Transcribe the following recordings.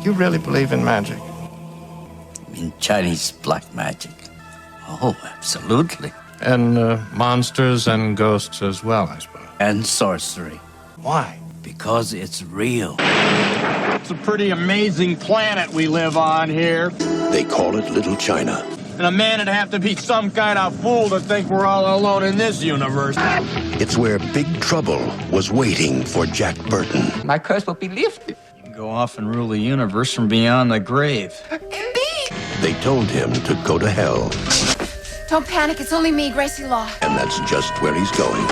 You really believe in magic? In Chinese black magic. Oh, absolutely. And monsters and ghosts as well, I suppose. And sorcery. Why? Because it's real. It's a pretty amazing planet we live on here. They call it Little China. And a man would have to be some kind of fool to think we're all alone in this universe. It's where Big Trouble was waiting for Jack Burton. My curse will be lifted. You can go off and rule the universe from beyond the grave. Indeed. They told him to go to hell. Don't panic, it's only me, Gracie Law. And that's just where he's going.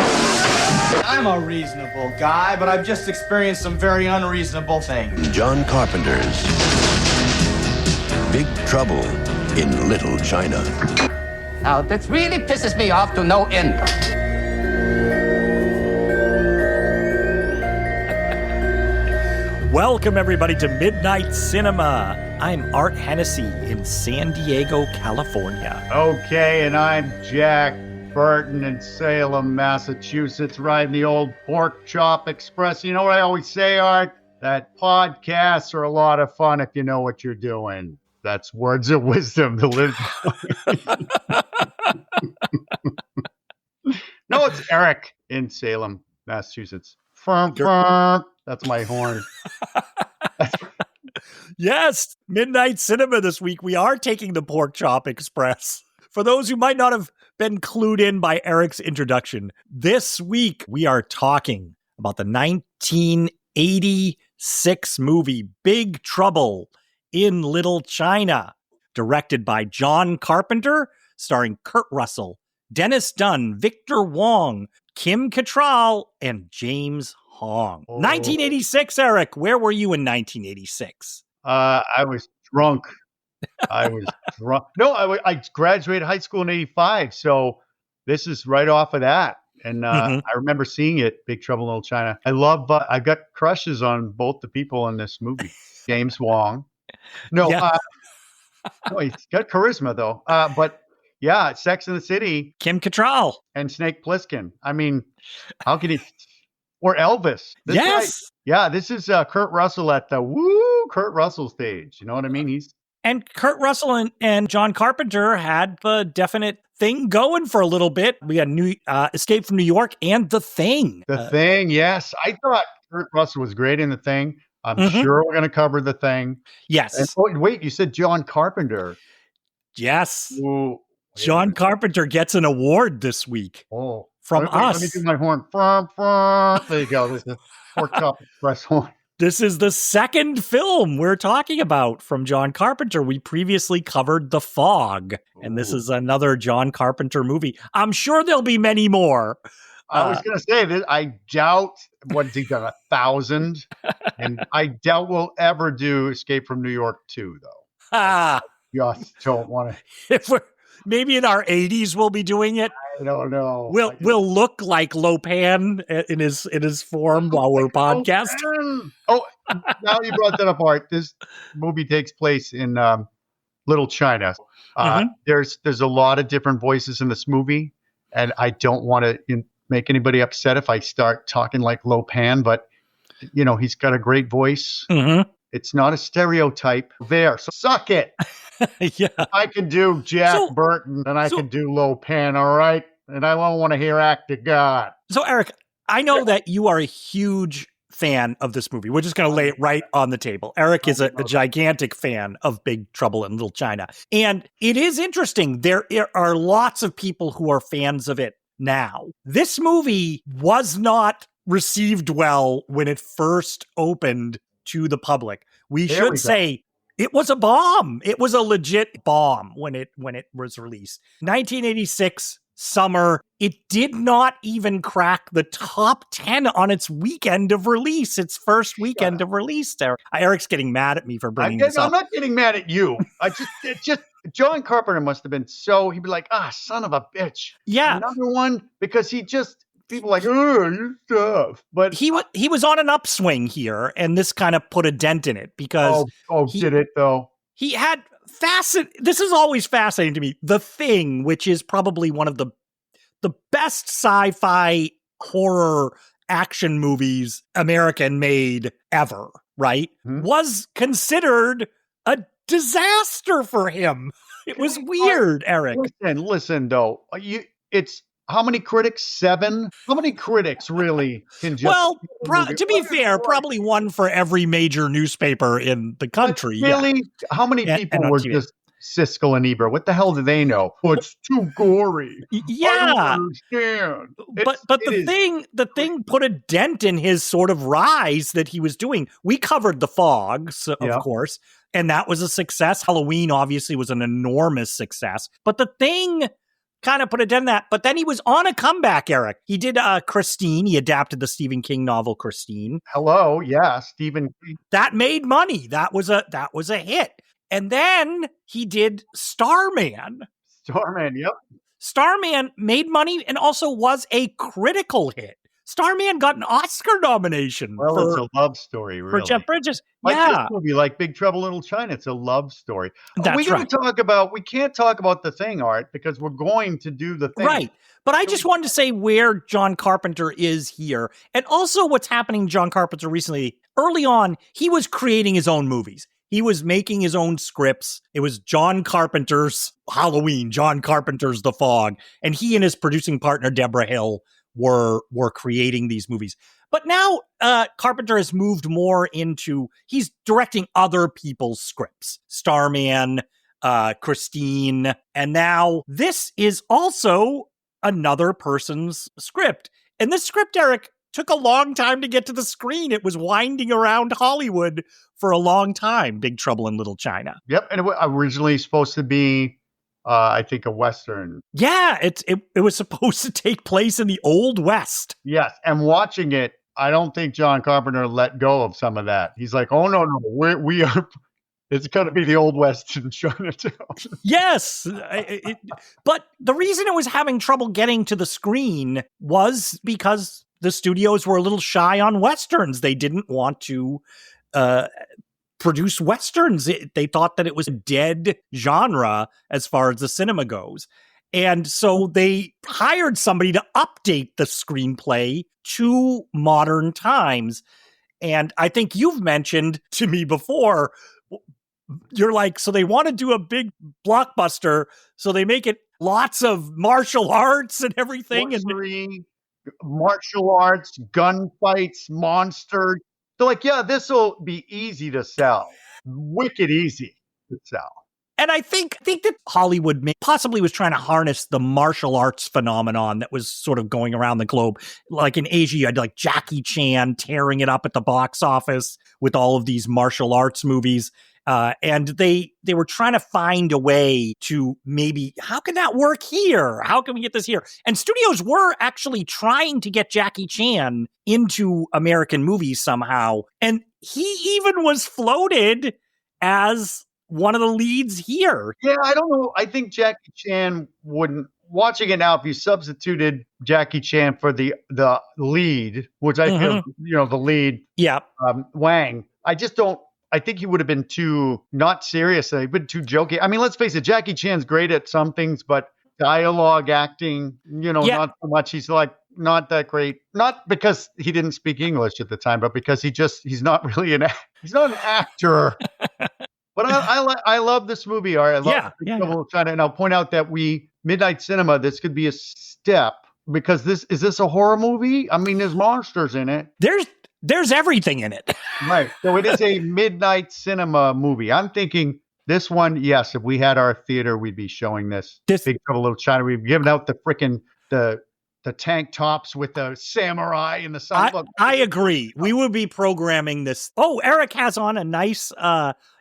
I'm a reasonable guy, but I've just experienced some very unreasonable things. John Carpenter's Big Trouble in Little China. Now, that really pisses me off to no end. Welcome, everybody, to Midnight Cinema. I'm Art Hennessy in San Diego, California. Okay, and I'm Jack Burton in Salem, Massachusetts, riding the old Pork Chop Express. You know what I always say, Art? That podcasts are a lot of fun if you know what you're doing. That's words of wisdom to live. No, it's Erik in Salem, Massachusetts. Firm. That's my horn. Yes, Midnight Cinema this week. We are taking the Pork Chop Express. For those who might not have been clued in by Erik's introduction, this week we are talking about the 1986 movie Big Trouble in Little China, directed by John Carpenter, starring Kurt Russell, Dennis Dunn, Victor Wang, Kim Cattrall, and James Hong. 1986, Erik. Where were you in 1986? I was drunk. No, I graduated high school in 85. So this is right off of that. And I remember seeing it, Big Trouble in Little China. I got crushes on both the people in this movie. James Wong. No, Yeah. no, he's got charisma though. But yeah, Sex and the City. Kim Cattrall. And Snake Plissken. I mean, how can he... Or Elvis. Yes. This is Kurt Russell at the Kurt Russell stage. You know what I mean? And Kurt Russell and John Carpenter had the definite thing going for a little bit. We had Escape from New York and The Thing. The Thing, yes. I thought Kurt Russell was great in The Thing. I'm sure we're going to cover The Thing. Yes. And, wait, you said John Carpenter. Yes. Ooh, John Carpenter gets an award this week. Oh. From us. Let me do my horn. There you go. This is the Pork Chop Express horn. This is the second film we're talking about from John Carpenter. We previously covered The Fog, and this is another John Carpenter movie. I'm sure there'll be many more. I was going to say that I doubt, what has he done, 1,000? And I doubt we'll ever do Escape from New York 2, though. Just don't want to. Maybe in our 80s we'll be doing it. I don't know. We'll look like Lopan in his form while we're podcasting. Oh, now you brought that up, Art. This movie takes place in Little China. There's a lot of different voices in this movie, and I don't want to make anybody upset if I start talking like Lopan, but you know he's got a great voice. It's not a stereotype there, so suck it. Yeah, I can do Jack Burton and I can do Lopan, all right? And I don't want to hear Act of God. So, Erik, I know that you are a huge fan of this movie. We're just going to lay it right on the table. Erik is a gigantic fan of Big Trouble in Little China. And it is interesting. There are lots of people who are fans of it now. This movie was not received well when it first opened to the public. We should say it was a bomb. It was a legit bomb when it was released. 1986 summer. It did not even crack the top 10 on its weekend of release. Its first weekend of release. Erik's getting mad at me for bringing this up. I'm not getting mad at you. John Carpenter must have been he'd be like, son of a bitch. Yeah. Another one, because people like, your stuff. But he was on an upswing here, and this kind of put a dent in it because did it though? He had this is always fascinating to me. The Thing, which is probably one of the best sci-fi horror action movies American made ever. right, was considered a disaster for him. It was weird, Erik. Listen, though. It's how many critics? 7? How many critics really can just... Well, to be fair, probably one for every major newspaper in the country. Really? How many people were just Siskel and Ebert? What the hell do they know? Oh, it's too gory. Yeah. I don't understand. But the thing put a dent in his sort of rise that he was doing. We covered The Fog, of course, and that was a success. Halloween obviously was an enormous success. But The Thing kind of put a dent in that. But then he was on a comeback, Erik. He did Christine. He adapted the Stephen King novel Christine. Hello, yeah, Stephen King. That made money. That was a hit. And then he did Starman. Yep. Starman made money and also was a critical hit. Starman got an Oscar nomination. Well, it's a love story, really. For Jeff Bridges. Like this movie, like Big Trouble in Little China, it's a love story. That's we can't talk about The Thing, Art, because we're going to do The Thing. Right. But I just wanted to say where John Carpenter is here. And also what's happening to John Carpenter recently. Early on, he was creating his own movies. He was making his own scripts. It was John Carpenter's Halloween, John Carpenter's The Fog. And he and his producing partner, Deborah Hill, were creating these movies. But now Carpenter has moved more into, he's directing other people's scripts. Starman, Christine, and now this is also another person's script. And this script, Erik, took a long time to get to the screen. It was winding around Hollywood for a long time, Big Trouble in Little China. Yep, and it was originally supposed to be I think a Western. Yeah, it was supposed to take place in the Old West. Yes, and watching it, I don't think John Carpenter let go of some of that. He's like, oh, no, we are, it's going to be the Old West in Chinatown. Yes, but the reason it was having trouble getting to the screen was because the studios were a little shy on Westerns. They didn't want to produce Westerns. They thought that it was a dead genre as far as the cinema goes. And so they hired somebody to update the screenplay to modern times. And I think you've mentioned to me before, you're like, so they want to do a big blockbuster, so they make it lots of martial arts and everything. Sorcery, martial arts, gunfights, monsters. They're like, yeah, this will be easy to sell. Wicked easy to sell. And I think that Hollywood possibly was trying to harness the martial arts phenomenon that was sort of going around the globe. Like in Asia, you had like Jackie Chan tearing it up at the box office with all of these martial arts movies. And they were trying to find a way to maybe, how can that work here? How can we get this here? And studios were actually trying to get Jackie Chan into American movies somehow. And he even was floated as one of the leads here. Yeah, I don't know. I think Jackie Chan wouldn't. Watching it now, if you substituted Jackie Chan for the lead, which I feel, the lead, Wang, I think he would have been too, not serious, he'd been too jokey. I mean, let's face it, Jackie Chan's great at some things, but dialogue, acting, not so much. He's like, not that great. Not because he didn't speak English at the time, but because he's not really he's not an actor. But I love this movie, Art. I love China. And I'll point out that Midnight Cinema, this could be a step, because is this a horror movie? I mean, there's monsters in it. There's everything in it. Right. So it is a Midnight Cinema movie. I'm thinking this one, yes, if we had our theater, we'd be showing this Big Trouble in Little China. We've given out the frickin' the tank tops with the samurai and the sun. I agree. We would be programming this. Oh, Erik has on a nice,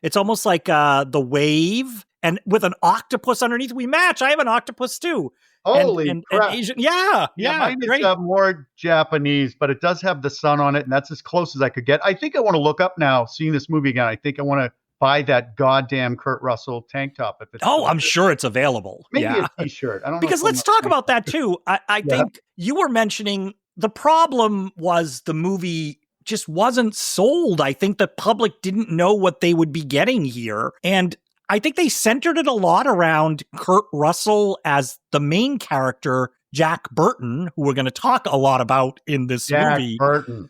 it's almost like the Wave, and with an octopus underneath. We match. I have an octopus too. Holy crap. And Asian, yeah, mine great. is more Japanese, but it does have the sun on it, and that's as close as I could get. I think I want to look up now, seeing this movie again. I think I want to buy that goddamn Kurt Russell tank top. I'm sure it's available. Maybe a t-shirt. I don't know. Because let's talk about that too. I think you were mentioning the problem was the movie just wasn't sold. I think the public didn't know what they would be getting here. And I think they centered it a lot around Kurt Russell as the main character, Jack Burton, who we're going to talk a lot about in this movie. Jack Burton.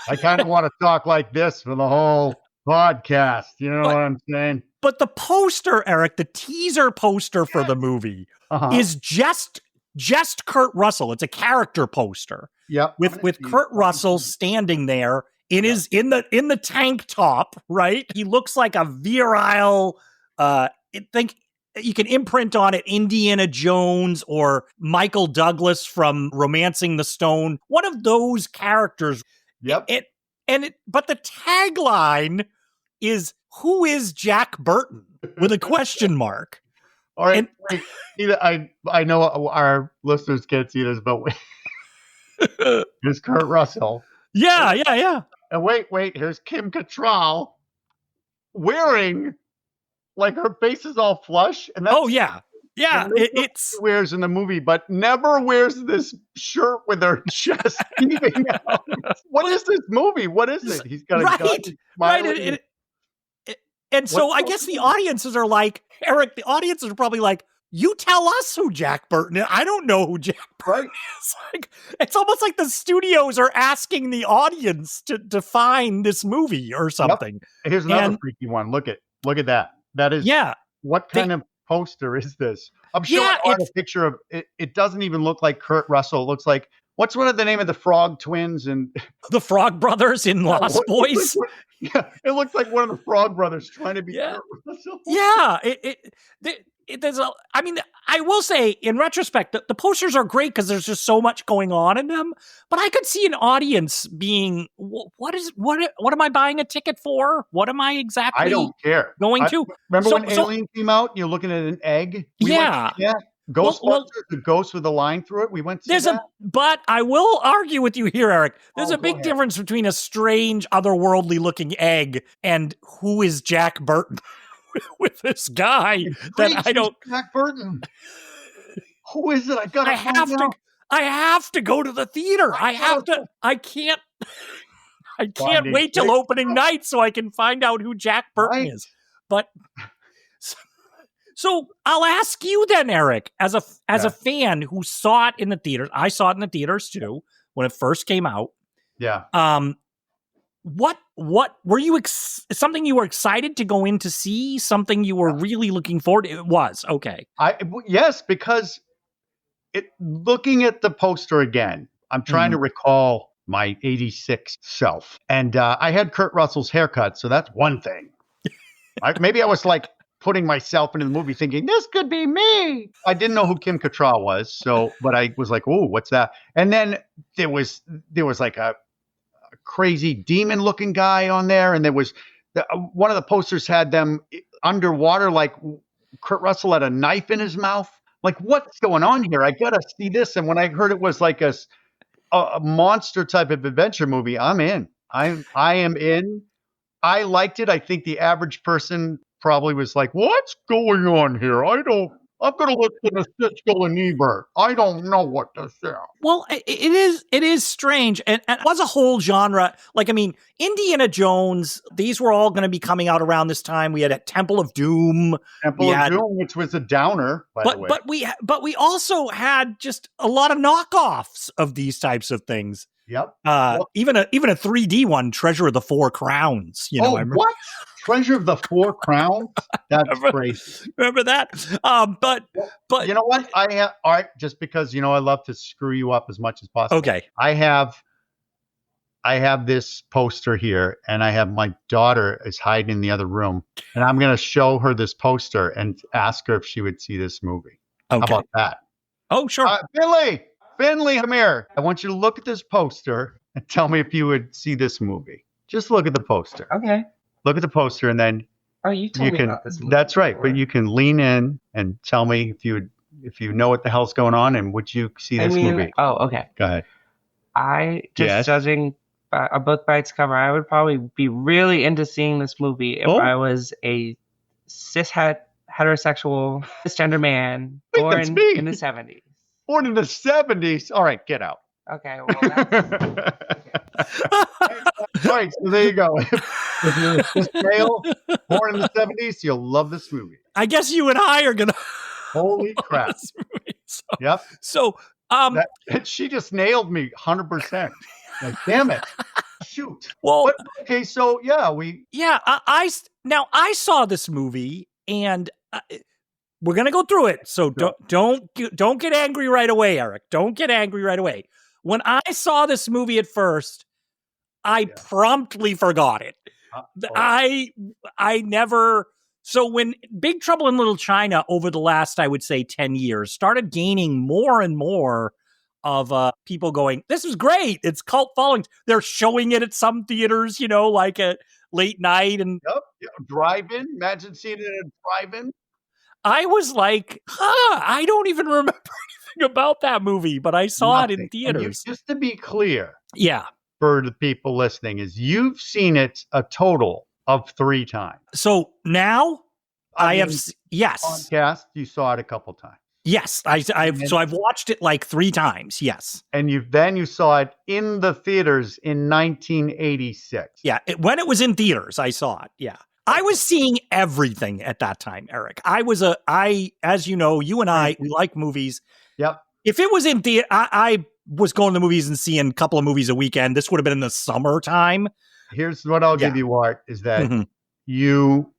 I kind of want to talk like this for the whole podcast. You know what I'm saying? But the poster, Eric, the teaser poster for the movie is just Kurt Russell. It's a character poster. Yep. With Kurt Russell standing there in the tank top, right? He looks like a virile think you can imprint on it Indiana Jones or Michael Douglas from Romancing the Stone. One of those characters. Yep. But the tagline is, "Who is Jack Burton?" with a question mark. All right. I know our listeners can't see this, but here's Kurt Russell. Yeah. And wait, here's Kim Cattrall wearing, like, her face is all flush. And that's, it's she wears in the movie, but never wears this shirt with her chest heaving out. What is this movie? What is it? He's got a gun smiling. And so I guess the audiences are like, Eric, the audiences are probably like, you tell us who Jack Burton is. I don't know who Jack Burton is. Like, it's almost like the studios are asking the audience to define this movie or something. Yep. Here's another freaky one. Look at that. That is, what kind of poster is this? I'm sure a picture of it. It doesn't even look like Kurt Russell. It looks like, what's one of the name of the Frog Twins and the Frog Brothers in Lost Boys? It looks like one of the Frog Brothers trying to be Kurt Russell. Yeah, there's I will say, in retrospect, the posters are great because there's just so much going on in them. But I could see an audience being, what am I buying a ticket for? What am I exactly? I don't care. Going to remember when Alien came out? And you're looking at an egg. Ghostbusters, the ghost with a line through it. We went to that. But I will argue with you here, Eric. There's a big difference between a strange, otherworldly looking egg and who is Jack Burton with this guy that I don't. Jack Burton. Who is it? I have to go to the theater. I can't wait till opening night so I can find out who Jack Burton is. But. So I'll ask you then, Eric, as a fan who saw it in the theaters. I saw it in the theaters too when it first came out. Yeah. What were you something you were excited to go in to see? Something you were really looking forward to? It was okay. Yes, because looking at the poster again, I'm trying to recall my '86 self, and I had Kurt Russell's haircut, so that's one thing. Maybe I was like putting myself into the movie thinking, this could be me. I didn't know who Kim Cattrall was, but I was like, oh, what's that? And then there was like a crazy demon looking guy on there. And there was one of the posters had them underwater, like Kurt Russell had a knife in his mouth. Like, what's going on here? I got to see this. And when I heard it was like a monster type of adventure movie, I'm in. I am in. I liked it. I think the average person probably was like, what's going on here? I'm going to listen to Sitchell and Ebert. I don't know what to say. Well, it is strange. And it was a whole genre. Like, I mean, Indiana Jones, these were all going to be coming out around this time. We had a Temple of Doom. Doom, which was a downer, by the way. But we also had just a lot of knockoffs of these types of things. Yep. Even a 3D one, Treasure of the Four Crowns. I remember. What? Treasure of the Four Crowns? That's crazy. Remember that? But you know what? All right, just because I love to screw you up as much as possible. Okay. I have this poster here, and I have my daughter is hiding in the other room, and I'm going to show her this poster and ask her if she would see this movie. Okay. How about that? Oh, sure. Finley, come here. I want you to look at this poster and tell me if you would see this movie. Just look at the poster. Okay. Look at the poster, and then you told me about this movie. That's right, but you can lean in and tell me if you know what the hell's going on, and would you see this movie? Oh, okay. Go ahead. Judging both by its cover, I would probably be really into seeing this movie if I was a heterosexual cisgender man born in the 70s. Born in the 70s? All right, get out. Okay, well, all right, so there you go. If you're this male, born in the 70s, you'll love this movie. I guess you and I are gonna. Holy crap! This movie. Yep. So, she just nailed me 100%. Like, damn it. Shoot. Well, But, okay, so yeah, now I saw this movie, and we're gonna go through it. So don't get angry right away, Erik. Don't get angry right away. When I saw this movie at first, I promptly forgot it. I never. So when Big Trouble in Little China over the last, I would say, 10 years started gaining more and more of people going, this is great. It's cult followings. They're showing it at some theaters, like at late night. And drive-in. Imagine seeing it at a drive-in. I was like, I don't even remember anything about that movie, but I saw it in theaters. Just to be clear. Yeah. For the people listening, is you've seen it a total of 3 times. So now I have, yes. Podcast, you saw it a couple times. Yes, I've watched it like 3 times. Yes, and you saw it in the theaters in 1986. Yeah, when it was in theaters, I saw it. Yeah, I was seeing everything at that time, Erik. As you know, you and I, we like movies. Yep. If it was in theater, I was going to the movies and seeing a couple of movies a weekend. This would have been in the summertime. Here's what I'll give you, Art, is that you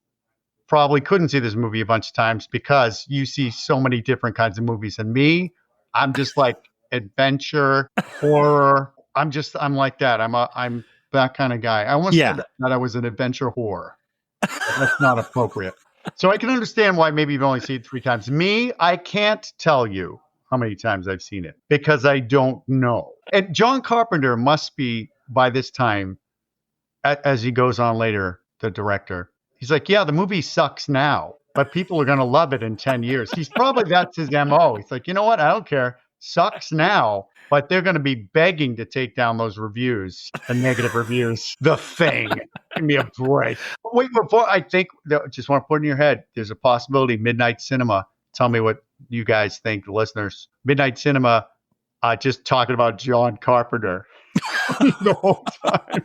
probably couldn't see this movie a bunch of times because you see so many different kinds of movies. And me, I'm just like adventure, horror. I'm like that. I'm that kind of guy. I once said that I was an adventure whore. That's not appropriate. So I can understand why maybe you've only seen it 3 times. Me, I can't tell you how many times I've seen it because I don't know. And John Carpenter must be, by this time, as he goes on later, the director, he's like, yeah, the movie sucks now, but people are going to love it in 10 years. That's his MO. He's like, you know what? I don't care. Sucks now, but they're going to be begging to take down those reviews, the negative reviews. The Thing. Give me a break. Wait, before just want to put in your head, there's a possibility Midnight Cinema. Tell me what you guys think, the listeners. Midnight Cinema, just talking about John Carpenter the whole time.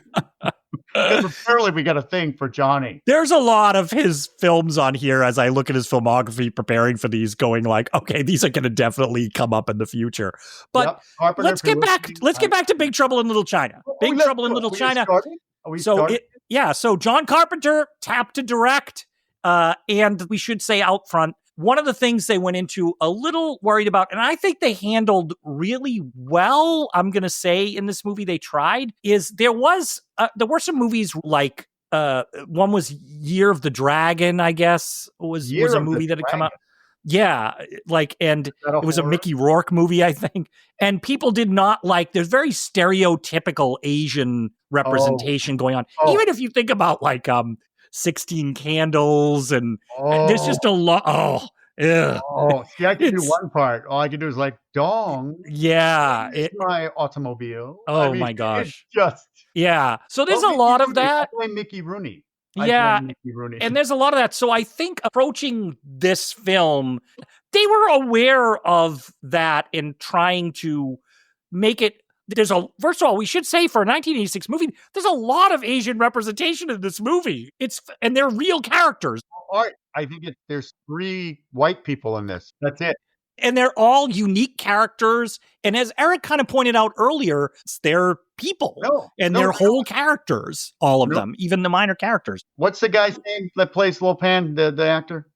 Because apparently we got a thing for Johnny. There's a lot of his films on here as I look at his filmography preparing for these, going like, okay, these are going to definitely come up in the future. But let's get back to Big Trouble in Little China. Big Trouble in Little China. So John Carpenter tapped to direct, and we should say out front, one of the things they went into a little worried about, and I think they handled really well, I'm going to say, in this movie they tried, is there were some movies like, one was Year of the Dragon, I guess, was a movie that had come out. Yeah, and it was a Mickey Rourke movie, I think. And people did not like, there's very stereotypical Asian representation going on. Even if you think about like 16 Candles and there's just a lot. See, I can do one part. All I can do is like, dong. Yeah. It's my automobile. My gosh. So there's a lot of that. I blame Mickey Rooney. And there's a lot of that. So I think approaching this film, they were aware of that and trying to make it. First of all, we should say for a 1986 movie, there's a lot of Asian representation in this movie. And they're real characters. All right. I think there's 3 white people in this. That's it. And they're all unique characters. And as Erik kind of pointed out earlier, they're people. They're whole characters, all of them, even the minor characters. What's the guy's name that plays Lo Pan, the actor?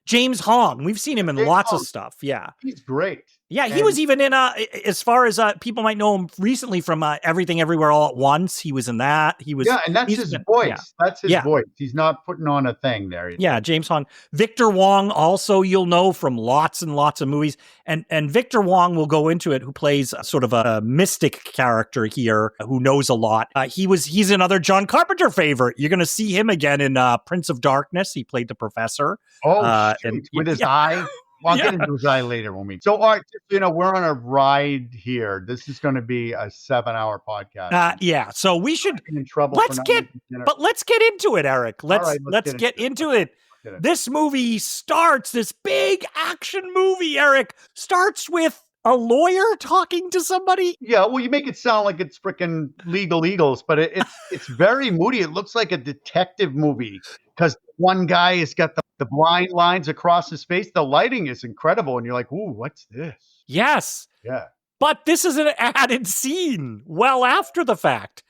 James Hong. We've seen him in lots of stuff. Yeah. He's great. Yeah, he was even in, as far as people might know him recently from Everything Everywhere All at Once. He was in that. And that's his voice. Yeah. That's his voice. He's not putting on a thing there. Yeah, James Hong. Victor Wong, also you'll know from lots and lots of movies. And Victor Wong will go into it, who plays sort of a mystic character here, who knows a lot. He's another John Carpenter favorite. You're going to see him again in Prince of Darkness. He played the professor. With his eye. Well, I'll get into his eye later when we. So, Art, we're on a ride here. This is going to be a 7-hour podcast. So we should. In trouble. Let's get into it, Erik. Let's get into it. This movie starts. This big action movie, Erik, starts with a lawyer talking to somebody. Yeah, well, you make it sound like it's freaking Legal Eagles, but it's very moody. It looks like a detective movie because one guy has got the blind lines across his face. The lighting is incredible, and you're like, "Ooh, what's this?" Yes. Yeah. But this is an added scene well after the fact.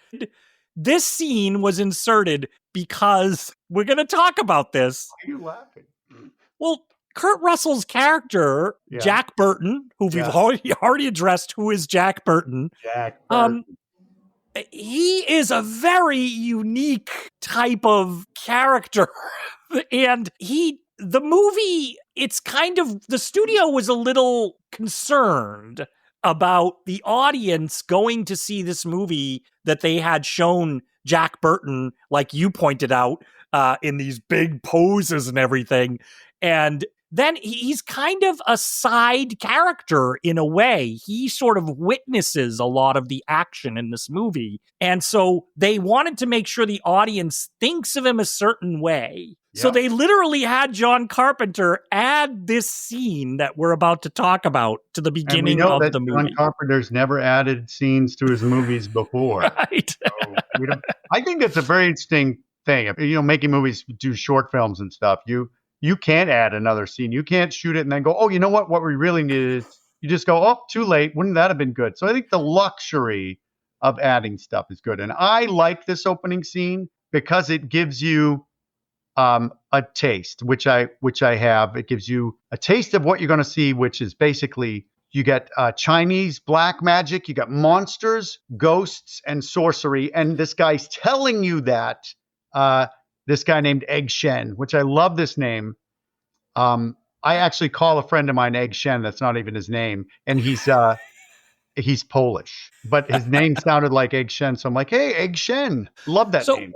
This scene was inserted because we're going to talk about this. Why are you laughing? Well, Kurt Russell's character, Jack Burton, who we've already addressed, who is Jack Burton. Jack Burton. He is a very unique type of character. And the movie, it's kind of, the studio was a little concerned about the audience going to see this movie that they had shown Jack Burton, like you pointed out, in these big poses and everything. And then he's kind of a side character in a way. He sort of witnesses a lot of the action in this movie. And so they wanted to make sure the audience thinks of him a certain way. Yep. So they literally had John Carpenter add this scene that we're about to talk about to the beginning of the movie. John Carpenter's never added scenes to his movies before. Right. So I think that's a very interesting thing. Making movies, do short films and stuff. You can't add another scene. You can't shoot it and then go, oh, you know what? What we really need is, you just go, oh, too late. Wouldn't that have been good? So I think the luxury of adding stuff is good. And I like this opening scene because it gives you a taste, which I have. It gives you a taste of what you're going to see, which is basically you get Chinese black magic, you got monsters, ghosts, and sorcery. And this guy's telling you that this guy named Egg Shen, which I love this name. I actually call a friend of mine Egg Shen. That's not even his name. And he's Polish, but his name sounded like Egg Shen. So I'm like, hey, Egg Shen. Love that name.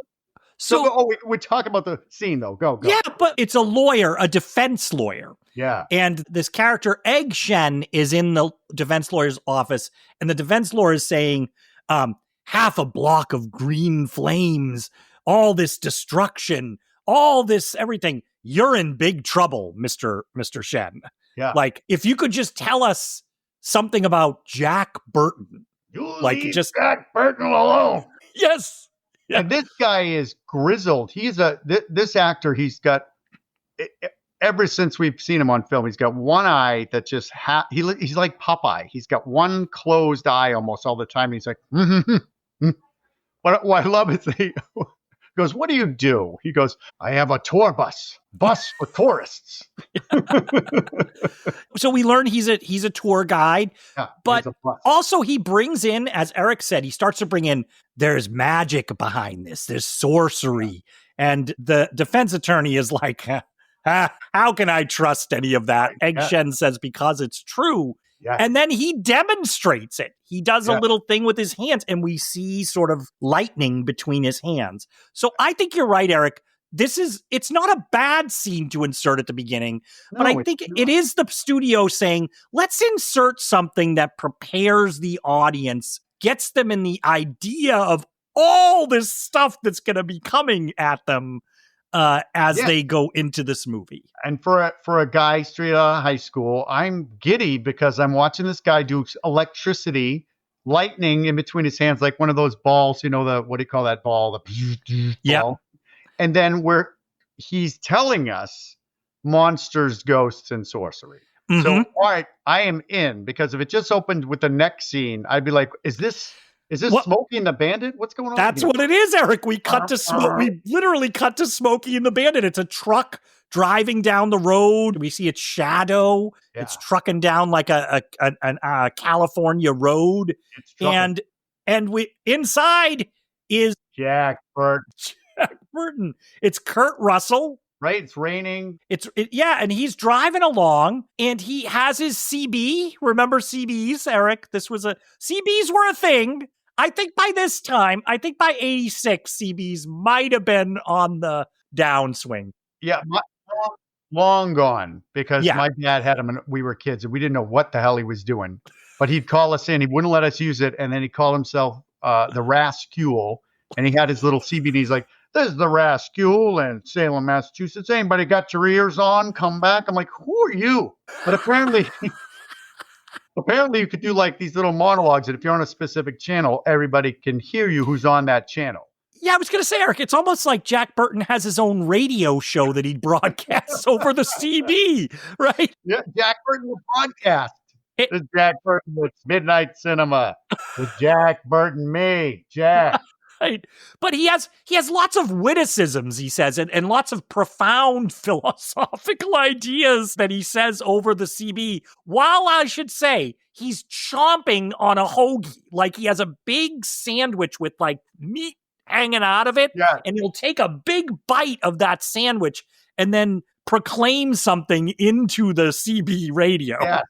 So we talk about the scene, though. Go. Yeah, but it's a lawyer, a defense lawyer. Yeah. And this character, Egg Shen, is in the defense lawyer's office. And the defense lawyer is saying, half a block of green flames, all this destruction, all this everything. You're in big trouble, Mr. Shen. Yeah. Like, if you could just tell us something about Jack Burton. Leave Jack Burton alone. Yes. Yeah. And this guy is grizzled. He's this actor. He's got, ever since we've seen him on film, he's got one eye that just he's like Popeye. He's got one closed eye almost all the time. He's like, What I love is he goes, what do you do? He goes, I have a tour bus for tourists. So we learn he's a tour guide, but also he brings in, as Erik said, he starts to bring in, there's magic behind this. There's sorcery. And the defense attorney is like, how can I trust any of that? Egg Shen says, because it's true. Yeah. And then he demonstrates it. He does a little thing with his hands, and we see sort of lightning between his hands. So I think you're right, Erik. It's not a bad scene to insert at the beginning, but I think it is the studio saying, let's insert something that prepares the audience, gets them in the idea of all this stuff that's going to be coming at them as they go into this movie. And for a guy straight out of high school, I'm giddy because I'm watching this guy do electricity, lightning in between his hands, like one of those balls, what do you call that ball? The ball. And then he's telling us monsters, ghosts, and sorcery. Mm-hmm. So, all right, I am in, because if it just opened with the next scene, I'd be like, is this Smokey and the Bandit? What's going on? That's what it is, Erik. We literally cut to Smokey and the Bandit. It's a truck driving down the road. We see its shadow. Yeah. It's trucking down like a California road. And we inside is Jack Burton. Jack Burton. It's Kurt Russell. Right, it's raining. And he's driving along, and he has his CB. Remember CBs, Erik? CBs were a thing. I think by this time, by 86, CBs might have been on the downswing. Yeah, long gone, because my dad had them when we were kids, and we didn't know what the hell he was doing. But he'd call us in. He wouldn't let us use it, and then he'd call himself the Rascule, and he had his little CB, and he's like, this is the Rascule in Salem, Massachusetts. Anybody got your ears on? Come back. I'm like, who are you? But apparently you could do like these little monologues that if you're on a specific channel, everybody can hear you who's on that channel. Yeah, I was going to say, Erik, it's almost like Jack Burton has his own radio show that he broadcasts over the CB, right? Yeah, Jack Burton will broadcast. This is Jack Burton. It's Midnight Cinema. The Jack Burton me, Jack. Right. But he has lots of witticisms, he says, and lots of profound philosophical ideas that he says over the CB, while I should say he's chomping on a hoagie. Like he has a big sandwich with like meat hanging out of it, and he'll take a big bite of that sandwich and then proclaim something into the CB radio. Yeah.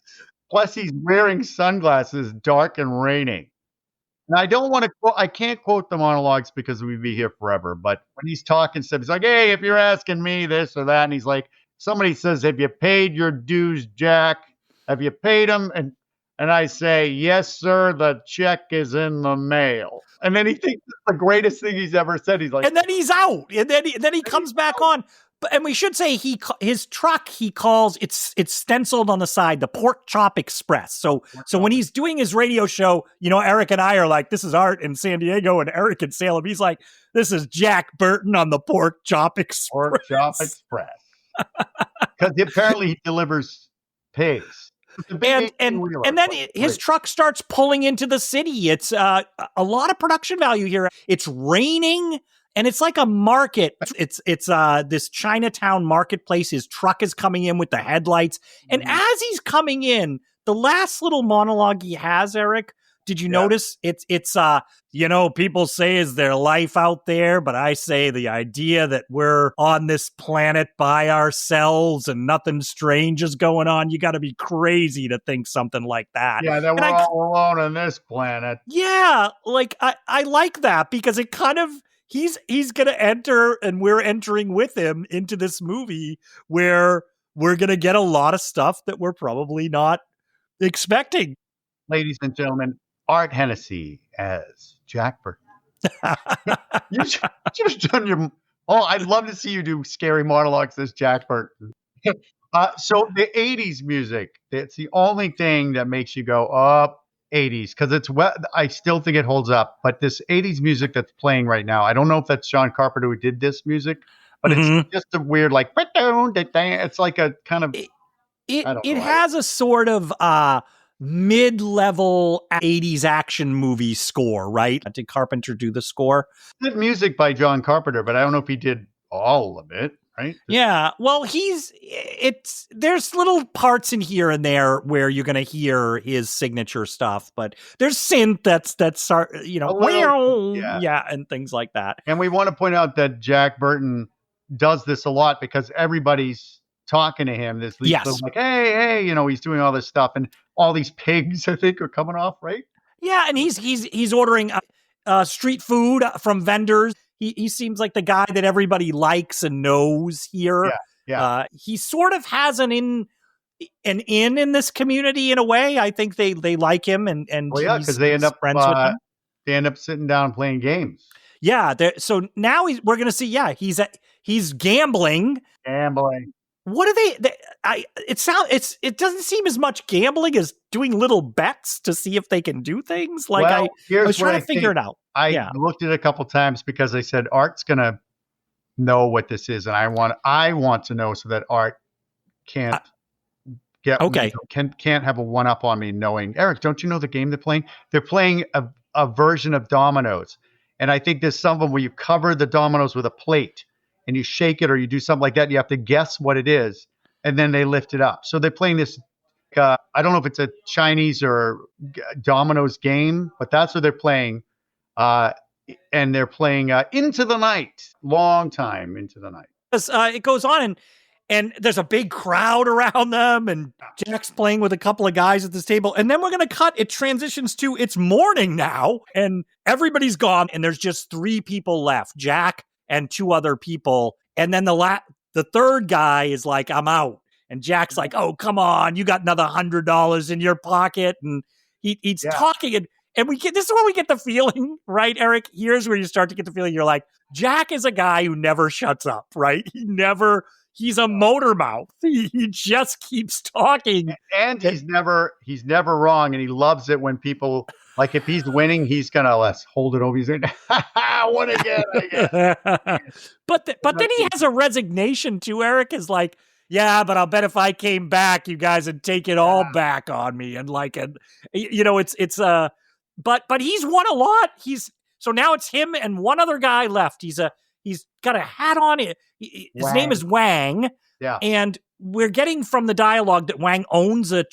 Plus he's wearing sunglasses, dark and raining. And I don't want to quote, I can't quote the monologues because we'd be here forever. But when he's talking stuff, he's like, hey, if you're asking me this or that. And he's like, somebody says, have you paid your dues, Jack? Have you paid them? And I say, yes, sir. The check is in the mail. And then he thinks it's the greatest thing he's ever said. He's like, and then he's out. And then he comes back on. And we should say his truck, he calls, it's stenciled on the side, the Pork Chop Express. So when he's doing his radio show, Erik and I are like, this is Art in San Diego and Erik in Salem. He's like, this is Jack Burton on the Pork Chop Express. Pork Chop Express. Because apparently he delivers pigs. And then his truck starts pulling into the city. It's a lot of production value here. It's raining. And it's like a market. It's this Chinatown marketplace. His truck is coming in with the headlights. And as he's coming in, the last little monologue he has, Erik, did you notice? It's people say is there life out there, but I say the idea that we're on this planet by ourselves and nothing strange is going on. You got to be crazy to think something like that. Yeah, that we're all alone on this planet. Yeah, like I like that because it kind of, He's going to enter, and we're entering with him into this movie where we're going to get a lot of stuff that we're probably not expecting. Ladies and gentlemen, Art Hennessy as Jack Burton. You should have done your... Oh, I'd love to see you do scary monologues as Jack Burton. So the 80s music, it's the only thing that makes you go, up. 80s, because I still think it holds up, but this 80s music that's playing right now, I don't know if that's John Carpenter who did this music, but it's just a weird like it's like a kind of it has a sort of mid-level 80s action movie score, right? Did Carpenter do the score? Good music by John Carpenter, but I don't know if he did all of it. Right? Yeah. Well, there's little parts in here and there where you're going to hear his signature stuff, but there's synth that's and things like that. And we want to point out that Jack Burton does this a lot because everybody's talking to him. This like, hey, he's doing all this stuff, and all these pigs, I think, are coming off, right? Yeah, and he's ordering street food from vendors. He seems like the guy that everybody likes and knows here. Yeah. He sort of has an in in this community in a way. I think they like him and because they end up friends with him. They end up sitting down playing games. Yeah. So now we're going to see. Yeah, he's gambling. What are they? It doesn't seem as much gambling as doing little bets to see if they can do things. Like I was trying to figure it out. I looked at it a couple times because I said Art's gonna know what this is, and I want to know so that Art can't can't have a one up on me knowing. Erik, don't you know the game they're playing? They're playing a version of dominoes, and I think there's some of them where you cover the dominoes with a plate and you shake it or you do something like that. You have to guess what it is, and then they lift it up. So they're playing this. I don't know if it's a Chinese or dominoes game, but that's what they're playing. And they're playing Into the Night, long time into the night. It goes on and there's a big crowd around them and Jack's playing with a couple of guys at this table. And then we're going to cut. It transitions to it's morning now and everybody's gone. And there's just 3 people left, Jack and 2 other people. And then the third guy is like, I'm out. And Jack's like, oh, come on. You got another $100 in your pocket. And he's talking and this is where we get the feeling, right, Erik? Here's where you start to get the feeling. You're like, Jack is a guy who never shuts up, right? He's a motor mouth. He just keeps talking. And he's never wrong. And he loves it when people, like if he's winning, he's going to let's hold it over. He's going to win again, I guess. But then he has a resignation too, Erik, is like, yeah, but I'll bet if I came back, you guys would take it all back on me. And like, and but he's won a lot. So now it's him and one other guy left. He's got a hat on. His name is Wang. Yeah. And we're getting from the dialogue that Wang owns a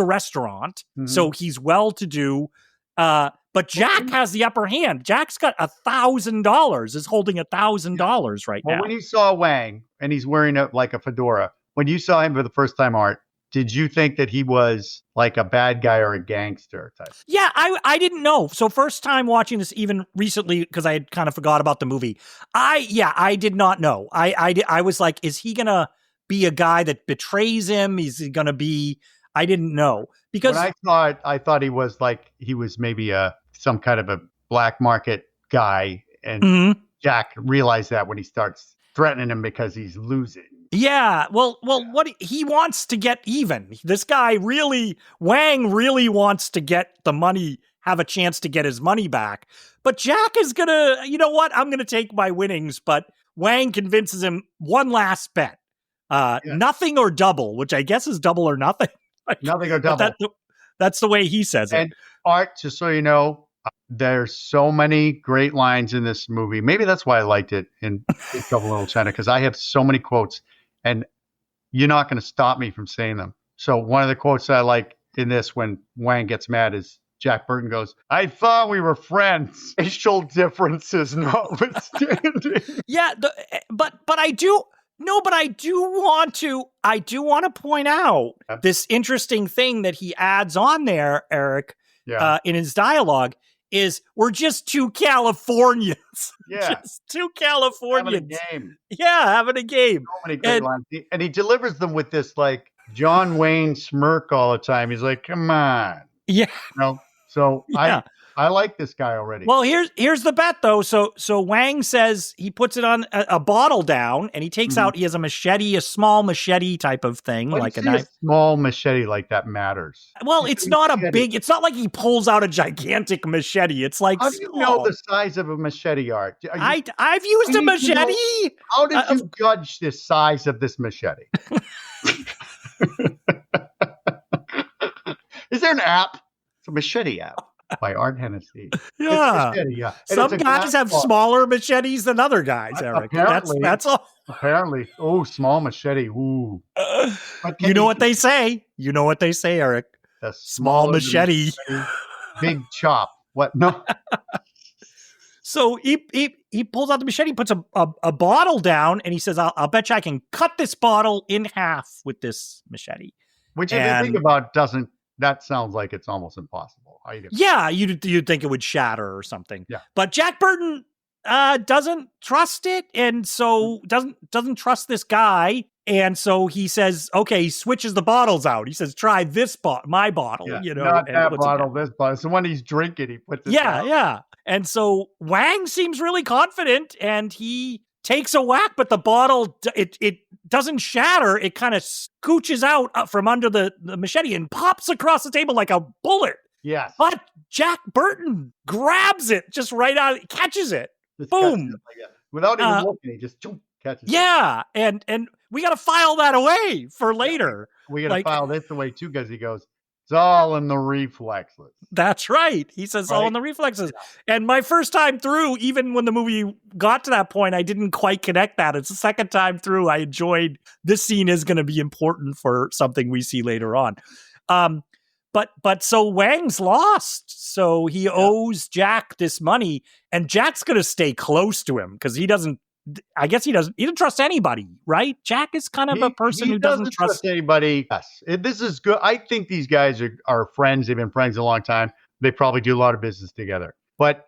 restaurant. Mm-hmm. So he's well-to-do. But Jack has the upper hand. Jack's got $1,000, is holding $1,000 right now. When you saw Wang and he's wearing a fedora, when you saw him for the first time, Art, did you think that he was like a bad guy or a gangster type? Yeah, I didn't know. So first time watching this even recently, because I had kind of forgot about the movie. I did not know. I was like, is he going to be a guy that betrays him? Is he going to be... I didn't know. Because when I thought he was maybe some kind of a black market guy. And Jack realized that when he starts threatening him because he's losing. Yeah, well, what he wants to get even. This guy Wang really wants to get the money, have a chance to get his money back. But Jack is gonna, you know what? I'm gonna take my winnings. But Wang convinces him one last bet, nothing or double, which I guess is double or nothing. Nothing or double. That's the way he says it. And Art, just so you know, there's so many great lines in this movie. Maybe that's why I liked it in Big Trouble in Little China, because I have so many quotes. And you're not going to stop me from saying them. So one of the quotes that I like in this when Wang gets mad is Jack Burton goes, "I thought we were friends, racial differences notwithstanding." Yeah, but I do want to point out this interesting thing that he adds on there, Eric, in his dialogue. Is we're just two Californians. Yeah. Just two Californians. Having a game. Yeah, having a game. So many great lines. And he delivers them with this like John Wayne smirk all the time. He's like, come on. Yeah. So I like this guy already. Well, here's the bet though. So Wang says he puts it on a bottle down and he takes out, he has a machete, a small machete type of thing, like a knife. A small machete like that matters. Well, it's not it's not like he pulls out a gigantic machete. It's like, how do you know the size of a machete, Art? I've used a machete. How did you judge the size of this machete? Is there an app? It's a machete app. By Art Hennessy. Yeah. Some guys have smaller machetes than other guys, Eric. That's all. Apparently. Oh, small machete. Ooh. You know what they say. You know what they say, Eric. The small machete. Big chop. What? No. So he pulls out the machete, puts a bottle down, and he says, I'll bet you I can cut this bottle in half with this machete. Which, if you think about, that sounds like it's almost impossible. Yeah, you'd think it would shatter or something. Yeah. But Jack Burton doesn't trust it, and so doesn't trust this guy, and so he says, okay, he switches the bottles out. He says, try this my bottle. Yeah, not that bottle, this bottle. So when he's drinking, he puts it out. Yeah. And so Wang seems really confident, and he takes a whack, but the bottle, it doesn't shatter. It kind of scooches out from under the machete and pops across the table like a bullet. Yes. But Jack Burton grabs it just right out, catches it. Just boom. Catches it without even looking, he just catches it. Yeah. And we got to file that away for later. We got to file this away too, because he goes, it's all in the reflexes. That's right. He says all in the reflexes. Yeah. And my first time through, even when the movie got to that point, I didn't quite connect that. It's the second time through I enjoyed this scene is going to be important for something we see later on. But so Wang's lost. So he owes Jack this money, and Jack's going to stay close to him because he doesn't trust anybody, right? Jack is kind of a person who doesn't trust anybody. Yes. This is good. I think these guys are friends. They've been friends a long time. They probably do a lot of business together. But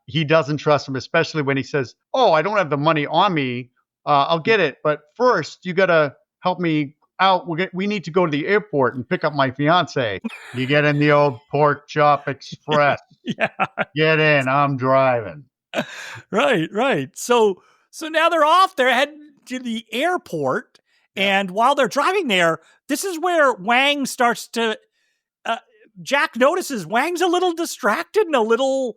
he doesn't trust him, especially when he says, oh, I don't have the money on me. I'll get it. But first, you got to help me out. We need to go to the airport and pick up my fiance. You get in the old Pork Chop Express. Yeah. Get in. I'm driving. Right. So now they're off. They're heading to the airport. And while they're driving there, this is where Wang starts to... Jack notices Wang's a little distracted and a little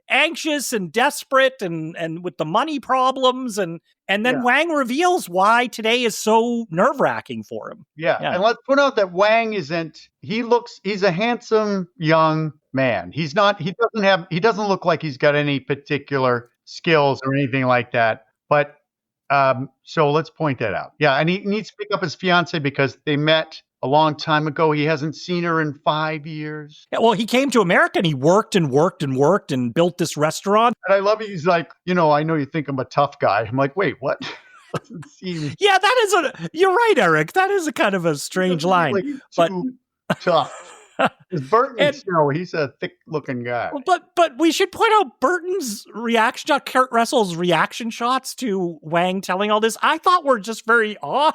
anxious and desperate and with the money problems. And then Wang reveals why today is so nerve-wracking for him. Yeah. And let's point out that Wang he's a handsome young man. He doesn't look like he's got any particular skills or anything like that. But so let's point that out. Yeah. And he needs to pick up his fiance because they met a long time ago. He hasn't seen her in 5 years. Yeah, well, he came to America and he worked and built this restaurant. And I love it. He's like, I know you think I'm a tough guy. I'm like, wait, what? Doesn't seem. Yeah, you're right, Erik. That is a kind of a strange line. Like but tough. Burton, he's a thick-looking guy. But we should point out Burton's reaction, Kurt Russell's reaction shots to Wang telling all this, I thought were just very odd.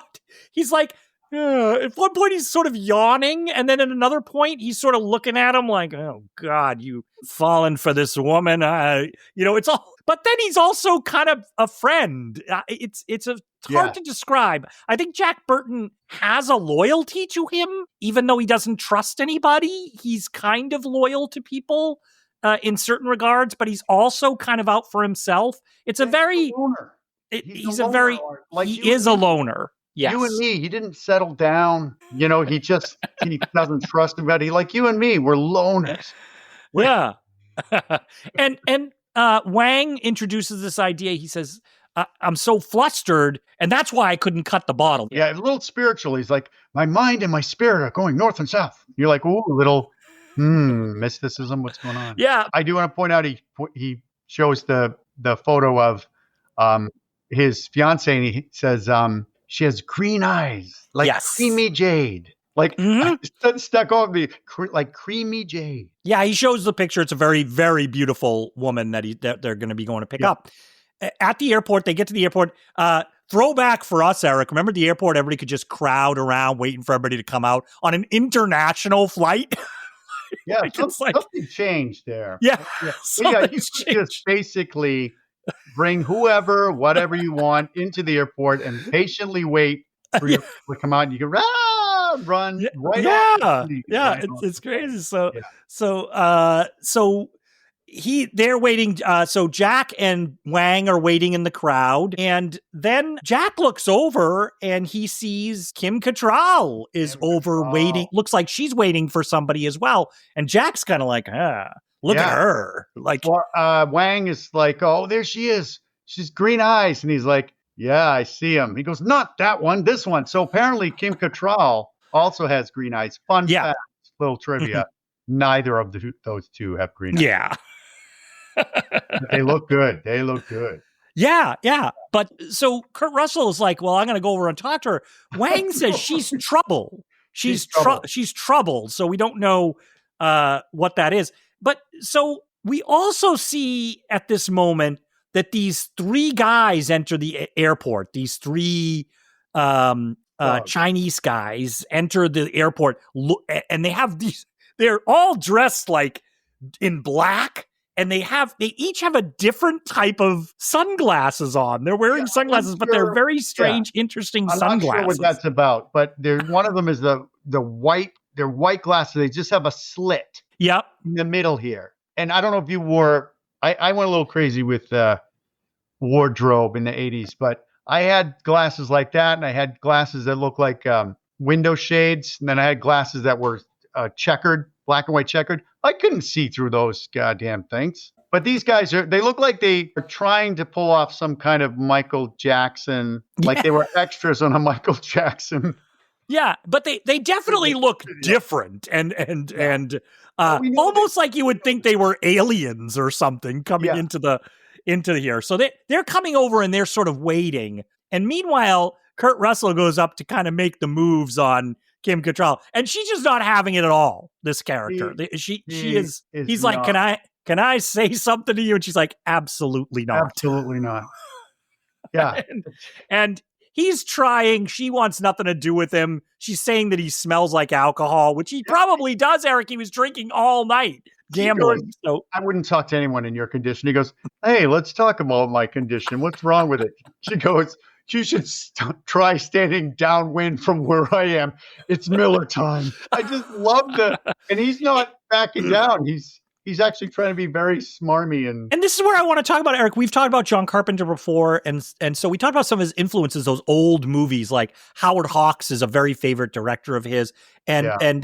He's like, at one point he's sort of yawning, and then at another point he's sort of looking at him like, oh God, you fallen for this woman. It's all. But then he's also kind of a friend. It's hard to describe. I think Jack Burton has a loyalty to him, even though he doesn't trust anybody. He's kind of loyal to people in certain regards, but he's also kind of out for himself. It's a very. He is a loner. Yes. You and me, he didn't settle down. He doesn't trust anybody. Like you and me, we're loners. Yeah. and Wang introduces this idea. He says, I'm so flustered, and that's why I couldn't cut the bottle. Yeah, a little spiritual. He's like, my mind and my spirit are going north and south. You're like, ooh, a little mysticism. What's going on? Yeah. I do want to point out he shows the photo of his fiance, and he says, she has green eyes, like creamy jade. Like, stuck on me, like creamy jade. Yeah, he shows the picture. It's a very, very beautiful woman that they're going to be going to pick up. At the airport, they get to the airport. Throwback for us, Erik. Remember the airport? Everybody could just crowd around waiting for everybody to come out on an international flight. Yeah, something changed there. Yeah. You just basically bring whatever you want into the airport and patiently wait for you to come out and you can run right off. Yeah, it's crazy. So they're waiting. So Jack and Wang are waiting in the crowd, and then Jack looks over and he sees Kim Cattrall is waiting. Looks like she's waiting for somebody as well, and Jack's kind of like, look at her. Like, Wang is like, oh, there she is. She's green eyes, and he's like, yeah, I see him. He goes, not that one, this one. So apparently Kim Cattrall also has green eyes. Fun fact, little trivia. Neither of those two have green eyes. Yeah. They look good. Yeah. But so Kurt Russell is like, well, I'm going to go over and talk to her. Wang says she's trouble. She's troubled. So we don't know what that is. But so we also see at this moment that these three guys enter the airport. These three Chinese guys enter the airport, and they're all dressed like in black, and they each have a different type of sunglasses on. They're wearing sunglasses, but they're very strange, interesting sunglasses. I'm not sure what that's about, but one of them is the white. They're white glasses. They just have a slit. Yep. In the middle here. And I don't know if you wore. I went a little crazy with wardrobe in the 80s, but I had glasses like that, and I had glasses that looked like window shades, and then I had glasses that were checkered, black and white checkered. I couldn't see through those goddamn things. But these guys they look like they are trying to pull off some kind of Michael Jackson, like they were extras on a Michael Jackson. Yeah, but they definitely look different and almost like you would think they were aliens or something coming into here. So they're coming over and they're sort of waiting. And meanwhile, Kurt Russell goes up to kind of make the moves on Kim Cattrall, and she's just not having it at all. This character, he's like, can I say something to you? And she's like, absolutely not. Absolutely not. Yeah. and he's trying. She wants nothing to do with him. She's saying that he smells like alcohol, which he probably does, Erik. He was drinking all night, gambling. So I wouldn't talk to anyone in your condition. He goes, hey, let's talk about my condition. What's wrong with it? She goes, you should try standing downwind from where I am. It's Miller time. I just love and he's not backing down. He's actually trying to be very smarmy and this is where I want to talk about, Eric. We've talked about John Carpenter before, and so we talked about some of his influences, those old movies, like Howard Hawks is a very favorite director of his, and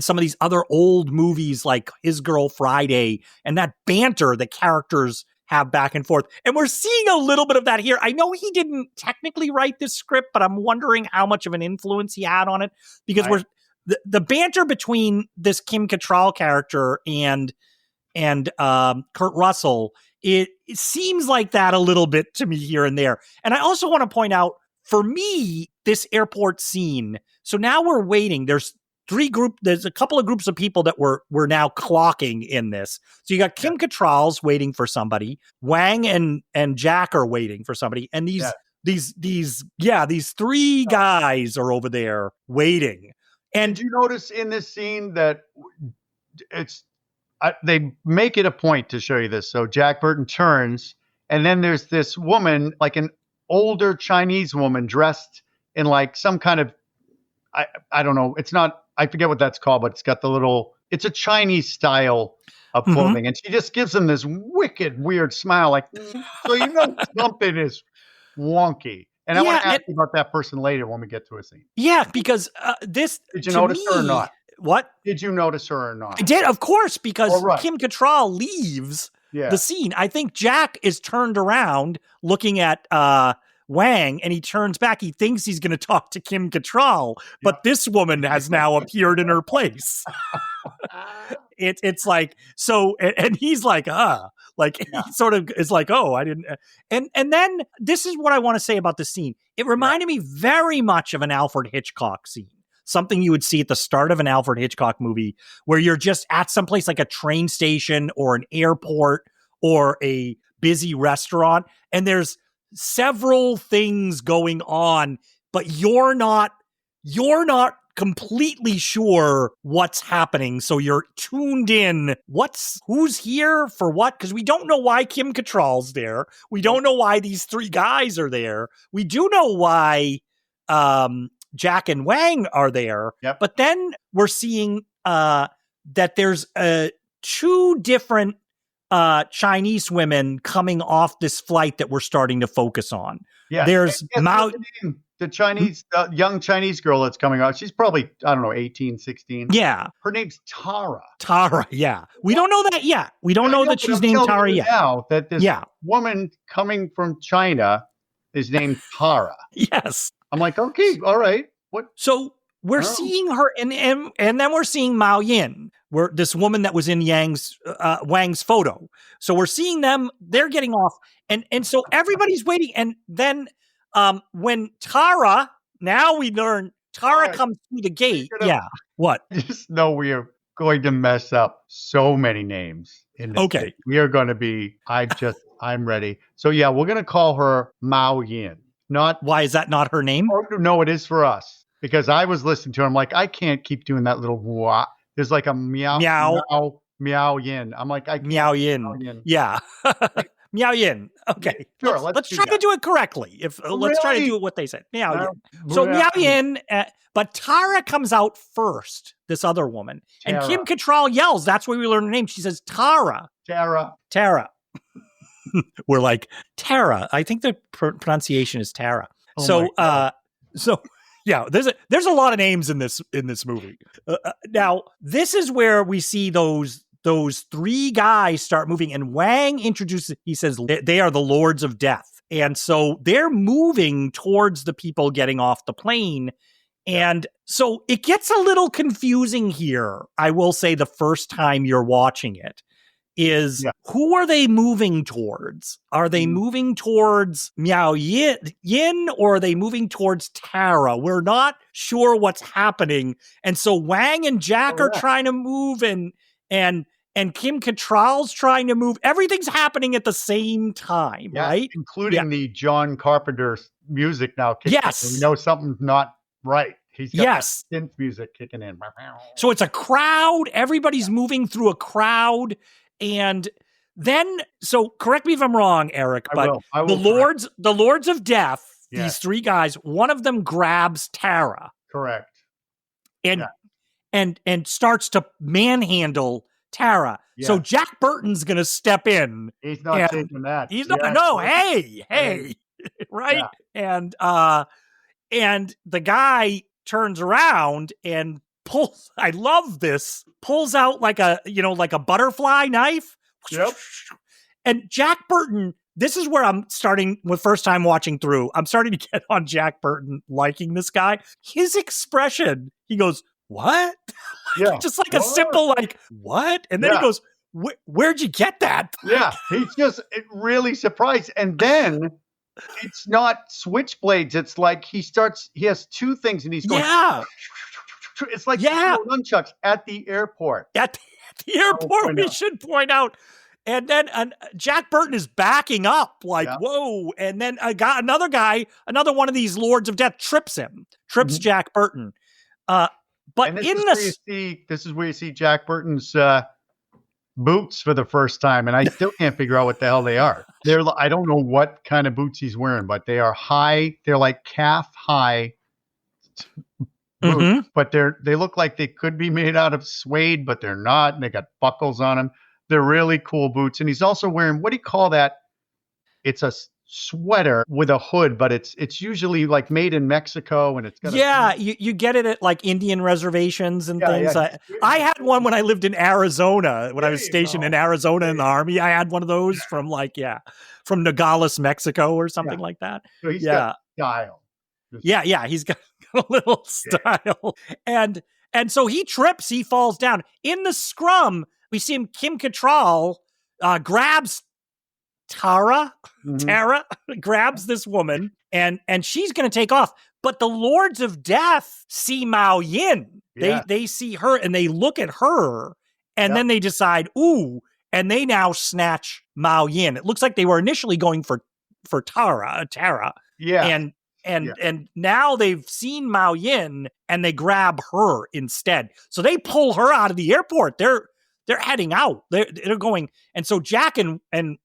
some of these other old movies like His Girl Friday, and that banter that characters have back and forth. And we're seeing a little bit of that here. I know he didn't technically write this script, but I'm wondering how much of an influence he had on it, because the banter between this Kim Cattrall character and Kurt Russell, it seems like that a little bit to me here and there. And I also want to point out, for me, this airport scene. So now we're waiting. There's a couple of groups of people that we're now clocking in this. So you got Kim Cattrall's waiting for somebody. Wang and Jack are waiting for somebody. And these three guys are over there waiting. And did you notice in this scene that they make it a point to show you this? So Jack Burton turns, and then there's this woman, like an older Chinese woman dressed in like some kind of, I don't know. It's not, I forget what that's called, but it's a Chinese style of clothing. And she just gives them this wicked, weird smile. Like, so something is wonky. And I want to ask you about that person later when we get to a scene. Yeah, because this. Did you notice her or not? What? Did you notice her or not? I did, of course, because Kim Cattrall leaves the scene. I think Jack is turned around looking at Wang, and he turns back. He thinks he's going to talk to Kim Cattrall, but this woman has now appeared in her place. It's like, so, and he's like, he sort of is like, oh, I didn't. And then this is what I want to say about the scene. It reminded me very much of an Alfred Hitchcock scene. Something you would see at the start of an Alfred Hitchcock movie, where you're just at someplace like a train station or an airport or a busy restaurant, and there's several things going on, but you're not completely sure what's happening. So you're tuned in. Who's here for what? Because we don't know why Kim Cattrall's there. We don't know why these three guys are there. We do know why Jack and Wang are there. Yep. But then we're seeing that there's two different Chinese women coming off this flight that we're starting to focus on. Yeah, there's Mao. The Chinese, young Chinese girl that's coming out. She's probably, I don't know, 18, 16. Yeah. Her name's Tara. Tara, yeah. We don't know that yet. We don't know that she's named Tara yet. Now that this woman coming from China is named Tara. Yes. I'm like, okay, all right. What? So we're seeing her, and then we're seeing Mao Yin, where this woman that was in Wang's photo. So we're seeing them. They're getting off, and so everybody's waiting. And then when Tara, now we learn Tara comes through the gate. What? Just know we are going to mess up so many names. Okay, we are going to be. I'm ready. So yeah, we're going to call her Mao Yin. Not why is that not her name? Oh, no, it is for us, because I was listening to her. I'm like, I can't keep doing that little wah. There's like a meow yin. I'm like, meow yin. Yeah. Meow yin. Okay. Sure. Let's try to do it correctly. Let's try to do it what they said. Meow yin. So meow yin, but Tara comes out first, this other woman. Tara. And Kim Cattrall yells. That's where we learn her name. She says, Tara. Tara. We're like, Tara. I think the pronunciation is Tara. Oh so yeah, there's a lot of names in this movie. Now, this is where we see those three guys start moving, and Wang introduces, he says they are the Lords of Death. And so they're moving towards the people getting off the plane. And so it gets a little confusing here, I will say, the first time you're watching it. Who are they moving towards? Are they moving towards Miao Yin, or are they moving towards Tara? We're not sure what's happening. And so Wang and Jack are trying to move, and Kim Cattrall's trying to move. Everything's happening at the same time, right? Including the John Carpenter music now kicking in. We know something's not right. He's got synth music kicking in. So it's a crowd. Everybody's moving through a crowd. And then, so correct me if I'm wrong, Eric, but I will the Lords of Death, these three guys, one of them grabs Tara. Correct. And starts to manhandle Tara. Yeah. So Jack Burton's going to step in. He's not taking that. He's not. Yeah. No, hey, right? Yeah. And the guy turns around and pulls. I love this. Pulls out like a butterfly knife. Yep. And Jack Burton. This is where I'm starting with first time watching through. I'm starting to get on Jack Burton liking this guy. His expression. He goes, "What?" Yeah. Just like a simple like, "What?" And then he goes, "Where'd you get that?" Yeah. He's just really surprised. And then it's not switchblades. It's like he has two things and he's going. Yeah. It's like nunchucks at the airport. At the airport, we should point out. And then Jack Burton is backing up like, whoa. And then another one of these Lords of Death trips Jack Burton. But this is where you see Jack Burton's boots for the first time. And I still can't figure out what the hell they are. I don't know what kind of boots he's wearing, but they are high. They're like calf high boots, but they look like they could be made out of suede, but they're not. And they got buckles on them. They're really cool boots. And he's also wearing, what do you call that? It's a sweater with a hood, but it's usually like made in Mexico. And it's got you get it at like Indian reservations and things. Yeah. I had one when I lived in Arizona, when I was stationed in Arizona in the Army. I had one of those from Nogales, Mexico or something like that. So he's got style. He's got a little style. And so he trips, he falls down. In the scrum, we see him, Kim Cattrall grabs Tara grabs this woman and she's going to take off. But the Lords of Death see Mao Yin. They see her and they look at her and then they decide, ooh, and they now snatch Mao Yin. It looks like they were initially going for Tara. Yeah. And now they've seen Mao Yin and they grab her instead. So they pull her out of the airport. They're heading out. They're going. And so Jack and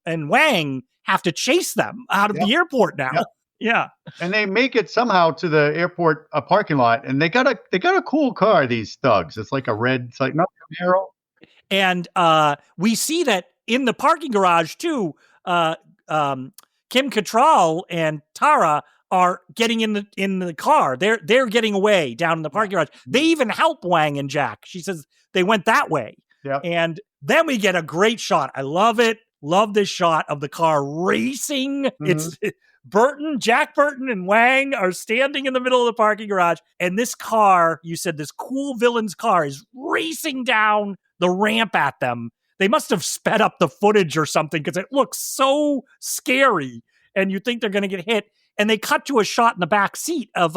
Wang have to chase them out of the airport now. Yep. Yeah. And they make it somehow to the airport parking lot. And they got a cool car, these thugs. It's like it's like not Camaro. And we see that in the parking garage too, Kim Cattrall and Tara are getting in the car. They're getting away down in the parking garage. They even help Wang and Jack. She says they went that way. Yep. And then we get a great shot. I love it. Love this shot of the car racing. It's Jack Burton and Wang are standing in the middle of the parking garage. And this car, you said this cool villain's car is racing down the ramp at them. They must have sped up the footage or something because it looks so scary. And you think they're going to get hit. And they cut to a shot in the back seat of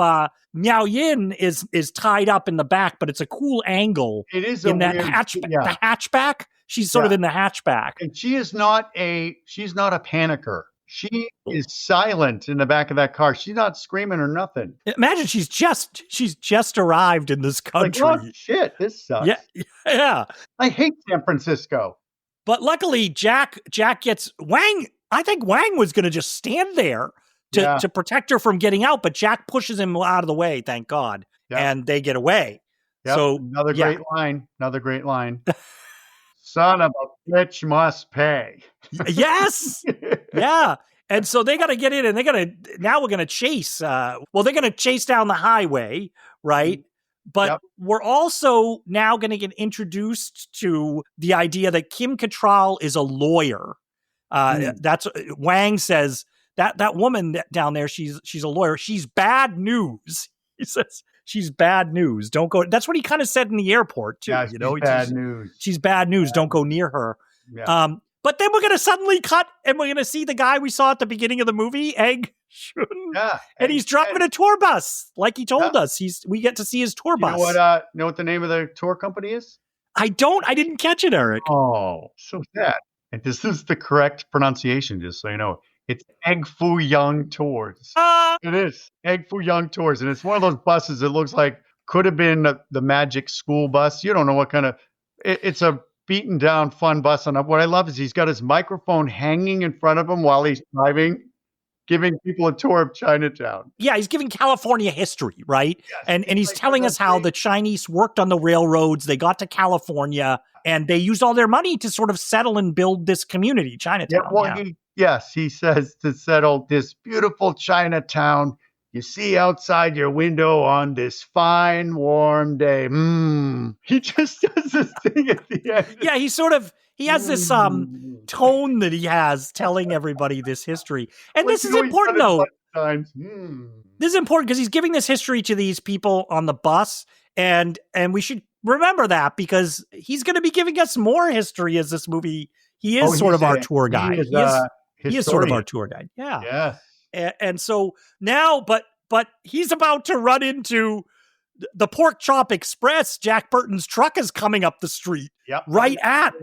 Miao Yin is tied up in the back, but it's a cool angle. It is in that the hatchback. She's sort of in the hatchback. And she's not a panicker. She is silent in the back of that car. She's not screaming or nothing. Imagine she's just arrived in this country. Like, oh shit, this sucks. Yeah. I hate San Francisco. But luckily Jack gets Wang. I think Wang was going to just stand there to protect her from getting out, but Jack pushes him out of the way, thank God, and they get away. Yep. So another great line. Son of a bitch must pay. Yes. Yeah. And so they got to get in and now we're going to chase. They're going to chase down the highway, right? But we're also now going to get introduced to the idea that Kim Cattrall is a lawyer. That's Wang says, That woman down there, she's a lawyer. She's bad news. He says she's bad news. Don't go. That's what he kind of said in the airport too. Yeah, bad news. She's bad news. Don't go near her. Yeah. But then we're gonna suddenly cut, and we're gonna see the guy we saw at the beginning of the movie, Egg. Yeah, and he's driving a tour bus, like he told us. We get to see his tour bus. Know what the name of the tour company is? I didn't catch it, Erik. Oh, so sad. And this is the correct pronunciation, just so you know. It's Egg Foo Young Tours. It is Egg Foo Young Tours. And it's one of those buses that looks like could have been the Magic School bus. You don't know what kind of, it's a beaten down fun bus. And what I love is he's got his microphone hanging in front of him while he's driving, giving people a tour of Chinatown. Yeah, he's giving California history, right? Yes, and he's telling us how the Chinese worked on the railroads. They got to California And they used all their money to sort of settle and build this community, Chinatown. Yeah, well, he says to settle this beautiful Chinatown you see outside your window on this fine, warm day. He just does this thing at the end. Yeah, he has this tone that he has telling everybody this history. And this is important, though. This is important because he's giving this history to these people on the bus. And we should remember that because he's going to be giving us more history as this movie. He is sort of our tour guide. He is sort of our tour guide. Yeah. Yes. And so now, but he's about to run into the Pork Chop Express. Jack Burton's truck is coming up the street, right at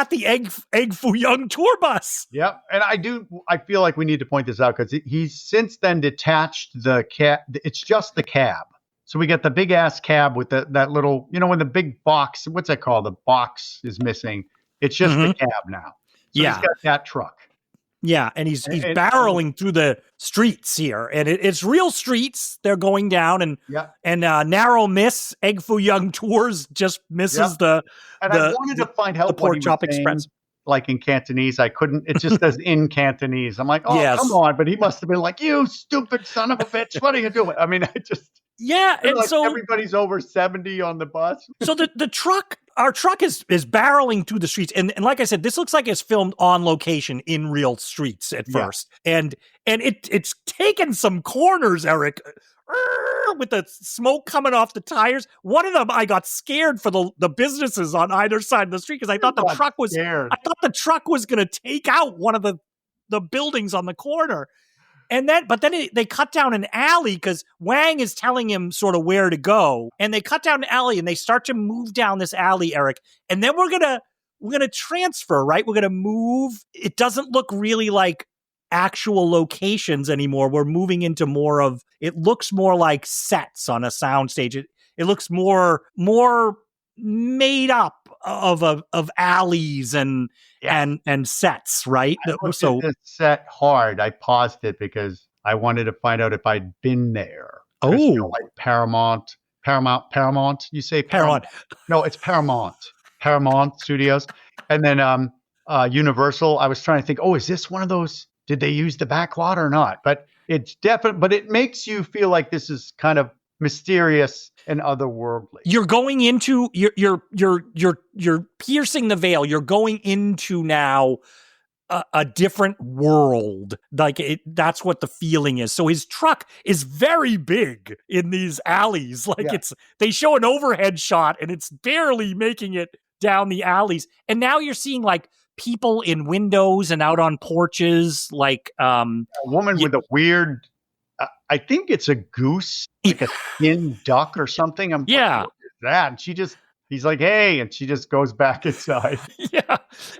the Egg Foo Young tour bus. Yep, and I feel like we need to point this out because he's since then detached the cab. It's just the cab. So we get the big ass cab with that little, when the big box. What's that called? The box is missing. It's just the cab now. So he's got that truck. Yeah, and he's barreling through the streets here, and it's real streets. They're going down, and narrow miss Egg Foo Young Tours just misses the. And I wanted to find out the Pork Chop Express, like in Cantonese. I couldn't. It just says in Cantonese. I'm like, come on! But he must have been like, "You stupid son of a bitch! What are you doing?" I mean, and like so everybody's over 70 on the bus. So the truck. Our truck is barreling through the streets. And like I said, this looks like it's filmed on location in real streets at first. And it's taken some corners, Erik, with the smoke coming off the tires. One of them, I got scared for the businesses on either side of the street because I thought the truck was going to take out one of the buildings on the corner. And then they cut down an alley because Wang is telling him sort of where to go. And they cut down an alley and they start to move down this alley, Erik. And then we're gonna transfer, right? We're gonna move. It doesn't look really like actual locations anymore. We're moving into it looks more like sets on a soundstage. It looks more made up of alleys and sets, right? So this set hard. I paused it because I wanted to find out if I'd been there. Oh, like Paramount. You say Paramount? No, it's Paramount Studios, and then Universal. I was trying to think. Oh, is this one of those? Did they use the backwater or not? But it's definite. But it makes you feel like this is kind of mysterious and otherworldly. You're going into you're piercing the veil. You're going into now a different world. Like that's what the feeling is. So his truck is very big in these alleys. Like they show an overhead shot and it's barely making it down the alleys. And now you're seeing like people in windows and out on porches, like a woman with a weird. I think it's a goose, like a skin duck or something. Like, what is that? And he's like, hey, and she just goes back inside.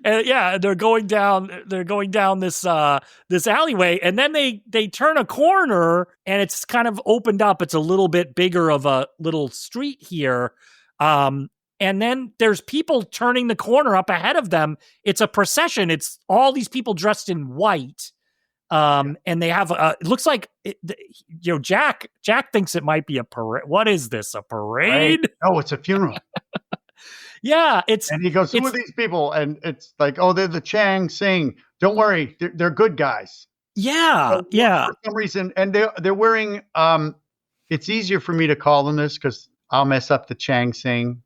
And they're going down this alleyway, and then they turn a corner, and it's kind of opened up. It's a little bit bigger of a little street here. And then there's people turning the corner up ahead of them. It's a procession. It's all these people dressed in white. And they have it looks like Jack thinks it might be a parade. What is this? A parade? Right. No, it's a funeral. And he goes, who are these people? And it's like, oh, they're the Chang Sing. Don't worry, they're good guys. For some reason, and they're wearing. It's easier for me to call them this because I'll mess up the Chang Sing.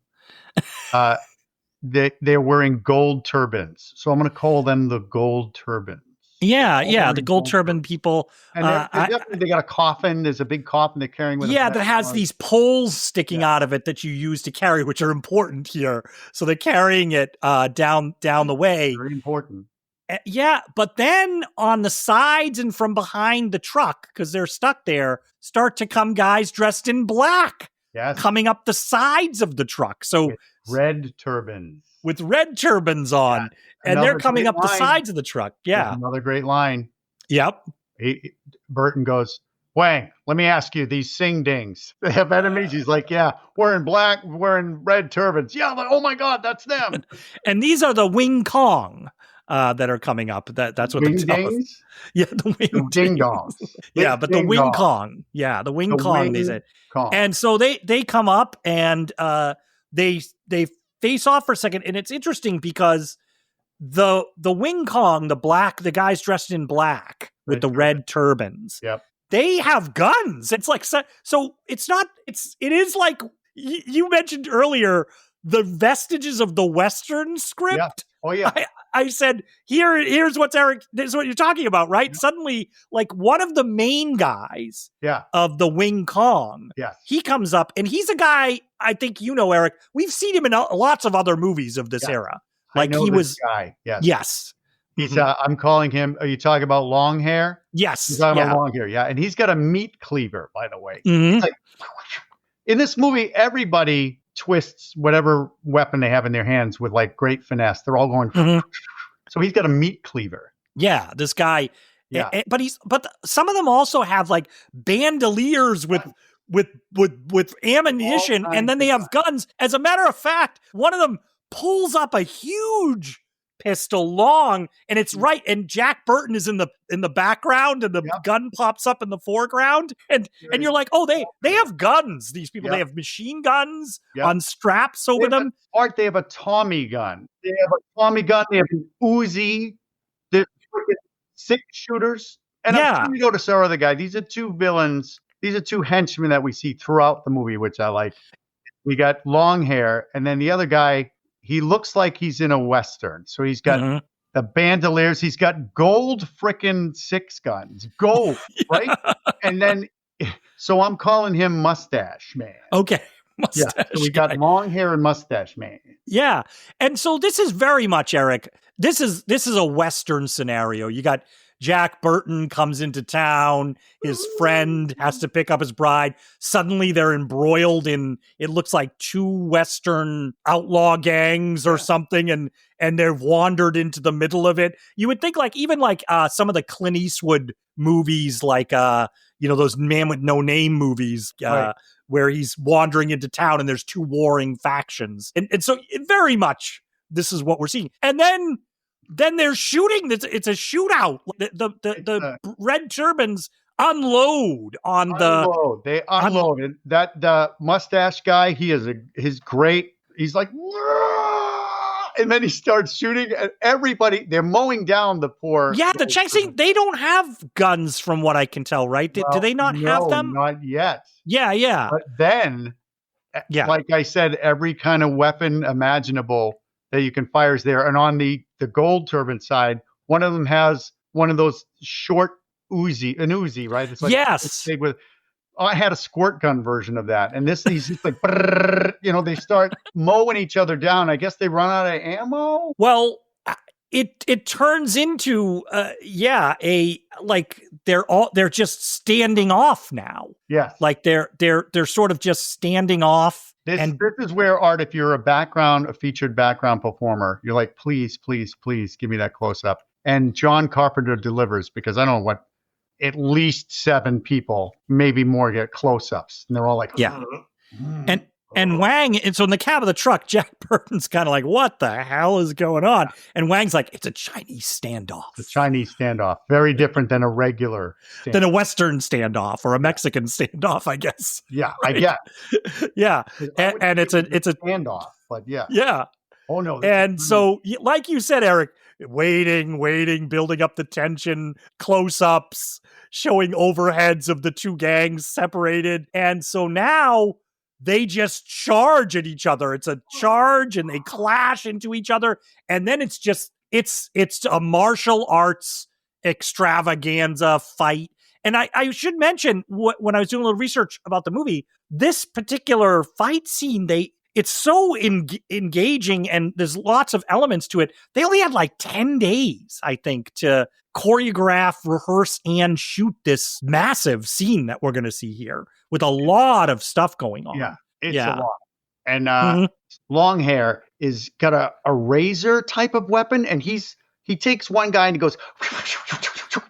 They're wearing gold turbans, so I'm going to call them the gold turbans. The gold turban people. And they got a coffin. There's a big coffin they're carrying with that has these poles sticking out of it that you use to carry, which are important here. So they're carrying it down the way. Very important. But then on the sides and from behind the truck, because they're stuck there, start to come guys dressed in black. Yes. Coming up the sides of the truck. So with red turbans. on. And they're coming up the sides of the truck. Yeah. There's another great line. Yep. Burton goes, Wang, let me ask you, these Sing Dings, they have enemies? He's like, yeah, wearing black, wearing red turbans. Yeah, but oh my God, that's them. And these are the Wing Kong that are coming up. That's what Wing Dings? Yeah, the Wing Ding Dongs. Yeah, but the Wing Kong. Yeah, the Wing Kong, they said. And so they come up and they face off for a second, and it's interesting because the Wing Kong, the guys dressed in black with the red turbans. Yep. They have guns. It's like, so it is like you mentioned earlier, the vestiges of the Western script. Yeah. Oh yeah. I said, here's what's Erik, this is what you're talking about, right? Yeah. Suddenly, like one of the main guys of the Wing Kong, he comes up and he's a guy, I think Erik, we've seen him in lots of other movies of this era. Like he was guy. Yes. Yes. He's I'm calling him, are you talking about long hair? Yes. He's talking about long hair. Yeah. And he's got a meat cleaver, by the way. Like, in this movie, everybody twists whatever weapon they have in their hands with like great finesse. They're all going. So he's got a meat cleaver. Yeah, this guy. Yeah, but some of them also have like bandoliers with ammunition, and then they have guns. As a matter of fact, one of them pulls up a huge pistol long, and it's right. And Jack Burton is in the background, and the gun pops up in the foreground, and you're like, oh, they have guns. These people, they have machine guns on straps over them. They have a Tommy gun. They have a Tommy gun. They have an Uzi. They're 6 shooters. And I'm sure you notice our other guy. These are 2 villains. These are 2 henchmen that we see throughout the movie, which I like. We got long hair, and then the other guy. He looks like he's in a Western. So he's got the bandoliers. He's got gold frickin' 6 guns. Gold, right? And then, so I'm calling him Mustache Man. Okay. Mustache so we got long hair and Mustache Man. Yeah. And so this is very much, Erik, this is a Western scenario. You got Jack Burton comes into town. His friend has to pick up his bride. Suddenly they're embroiled in, it looks like 2 Western outlaw gangs or something. And they've wandered into the middle of it. You would think like, even like some of the Clint Eastwood movies, like, those Man with No Name movies, where he's wandering into town and there's 2 warring factions. And so very much this is what we're seeing. And then they're shooting. It's a shootout. The red turbans unload on They unload. The mustache guy, he's great. He's like, and then he starts shooting at everybody. They're mowing down the poor. Yeah, the Chang Sing, they don't have guns from what I can tell, right? Do they not have them? Not yet. Yeah. But then, like I said, every kind of weapon imaginable that you can fire is there. And on the gold turban side, one of them has one of those short an Uzi, right? It's like it's big with. I had a squirt gun version of that, and he's just like, they start mowing each other down. I guess they run out of ammo. Well, it turns into they're just standing off now. Yes, like they're sort of just standing off. This is where, Art, if you're a featured background performer, you're like, please, please, please give me that close up. And John Carpenter delivers, because I don't know what, at least 7 people, maybe more, get close ups. And they're all like, And Wang, and so in the cab of the truck, Jack Burton's kind of like, what the hell is going on? And Wang's like, it's a Chinese standoff. The Chinese standoff. Very different than a regular standoff. Than a Western standoff or a Mexican standoff, I guess. Yeah, right? I guess. Yeah. And it's a standoff, but yeah. Yeah. Oh, no. And so, like you said, Erik, waiting, building up the tension, close-ups, showing overheads of the 2 gangs separated. And so now they just charge at each other. It's a charge and they clash into each other. And then it's a martial arts extravaganza fight. And I should mention, when I was doing a little research about the movie, this particular fight scene, it's so engaging and there's lots of elements to it. They only had like 10 days, I think, to choreograph, rehearse, and shoot this massive scene that we're going to see here with a lot of stuff going on. Yeah, it's a lot. And long hair is got a razor type of weapon, and he takes one guy and he goes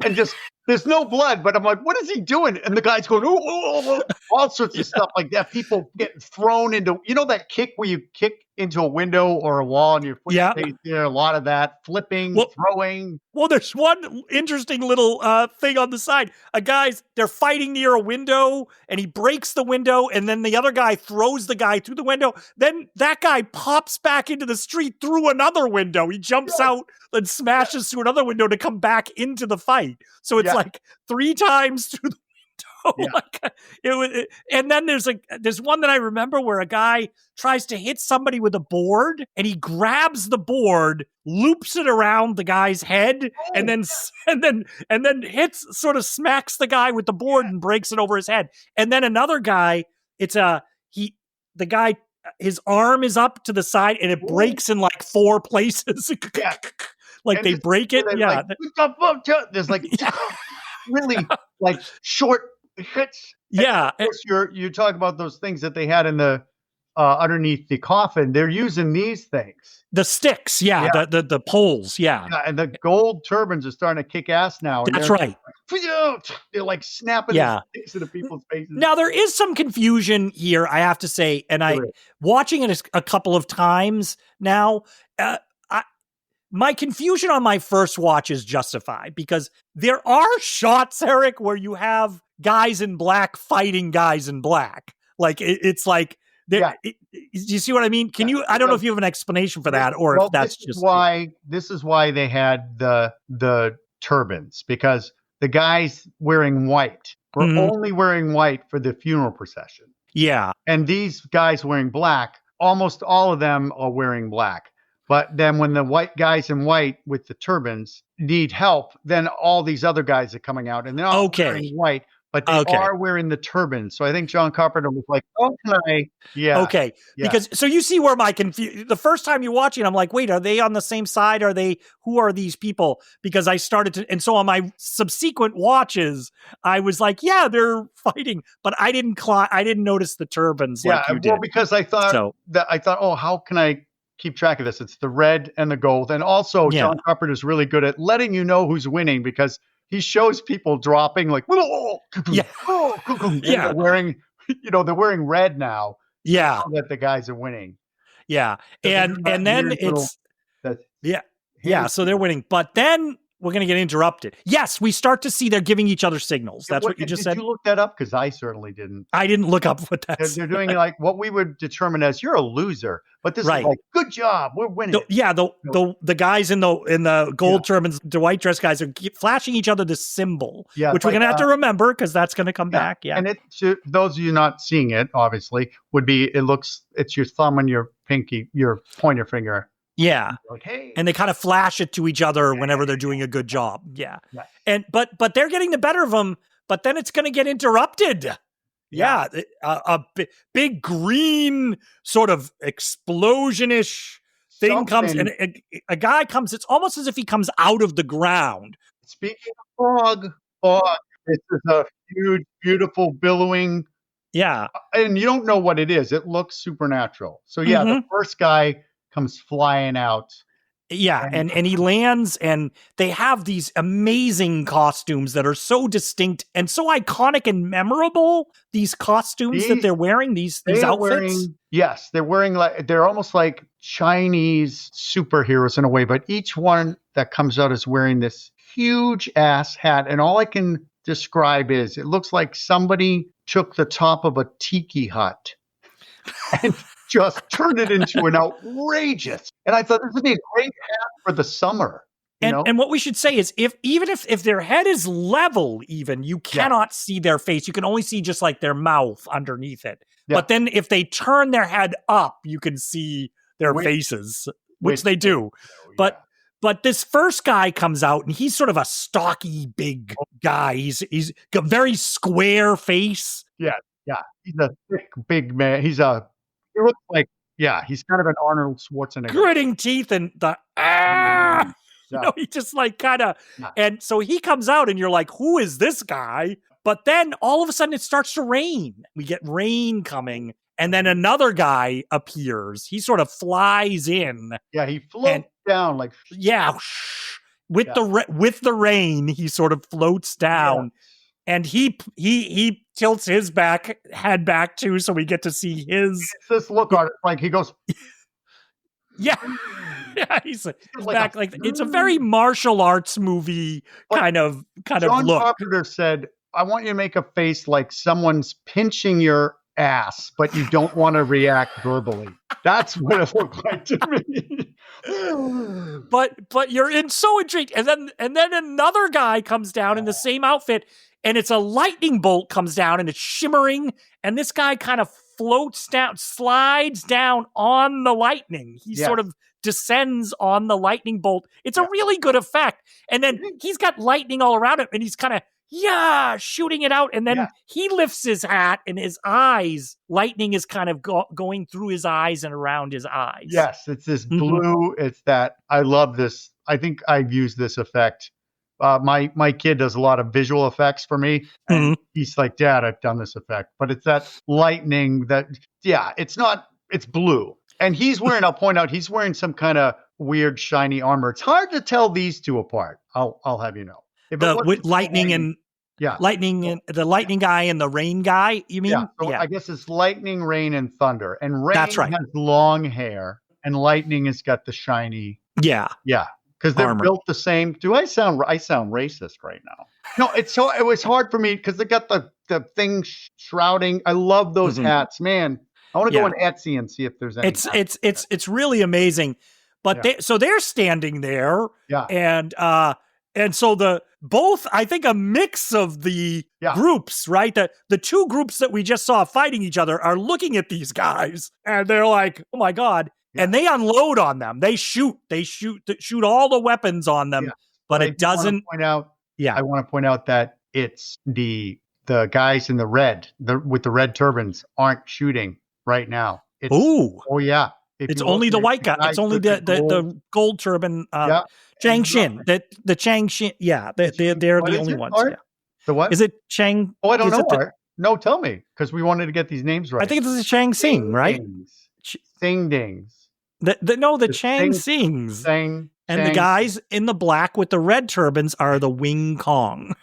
and just, there's no blood, but I'm like, what is he doing? And the guy's going, all sorts of stuff like that. People getting thrown into, that kick where you kick into a window or a wall and your foot Yeah. stays there. A lot of that flipping, throwing. Well, there's one interesting little thing on the side. They're fighting near a window, and he breaks the window, and then the other guy throws the guy through the window. Then that guy pops back into the street through another window. He jumps out and smashes through another window to come back into the fight. So it's like 3 times through the window. And then there's one that I remember where a guy tries to hit somebody with a board, and he grabs the board, loops it around the guy's head, and then smacks the guy with the board and breaks it over his head. And then another guy, his arm is up to the side and it breaks in like 4 places. Like they break it. Yeah. There's like really like short hits. Yeah. And of course, you're talking about those things that they had in the underneath the coffin. They're using these things. The sticks, the poles, Yeah, and the gold turbans are starting to kick ass now. That's right. They're like snapping sticks into people's faces. Now, there is some confusion here, I have to say, and watching it a couple of times now, my confusion on my first watch is justified because there are shots, Eric, where you have guys in black fighting guys in black. Like it's like, do you see what I mean? I don't know if you have an explanation for that or if that's this is why they had the turbans, because the guys wearing white were only wearing white for the funeral procession. Yeah. And these guys wearing black, almost all of them are wearing black. But then when the white guys in white with the turbans need help, then all these other guys are coming out and they're all wearing white, but they are wearing the turbans. So I think John Carpenter was like, okay. Yeah. Okay. Yeah. Because so you see where my confusion, the first time you watch it, I'm like, wait, are they on the same side? Who are these people? Because I started to, and so on my subsequent watches, I was like, yeah, they're fighting, but I didn't notice the turbans like you did. Well, because I thought, oh, how can I keep track of this? It's the red and the gold. And also John Carpenter is really good at letting you know who's winning because he shows people dropping like, they're wearing, they're wearing red now. Yeah. So that the guys are winning. Yeah. And then it's, so they're winning, but then we're going to get interrupted. Yes, we start to see they're giving each other signals. That's what you just said. Did you look that up? Because I certainly didn't. I didn't look up what that's. They're doing like what we would determine as you're a loser, but this is like good job, we're winning. The guys in the gold turbans, the white dress guys are flashing each other this symbol, which we're going to have to remember because that's going to come back. Yeah, and those of you not seeing it, obviously, would be it's your thumb and your pinky, your pointer finger. Yeah. Like, hey. And they kind of flash it to each other whenever they're doing a good job. Yeah. And but they're getting the better of them, but then it's going to get interrupted. Yeah. A big green sort of explosion-ish thing comes and a guy comes. It's almost as if he comes out of the ground. Speaking of fog, this is a huge, beautiful billowing. Yeah. And you don't know what it is. It looks supernatural. So the first guy comes flying out. Yeah, and he lands, and they have these amazing costumes that are so distinct and so iconic and memorable. These costumes that they're wearing, these outfits. They're almost like Chinese superheroes in a way, but each one that comes out is wearing this huge ass hat, and all I can describe is it looks like somebody took the top of a tiki hut and just turned it into an outrageous. And I thought this would be a great hat for the summer. And what we should say is even if their head is level, you cannot see their face. You can only see just like their mouth underneath it. Yeah. But then if they turn their head up, you can see their faces, which they do. But this first guy comes out and he's sort of a stocky, big guy. He's got a very square face. Yeah. Yeah. He's a thick, big man. He looks like, he's kind of an Arnold Schwarzenegger. Gritting teeth and he just like kind of, and so he comes out and you're like, who is this guy? But then all of a sudden it starts to rain. We get rain coming and then another guy appears. He sort of flies in. Yeah, he floats down like. Yeah. With the rain, he sort of floats down. Yeah. And he tilts his head back too, so we get to see his. This look on it, like he goes, Yeah. Yeah, he's like back. Like it's a very martial arts movie kind of John look. Carpenter said, I want you to make a face like someone's pinching your ass, but you don't want to react verbally. That's what it looked like to me. But you're so intrigued. And then another guy comes down in the same outfit, and it's a lightning bolt comes down and it's shimmering, and this guy kind of floats down, slides down on the lightning. He sort of descends on the lightning bolt. It's a really good effect. And then he's got lightning all around him, and he's kind of shooting it out. And then he lifts his hat, and his eyes, lightning is kind of going through his eyes and around his eyes. Yes, it's this blue. It's that. I love this. I think I've used this effect. My kid does a lot of visual effects for me. And he's like, Dad, I've done this effect. But it's that lightning that, it's blue. And he's wearing, I'll point out, he's wearing some kind of weird shiny armor. It's hard to tell these two apart. I'll have you know. Lightning and the lightning guy and the rain guy, you mean? I guess it's lightning, rain, and thunder. And rain That's right. has long hair, and lightning has got the shiny. Yeah. Yeah. Because they're built the same. I sound racist right now. No, it was hard for me because they got the thing shrouding. I love those hats, man. I want to go on Etsy and see if there's any. It's really amazing. But they're standing there. Yeah. And so I think a mix of the groups, right? The two groups that we just saw fighting each other are looking at these guys, and they're like, oh my God. Yeah. And they unload on them. They shoot all the weapons on them, but it doesn't. I want to point out that it's the guys in the red, with the red turbans aren't shooting right now. Oh yeah. It's only the white guy. It's only the gold turban. Chang Shin. The Chang Shin. Yeah, they're the only ones. Yeah. The what? Is it Chang? Oh, I don't know. Art. No, tell me, because we wanted to get these names right. I think it's Chang Sing, right? Sing dings. The Chang Sings. And the guys in the black with the red turbans are the Wing Kong.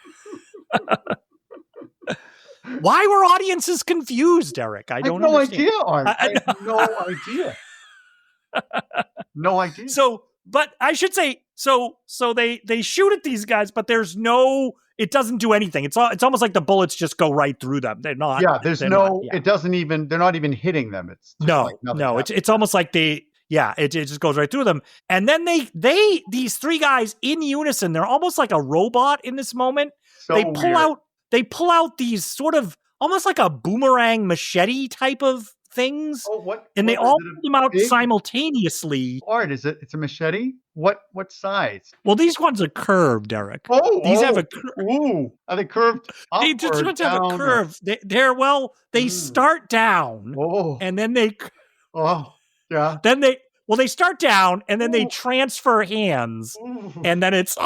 Why were audiences confused, Erik? I don't understand. Idea, Art. I have no idea. No idea. So, but I should say, so they shoot at these guys, but it doesn't do anything. It's almost like the bullets just go right through them. They're not. Yeah, it doesn't even. They're not even hitting them. It's just It's almost like it just goes right through them. And then these three guys in unison, they're almost like a robot in this moment. So They pull out these sort of almost like a boomerang machete type of things. And they all pull them out simultaneously. Art, it's a machete? What size? Well, these ones are curved, Erik. These have a curve. Are they curved? They just have a curve. They start down and then they they start down and then they transfer hands and then it's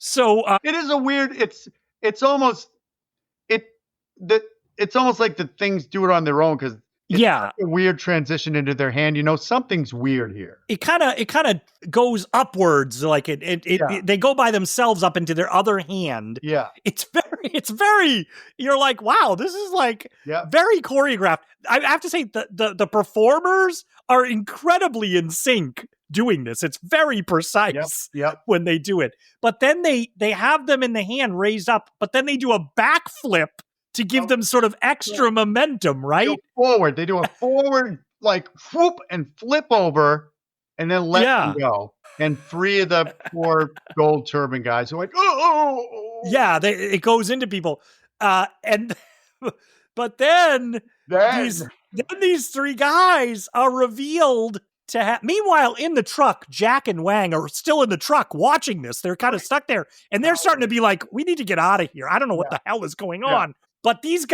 So it is a weird. It's almost like the things do it on their own because a weird transition into their hand. Something's weird here. It kind of goes upwards, like they go by themselves up into their other hand. Yeah, it's very. You're like, wow, this is like very choreographed. I have to say the performers are incredibly in sync doing this. It's very precise when they do it. But then they have them in the hand raised up, but then they do a backflip to give them sort of extra momentum, right? They do a forward, like whoop and flip over and then let them go. And three of the poor gold turban guys are like, oh. Yeah, it goes into people. But then these three guys are revealed to have. Meanwhile, in the truck, Jack and Wang are still in the truck watching this. They're kind of stuck there, and they're starting to be like, "We need to get out of here. I don't know what the hell is going on." But these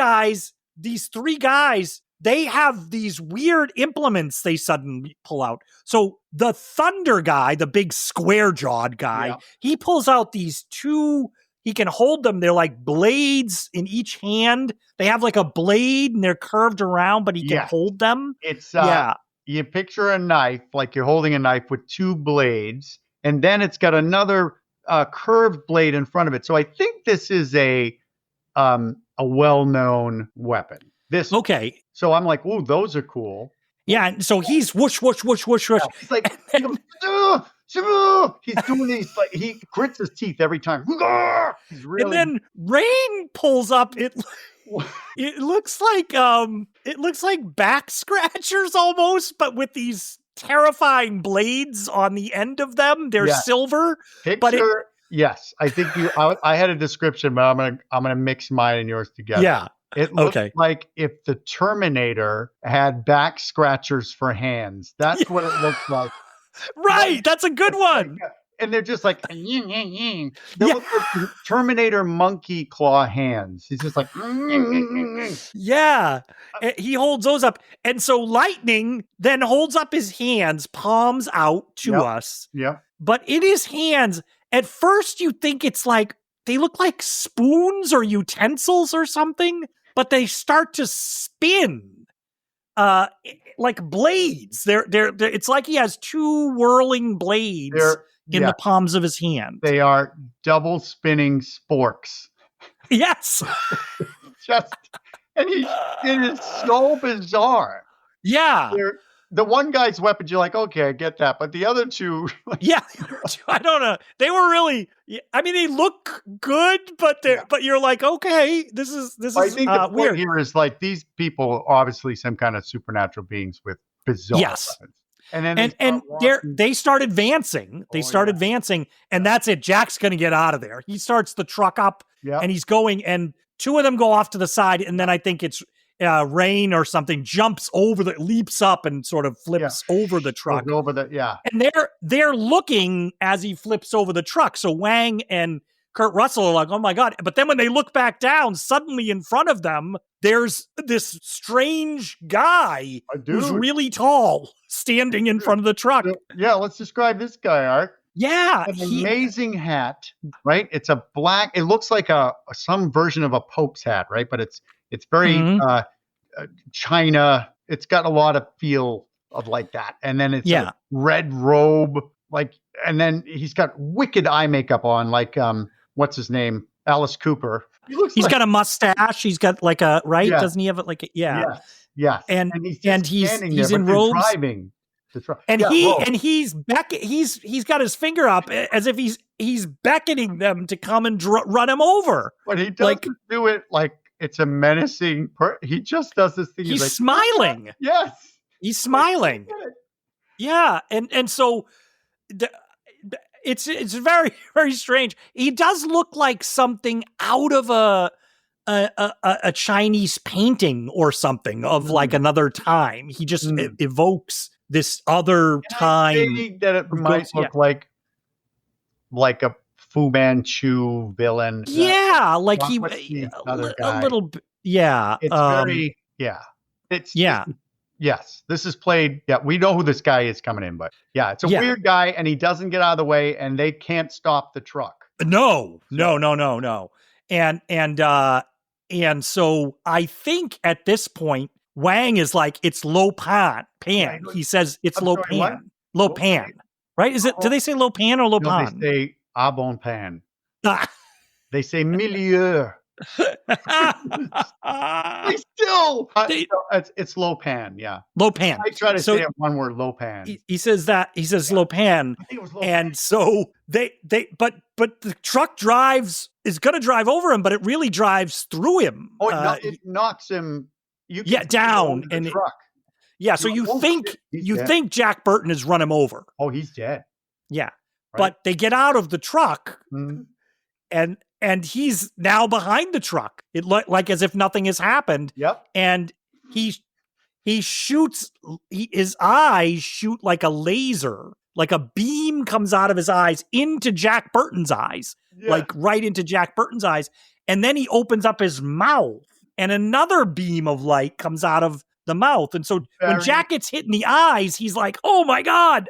three guys, they have these weird implements they suddenly pull out. So the thunder guy, the big square-jawed guy, he pulls out these two. He can hold them. They're like blades in each hand. They have like a blade, and they're curved around, but he can hold them. It's you picture a knife, like you're holding a knife with two blades, and then it's got another curved blade in front of it. So I think this is a well-known weapon. So I'm like, ooh, those are cool. Yeah, and so he's whoosh, whoosh, whoosh, whoosh, whoosh. He's like, he goes, he's doing these, like, he grits his teeth every time. He's really. And then Rain pulls up. It looks like back scratchers almost, but with these terrifying blades on the end of them. They're silver. Picture, yes. I think I had a description, but I'm gonna mix mine and yours together. Yeah. It looks like if the Terminator had back scratchers for hands. That's what it looks like. Right. That's a good one. And they're just like, they look like Terminator monkey claw hands. He's just like, yeah. He holds those up. And so Lightning then holds up his hands, palms out to us. Yeah. But in his hands, at first you think it's like, they look like spoons or utensils or something, but they start to spin. Like blades. They're it's like he has two whirling blades in the palms of his hand. They are double spinning sporks. Yes. And it is so bizarre. Yeah. The one guy's weapons, you're like, okay, I get that. But the other two. I don't know. They were really, I mean, they look good, but you're like, okay, this is I think the weird. point here is like, these people are obviously some kind of supernatural beings with bizarre weapons. And then they start advancing. They start advancing, and that's it. Jack's going to get out of there. He starts the truck up, and he's going, and two of them go off to the side, and then I think it's Rain or something leaps up and sort of flips over the truck. And they're looking as he flips over the truck. So Wang and Kurt Russell are like, oh my God. But then when they look back down, suddenly in front of them, there's this strange guy who's really tall standing in front of the truck. Yeah, let's describe this guy, Art. Yeah. An amazing hat, right? It's a black, it looks like some version of a Pope's hat, right? But it's very China. It's got a lot of feel of like that. And then it's a red robe, and then he's got wicked eye makeup on, like, what's his name? Alice Cooper. He's got a mustache. He's got like a, right? Yeah. Doesn't he have it like a, Yes. And he's in robes. Driving. And he's got his finger up as if he's beckoning them to come and run him over. But he doesn't do it like it's a menacing. He just does this thing. He's like, smiling. Yes, he's smiling. Yeah, and so it's very, very strange. He does look like something out of a Chinese painting or something of like another time. He just evokes this other time. I think that it might look like a Fu Manchu villain. Yeah, like a little bit. Yeah, it's very. Yeah, yes. This is played. Yeah, we know who this guy is coming in, but it's a weird guy, and he doesn't get out of the way, and they can't stop the truck. No. And so I think at this point, Wang is like, it's Lo Pan. He says it's Lo Pan. Lo Pan. Right? Is it? Do they say Lo Pan or Lo Pan? They say a bon pan. They say milieu. It's Lo Pan. Yeah. Lo Pan. I try to say it one word, Lo Pan. He says that. He says Lo Pan. I think it was Lo and Pan. So but the truck is going to drive over him, but it really drives through him. It knocks him. Down and truck. Yeah, so you think Jack Burton has run him over. Oh, he's dead. Yeah, right. But they get out of the truck, and he's now behind the truck. It like as if nothing has happened. Yep. And he shoots. His eyes shoot like a laser, like a beam comes out of his eyes into Jack Burton's eyes, like right into Jack Burton's eyes, and then he opens up his mouth. And another beam of light comes out of the mouth. And so when Jack gets hit in the eyes, he's like, oh my God.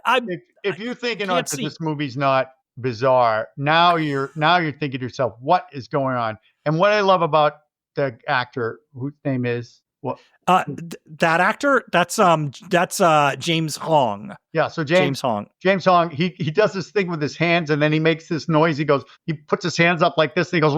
If you're thinking that this movie's not bizarre, now you're thinking to yourself, what is going on? And what I love about the actor, whose name is what? That actor, that's James Hong. Yeah, so James Hong. James Hong, he does this thing with his hands, and then he makes this noise. He puts his hands up like this, and he goes,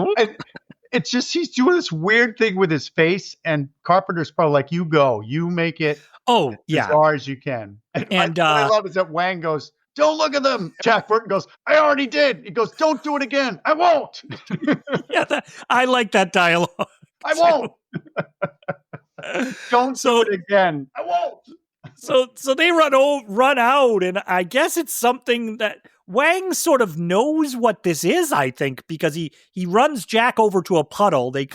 it's just he's doing this weird thing with his face, and Carpenter's probably like, "You go, you make it Oh, as yeah. bizarre as you can." And what I love is that Wang goes, "Don't look at them." Jack Burton goes, "I already did." He goes, "Don't do it again." "I won't." Yeah, I like that dialogue. "I won't." "Don't do it again." "I won't." So they run out, and I guess it's something that Wang sort of knows what this is, I think, because he runs Jack over to a puddle. They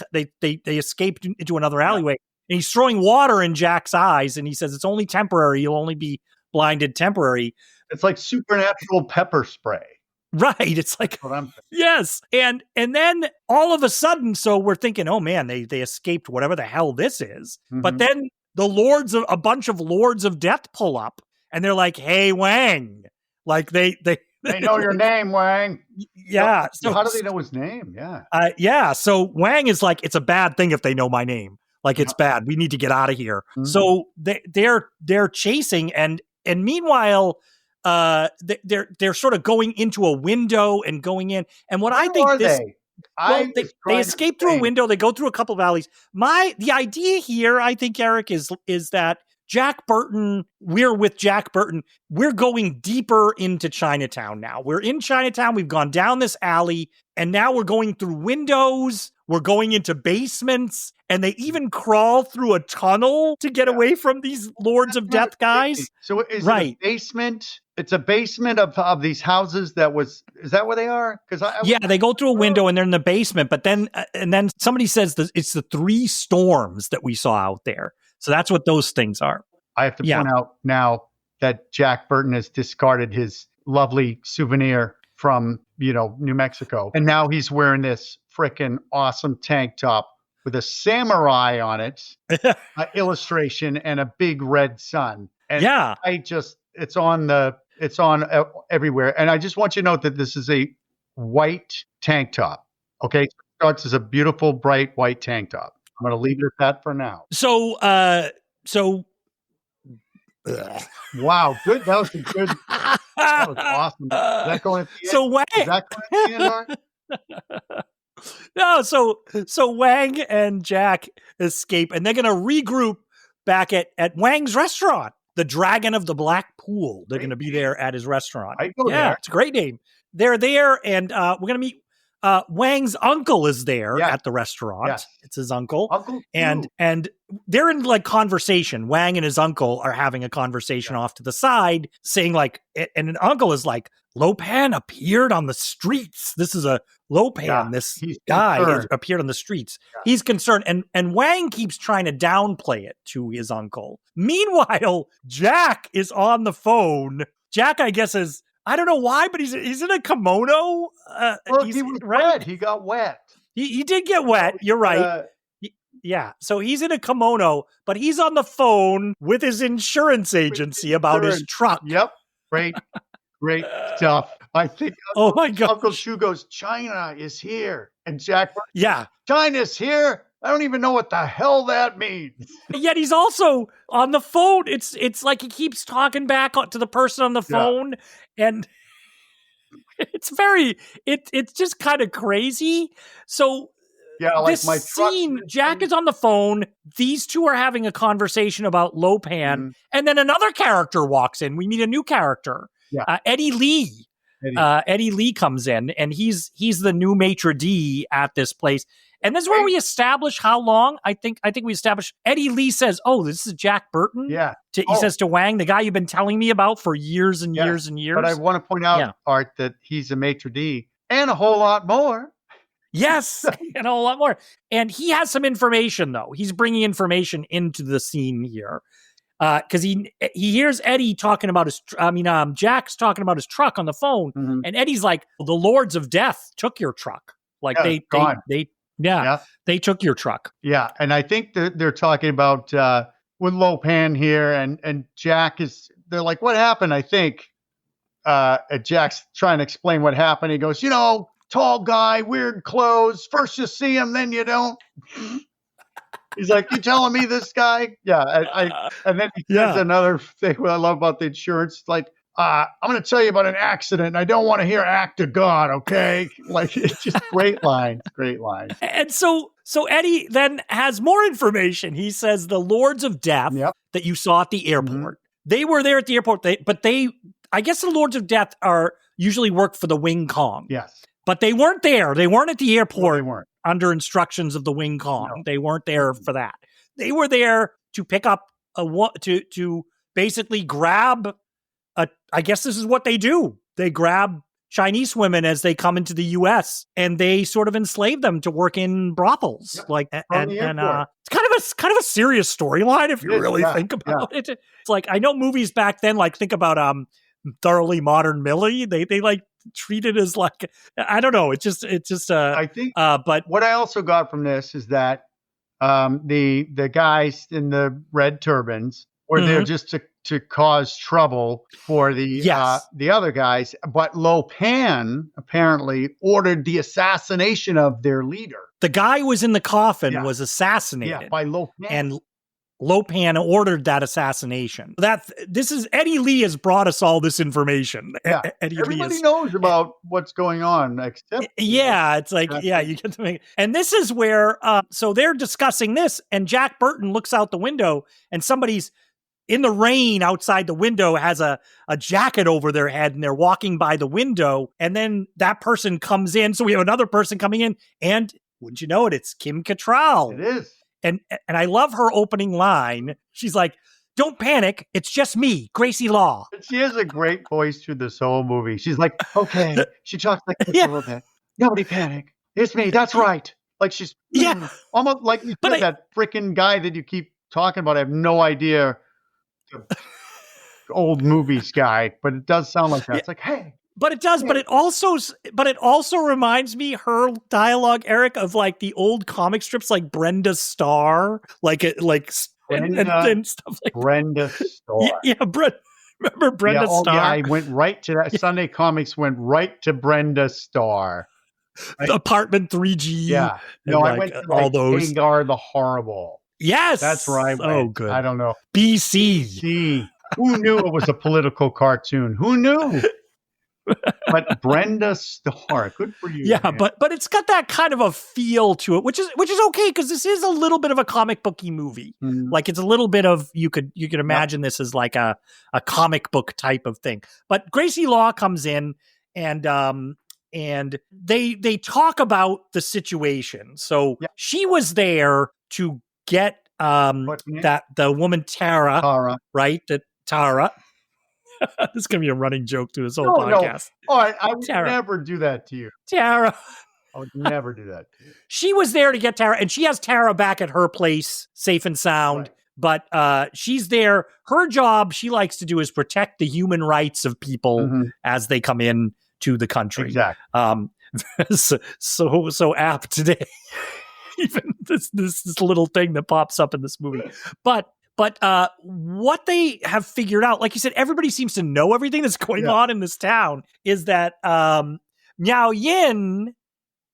escaped into another alleyway, and he's throwing water in Jack's eyes, and he says it's only temporary. You'll only be blinded temporary. It's like supernatural pepper spray. Right. It's like, That's what I'm thinking. yes. And then all of a sudden, so we're thinking, oh man, they escaped whatever the hell this is. But then a bunch of lords of death pull up, and they're like, "Hey, Wang." Like they know your name, Wang. Yeah. So how do they know his name? Yeah. Yeah. So Wang is like, it's a bad thing if they know my name. Like, it's bad. We need to get out of here. So they're chasing, and meanwhile, they're sort of going into a window and going in. And what I think they escape through a window. They go through a couple of alleys. The idea here, I think, Erik, is that Jack Burton, we're with Jack Burton. We're going deeper into Chinatown now. We're in Chinatown. We've gone down this alley, and now we're going through windows. We're going into basements, and they even crawl through a tunnel to get away from these Lords of Death guys. So is it a basement? It's a basement of these houses is that where they are? They go through a window and they're in the basement, but then somebody says it's the 3 storms that we saw out there. So that's what those things are. I have to point out now that Jack Burton has discarded his lovely souvenir from, New Mexico. And now he's wearing this freaking awesome tank top with a samurai on it, illustration, and a big red sun. And it's on everywhere. And I just want you to note that this is a white tank top. Okay. It starts as a beautiful, bright white tank top. I'm going to leave it at that for now. So, wow, good. That was a good. That was awesome. Is that going at the end? So Wang. Is that going at the end, Art? No, so Wang and Jack escape, and they're going to regroup back at Wang's restaurant, the Dragon of the Black Pool. They're going to be there at his restaurant. There. It's a great name. They're there, and we're going to meet. Wang's uncle is there at the restaurant. Yes. It's his uncle. Uncle and they're in like conversation. Wang and his uncle are having a conversation off to the side, saying like, and an uncle is like, Lo Pan appeared on the streets. This is a Lo Pan. This guy appeared on the streets. Yeah. He's concerned. And Wang keeps trying to downplay it to his uncle. Meanwhile, Jack is on the phone. Jack, I guess, I don't know why, but he's in a kimono. He was wet. He got wet. He did get wet. You're right. So he's in a kimono, but he's on the phone with his insurance agency about his truck. Yep. Great stuff. I think. Oh my God. Uncle Shu goes, "China is here," and Jack. Yeah. "China's here. I don't even know what the hell that means." Yet he's also on the phone. It's like he keeps talking back to the person on the phone, and it's just kind of crazy. So this my scene, Jack is on the phone. These two are having a conversation about Lo Pan, and then another character walks in. We meet a new character, Eddie Lee. Eddie Lee comes in, and he's the new maitre d' at this place. And this is where we establish how long. I think we established. Eddie Lee says, "Oh, this is Jack Burton." Yeah. He says to Wang, "The guy you've been telling me about for years and years and years." But I want to point out, Art, that he's a maitre d' and a whole lot more. Yes, and a whole lot more. And he has some information, though. He's bringing information into the scene here. Because he hears Eddie talking about Jack's talking about his truck on the phone. And Eddie's like, "The Lords of Death took your truck. Like they took your truck." Yeah, and I think they're talking about with Lo Pan here, and Jack is. They're like, "What happened?" I think Jack's trying to explain what happened. He goes, "Tall guy, weird clothes. First you see him, then you don't." He's like, "You telling me this guy?" Yeah, and then he says another thing. What I love about the insurance, like, I'm going to tell you about an accident. I don't want to hear act of God, okay? Like, it's just great lines. And so Eddie then has more information. He says the Lords of Death that you saw at the airport, they were there at the airport, I guess the Lords of Death usually work for the Wing Kong. Yes. But they weren't there. They weren't at the airport they weren't. under instructions of the Wing Kong. No. They weren't there for that. They were there to pick up to basically grab I guess this is what they do. They grab Chinese women as they come into the U.S. and they sort of enslave them to work in brothels. Yep. It's kind of a serious storyline if you really think about it. It's like, I know movies back then, like think about Thoroughly Modern Millie. They like treat it as like, I don't know. It's just I think but what I also got from this is that the guys in the red turbans were there just to cause trouble for the other guys, but Lo Pan apparently ordered the assassination of their leader. The guy who was in the coffin was assassinated by Lo Pan. And Lo Pan ordered that assassination. Eddie Lee has brought us all this information. Yeah. Everybody knows about what's going on, except it's like, you get to make. And this is where, so they're discussing this, and Jack Burton looks out the window, and somebody's in the rain outside the window has a jacket over their head, and they're walking by the window, and then that person comes in. So we have another person coming in, and wouldn't you know it, it's Kim Cattrall. It is. And I love her opening line. She's like, "Don't panic. It's just me, Gracie Law." She has a great voice through this whole movie. She's like, okay. She talks like this a little bit. Nobody panic. It's me. That's right. Like she's almost like you said, that freaking guy that you keep talking about. I have no idea. Old movies guy, but it does sound like that. It's like, hey. But it does. But it also reminds me, her dialogue, Eric, of like the old comic strips, like Brenda Starr, and stuff like Brenda Starr. Remember Brenda Starr? Yeah, I went right to that. Sunday Comics went right to Brenda Starr. Right? Apartment 3G. Yeah. No, I went to all those. Hagar the Horrible. Yes, that's right. Oh, good. I don't know. BC. Who knew it was a political cartoon? Who knew? But Brenda Starr, good for you. Yeah, man. but it's got that kind of a feel to it, which is okay, because this is a little bit of a comic booky movie. Like it's a little bit of you could imagine this as like a comic book type of thing. But Gracie Law comes in and they talk about the situation. So she was there to get that the woman Tara, right? That Tara. This is going to be a running joke through this whole podcast. No. All right, I would never do that to you. Tara. I would never do that to you. She was there to get Tara, and she has Tara back at her place, safe and sound. Right. But she's there. Her job, she likes to do, is protect the human rights of people as they come in to the country. Exactly. So apt today. Even this little thing that pops up in this movie. But what they have figured out, like you said, everybody seems to know everything that's going on in this town, is that Miao Yin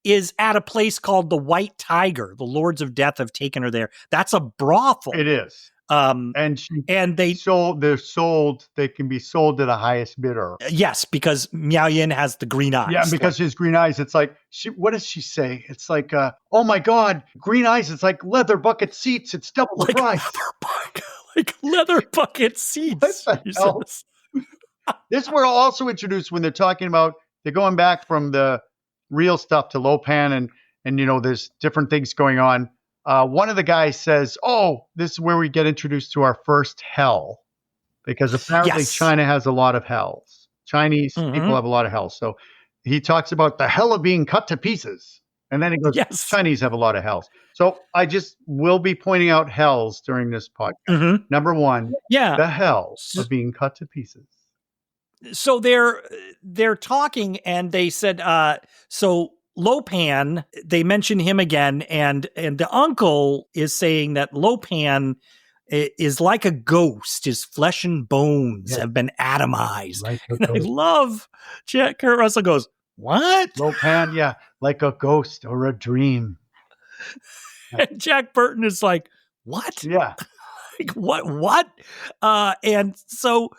is at a place called the White Tiger. The Lords of Death have taken her there. That's a brothel. It is. They can be sold to the highest bidder. Yes, because Miao Yin has the green eyes. Yeah, because his green eyes, it's like, what does she say? It's like, oh my God, green eyes, it's like leather bucket seats. It's double the price. Like leather bucket seats. This we're also introduced when they're talking about, they're going back from the real stuff to Lo Pan and there's different things going on. One of the guys says, oh, this is where we get introduced to our first hell, because apparently China has a lot of hells. Chinese people have a lot of hells. So he talks about the hell of being cut to pieces. And then he goes, Chinese have a lot of hells. So I just will be pointing out hells during this podcast. Number one, the hells of being cut to pieces. So they're talking, and they said, so Lo Pan, they mention him again, and the uncle is saying that Lo Pan is like a ghost. His flesh and bones have been atomized. Like and I love Kurt Russell goes, what? Lo Pan, like a ghost or a dream. And Jack Burton is like, what? Yeah. Like, what? And so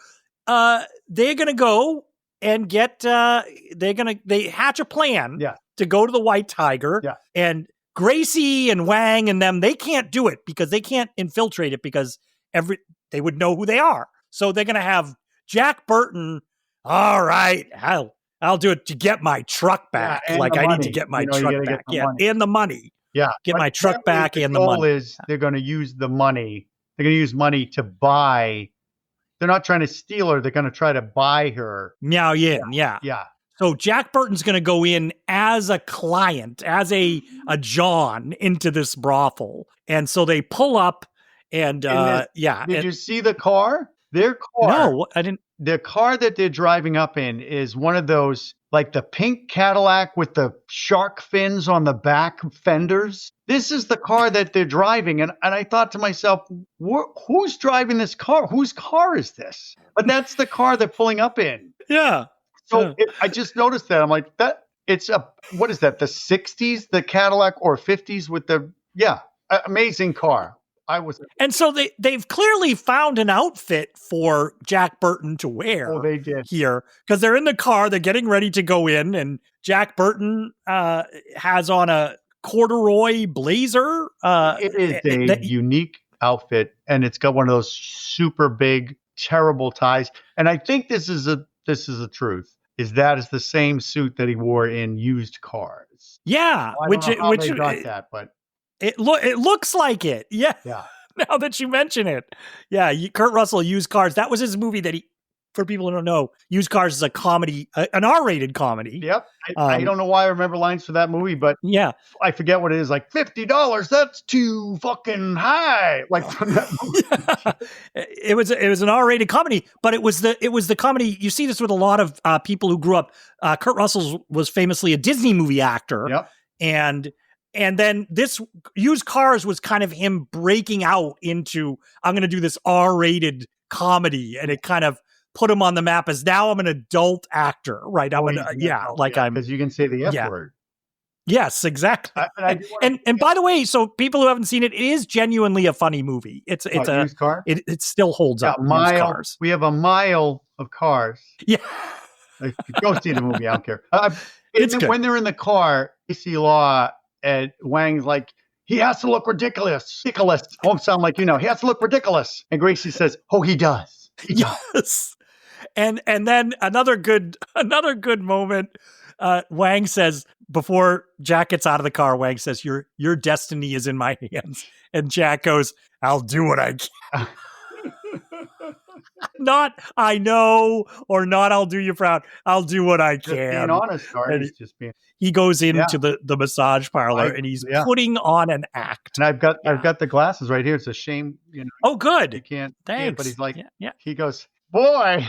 they're going to go and get, they hatch a plan to go to the White Tiger. Yeah. And Gracie and Wang and them, they can't do it because they can't infiltrate it because they would know who they are. So they're going to have Jack Burton. All right, I'll do it to get my truck back. Yeah, like I need to get my truck back. And the money. Yeah. Get my truck back and the money. The goal is they're going to use the money. They're going to use money to buy. They're not trying to steal her. They're going to try to buy her. Meow Yin. Yeah. So Jack Burton's going to go in as a client, as a John into this brothel. And so they pull up and Did you see the car? Their car. No, I didn't. The car that they're driving up in is one of those, like the pink Cadillac with the shark fins on the back fenders. This is the car that they're driving. And I thought to myself, who's driving this car? Whose car is this? But that's the car they're pulling up in. Yeah. So I just noticed that. I'm like, what is that? The 60s, the Cadillac, or 50s with amazing car. And so they've clearly found an outfit for Jack Burton to wear. Oh, they did here because they're in the car. They're getting ready to go in, and Jack Burton has on a corduroy blazer. It is a unique outfit, and it's got one of those super big, terrible ties. And I think this is the truth. That is the same suit that he wore in Used Cars. Yeah, I don't know how they got that, but. It looks like it. Yeah. Now that you mention it. Yeah. Kurt Russell, Used Cars. That was his movie that for people who don't know, Used Cars is a comedy, an R-rated comedy. Yep. I don't know why I remember lines for that movie, but I forget what it is. Like $50. That's too fucking high. Like from that movie. It was an R-rated comedy, but it was the comedy. You see this with a lot of people who grew up. Kurt Russell was famously a Disney movie actor. Yep. And then this Used Cars was kind of him breaking out into, I'm going to do this R-rated comedy. And it kind of put him on the map as now I'm an adult actor, right? Because you can say the F word. Yes, exactly. And by the way, so people who haven't seen it, it is genuinely a funny movie. It's a Used Car? It still holds up. Used Cars. We have a mile of cars. Yeah. Go see the movie. I don't care. When they're in the car, AC Law and Wang's like, he has to look ridiculous. Won't sound like he has to look ridiculous. And Gracie says, oh, he does. Yes. And then another good moment. Wang says, before Jack gets out of the car, Wang says, your destiny is in my hands. And Jack goes, I'll do what I can. Not I know, or not I'll do you proud. I'll do what I can. Being honest, just being. He goes into the massage parlor and he's putting on an act. And I've got the glasses right here. It's a shame, Oh, good. You can't. Thanks. But he's like, he goes, boy,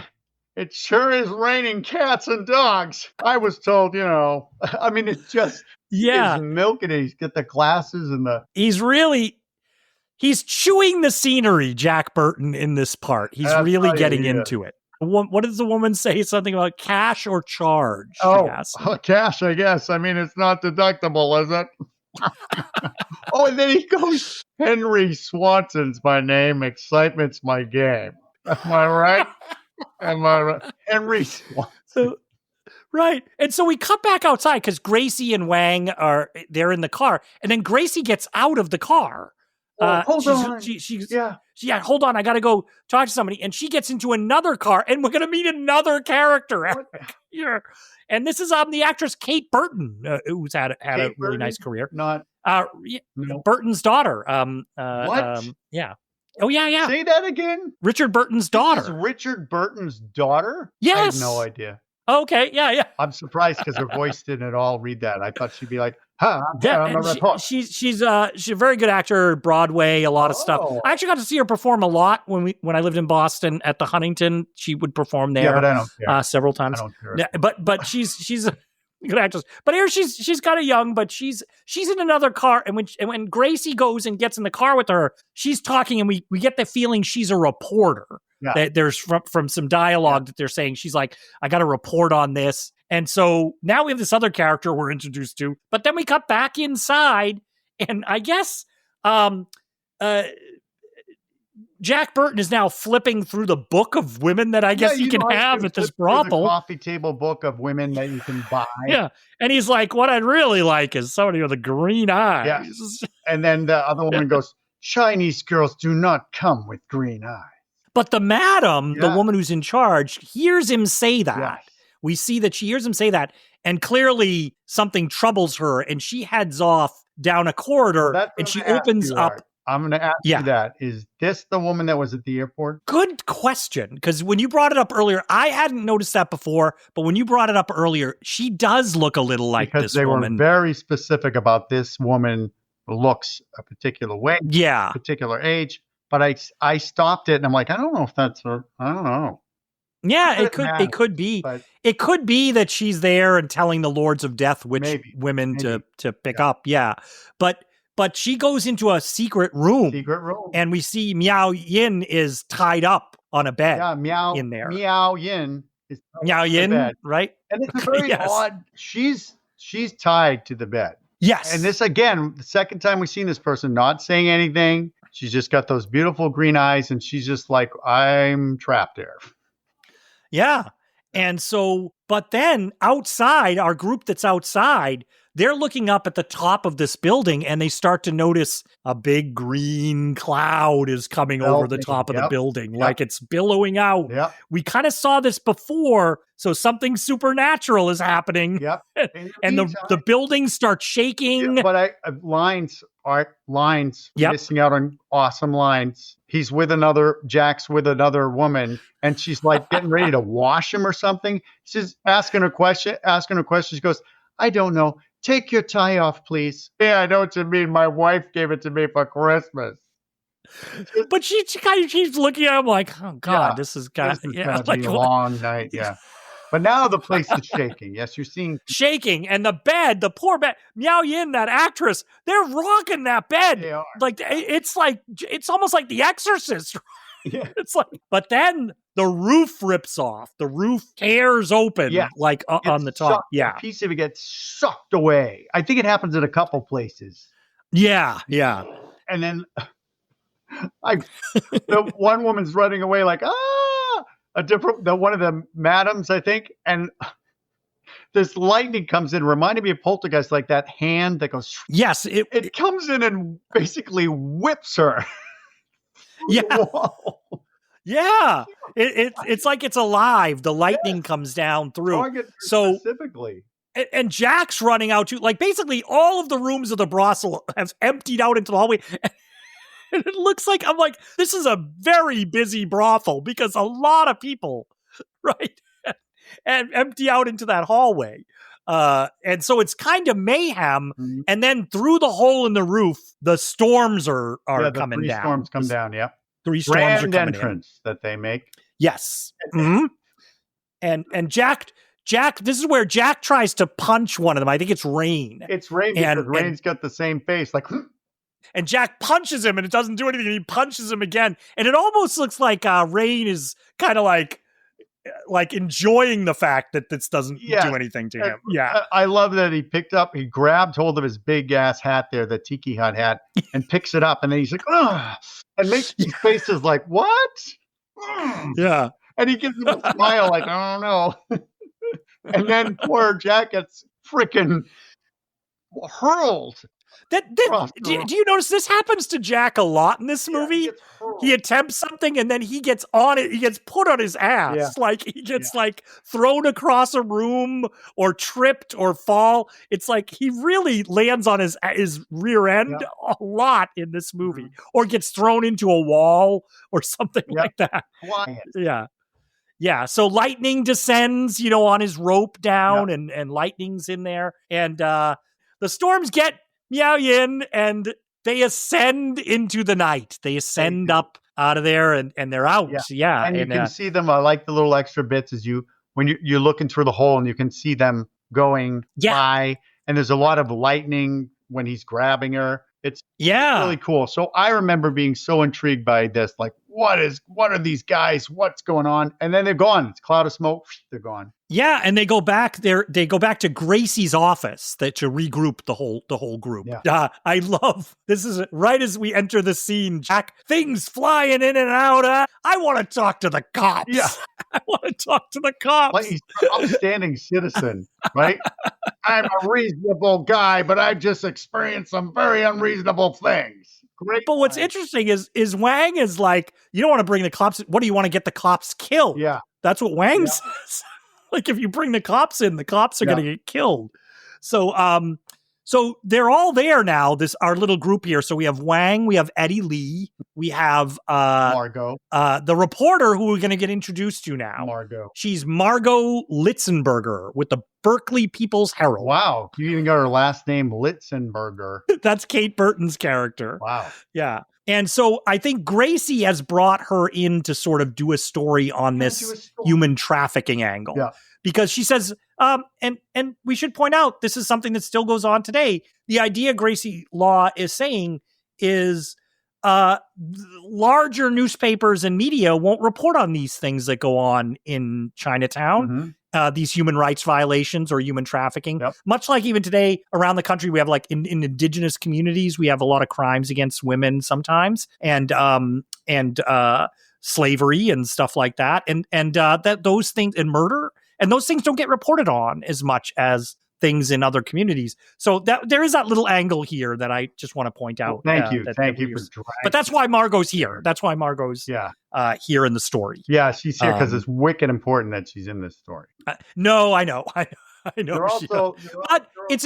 it sure is raining cats and dogs. I was told, I mean, it's just he's milking it. He's got the glasses and He's chewing the scenery, Jack Burton, in this part. He's really getting into it. What does the woman say? Something about cash or charge? Cash, I guess. I mean, it's not deductible, is it? And then he goes, Henry Swanson's my name. Excitement's my game. Am I right? Henry Swanson. Right. And so we cut back outside because Gracie and Wang they're in the car. And then Gracie gets out of the car. Hold on. Hold on. I got to go talk to somebody. And she gets into another car, and we're going to meet another character here. And this is the actress Kate Burton, who's had a really nice career. Not Burton's daughter. What? Yeah. Oh yeah. Say that again. Richard Burton's daughter. This is Richard Burton's daughter? Yes. I have no idea. Okay. Yeah. I'm surprised because her voice didn't at all read that. I thought she'd be like, she's a very good actor, Broadway, a lot of stuff. I actually got to see her perform a lot when I lived in Boston at the Huntington. She would perform there but I don't care. Several times. I don't care. Yeah, but she's a good actress. But here she's kind of young, but she's in another car. And when Gracie goes and gets in the car with her, she's talking, and we get the feeling she's a reporter. Yeah. That there's from some dialogue that they're saying, she's like, I got to report on this. And so now we have this other character we're introduced to, but then we cut back inside, and I guess Jack Burton is now flipping through the book of women that I guess you can have at this brothel. The coffee table book of women that you can buy. Yeah. And he's like, what I'd really like is somebody with a green eye. Yeah. And then the other woman goes, Chinese girls do not come with green eyes. But the madam, the woman who's in charge, hears him say that. Yes. We see that she hears him say that. And clearly something troubles her. And she heads off down a corridor and she opens up. I'm going to ask you that. Is this the woman that was at the airport? Good question. Because when you brought it up earlier, I hadn't noticed that before. But when you brought it up earlier, she does look a little like this woman. Because they were very specific about this woman looks a particular way. Yeah. Particular age. But I stopped it and I'm like, I don't know if that's her. I don't know. Yeah, it could be. It could be that she's there and telling the Lords of Death which women to pick up. Yeah. But she goes into a secret room. And we see Miao Yin is tied up on a bed. Yeah, in there. Miao Yin is Miao Yin, right? And it's very odd. She's tied to the bed. Yes. And this, again, the second time we've seen this person not saying anything. She's just got those beautiful green eyes and she's just like, I'm trapped there. Yeah. And so, but then outside, our group that's outside, they're looking up at the top of this building and they start to notice a big green cloud is coming over the top of the building, like it's billowing out. Yep. We kind of saw this before, so something supernatural is happening. Yep. And the buildings start shaking. Yeah, but lines missing out on awesome lines. Jack's with another woman, and she's like getting ready to wash him or something. She's asking a question. She goes, I don't know. Take your tie off, please. Yeah, I know what you mean. My wife gave it to me for Christmas. But she kind of keeps looking at him like, oh, God, this is going to be a long night. Yeah. But now the place is shaking. Yes, you're seeing. Shaking. And the bed, the poor bed, Miao Yin, that actress, they're rocking that bed. They are. Like, it's almost like The Exorcist. Yeah. It's like, but then the roof rips off. The roof tears open, like on the top. A piece of it gets sucked away. I think it happens in a couple places. Yeah. And then the one woman's running away like, one of the madams, I think, and this lightning comes in, reminded me of Poltergeist, like that hand that goes. Yes, it comes in and basically whips her. Yeah. Whoa. Yeah. It's like it's alive. The lightning comes down through. So specifically. And Jack's running out too. Like basically all of the rooms of the brothel have emptied out into the hallway. And it looks like, I'm like, this is a very busy brothel because a lot of people, right? And empty out into that hallway. And so it's kind of mayhem. Mm-hmm. And then through the hole in the roof, the storms are coming down. Storms come down, yeah. 3 storms are coming entrance in. That they make. Yes. Mm-hmm. And Jack, this is where Jack tries to punch one of them. I think it's Rain. It's Rain because Rain's got the same face. Like, and Jack punches him and it doesn't do anything. He punches him again. And it almost looks like Rain is kind of like enjoying the fact that this doesn't do anything to him. Yeah. I love that he grabbed hold of his big ass hat there, the Tiki Hut hat, and picks it up. And then he's like, ugh, and makes these faces like, what? Yeah. And he gives him a smile like, I don't know. And then poor Jack gets freaking hurled. Do you notice this happens to Jack a lot in this movie? He attempts something and then he gets on it. He gets put on his ass. Yeah. Like he gets like thrown across a room or tripped or fall. It's like he really lands on his rear end a lot in this movie, or gets thrown into a wall or something like that. Quiet. Yeah. So lightning descends, on his rope down and lightning's in there. And the storms get Miao Yin, and they ascend into the night. They ascend up out of there, and they're out. Yeah. And you can see them. I like the little extra bits when you're looking through the hole, and you can see them going by. And there's a lot of lightning when he's grabbing her. It's really cool. So I remember being so intrigued by this. Like, what are these guys? What's going on? And then they're gone. It's a cloud of smoke. They're gone. Yeah, and they go back there. They go back to Gracie's office to regroup the whole group. Yeah. I love this. Is right as we enter the scene, Jack. Things flying in and out. I want to talk to the cops. Yeah, I want to talk to the cops. Like he's an upstanding citizen, right? I'm a reasonable guy, but I've just experienced some very unreasonable things. Great. But what's interesting is Wang is like, you don't want to bring the cops. What do you want to get the cops killed? Yeah, that's what Wang says. Like, if you bring the cops in, the cops are going to get killed. So, so they're all there now. Our little group here. So we have Wang, we have Eddie Lee, we have Margot, the reporter who we're going to get introduced to now. Margot. She's Margot Litzenberger with the Berkeley People's Herald. Wow, you even got her last name, Litzenberger. That's Kate Burton's character. Wow. Yeah. And so I think Gracie has brought her in to sort of do a story on this human trafficking angle. Yeah. Because she says, and we should point out, this is something that still goes on today. The idea Gracie Law is saying is larger newspapers and media won't report on these things that go on in Chinatown. Mm-hmm. These human rights violations or human trafficking. Yep. Much like even today around the country, we have like in indigenous communities, we have a lot of crimes against women sometimes and slavery and stuff like that. And that those things and murder and those things don't get reported on as much as things in other communities. So that there is that little angle here that I just want to point out. Well, thank you. Thank you. But that's why Margot's here. That's why Margot's here in the story. Yeah, she's here because it's wicked important that she's in this story. No, I know. I know. But it's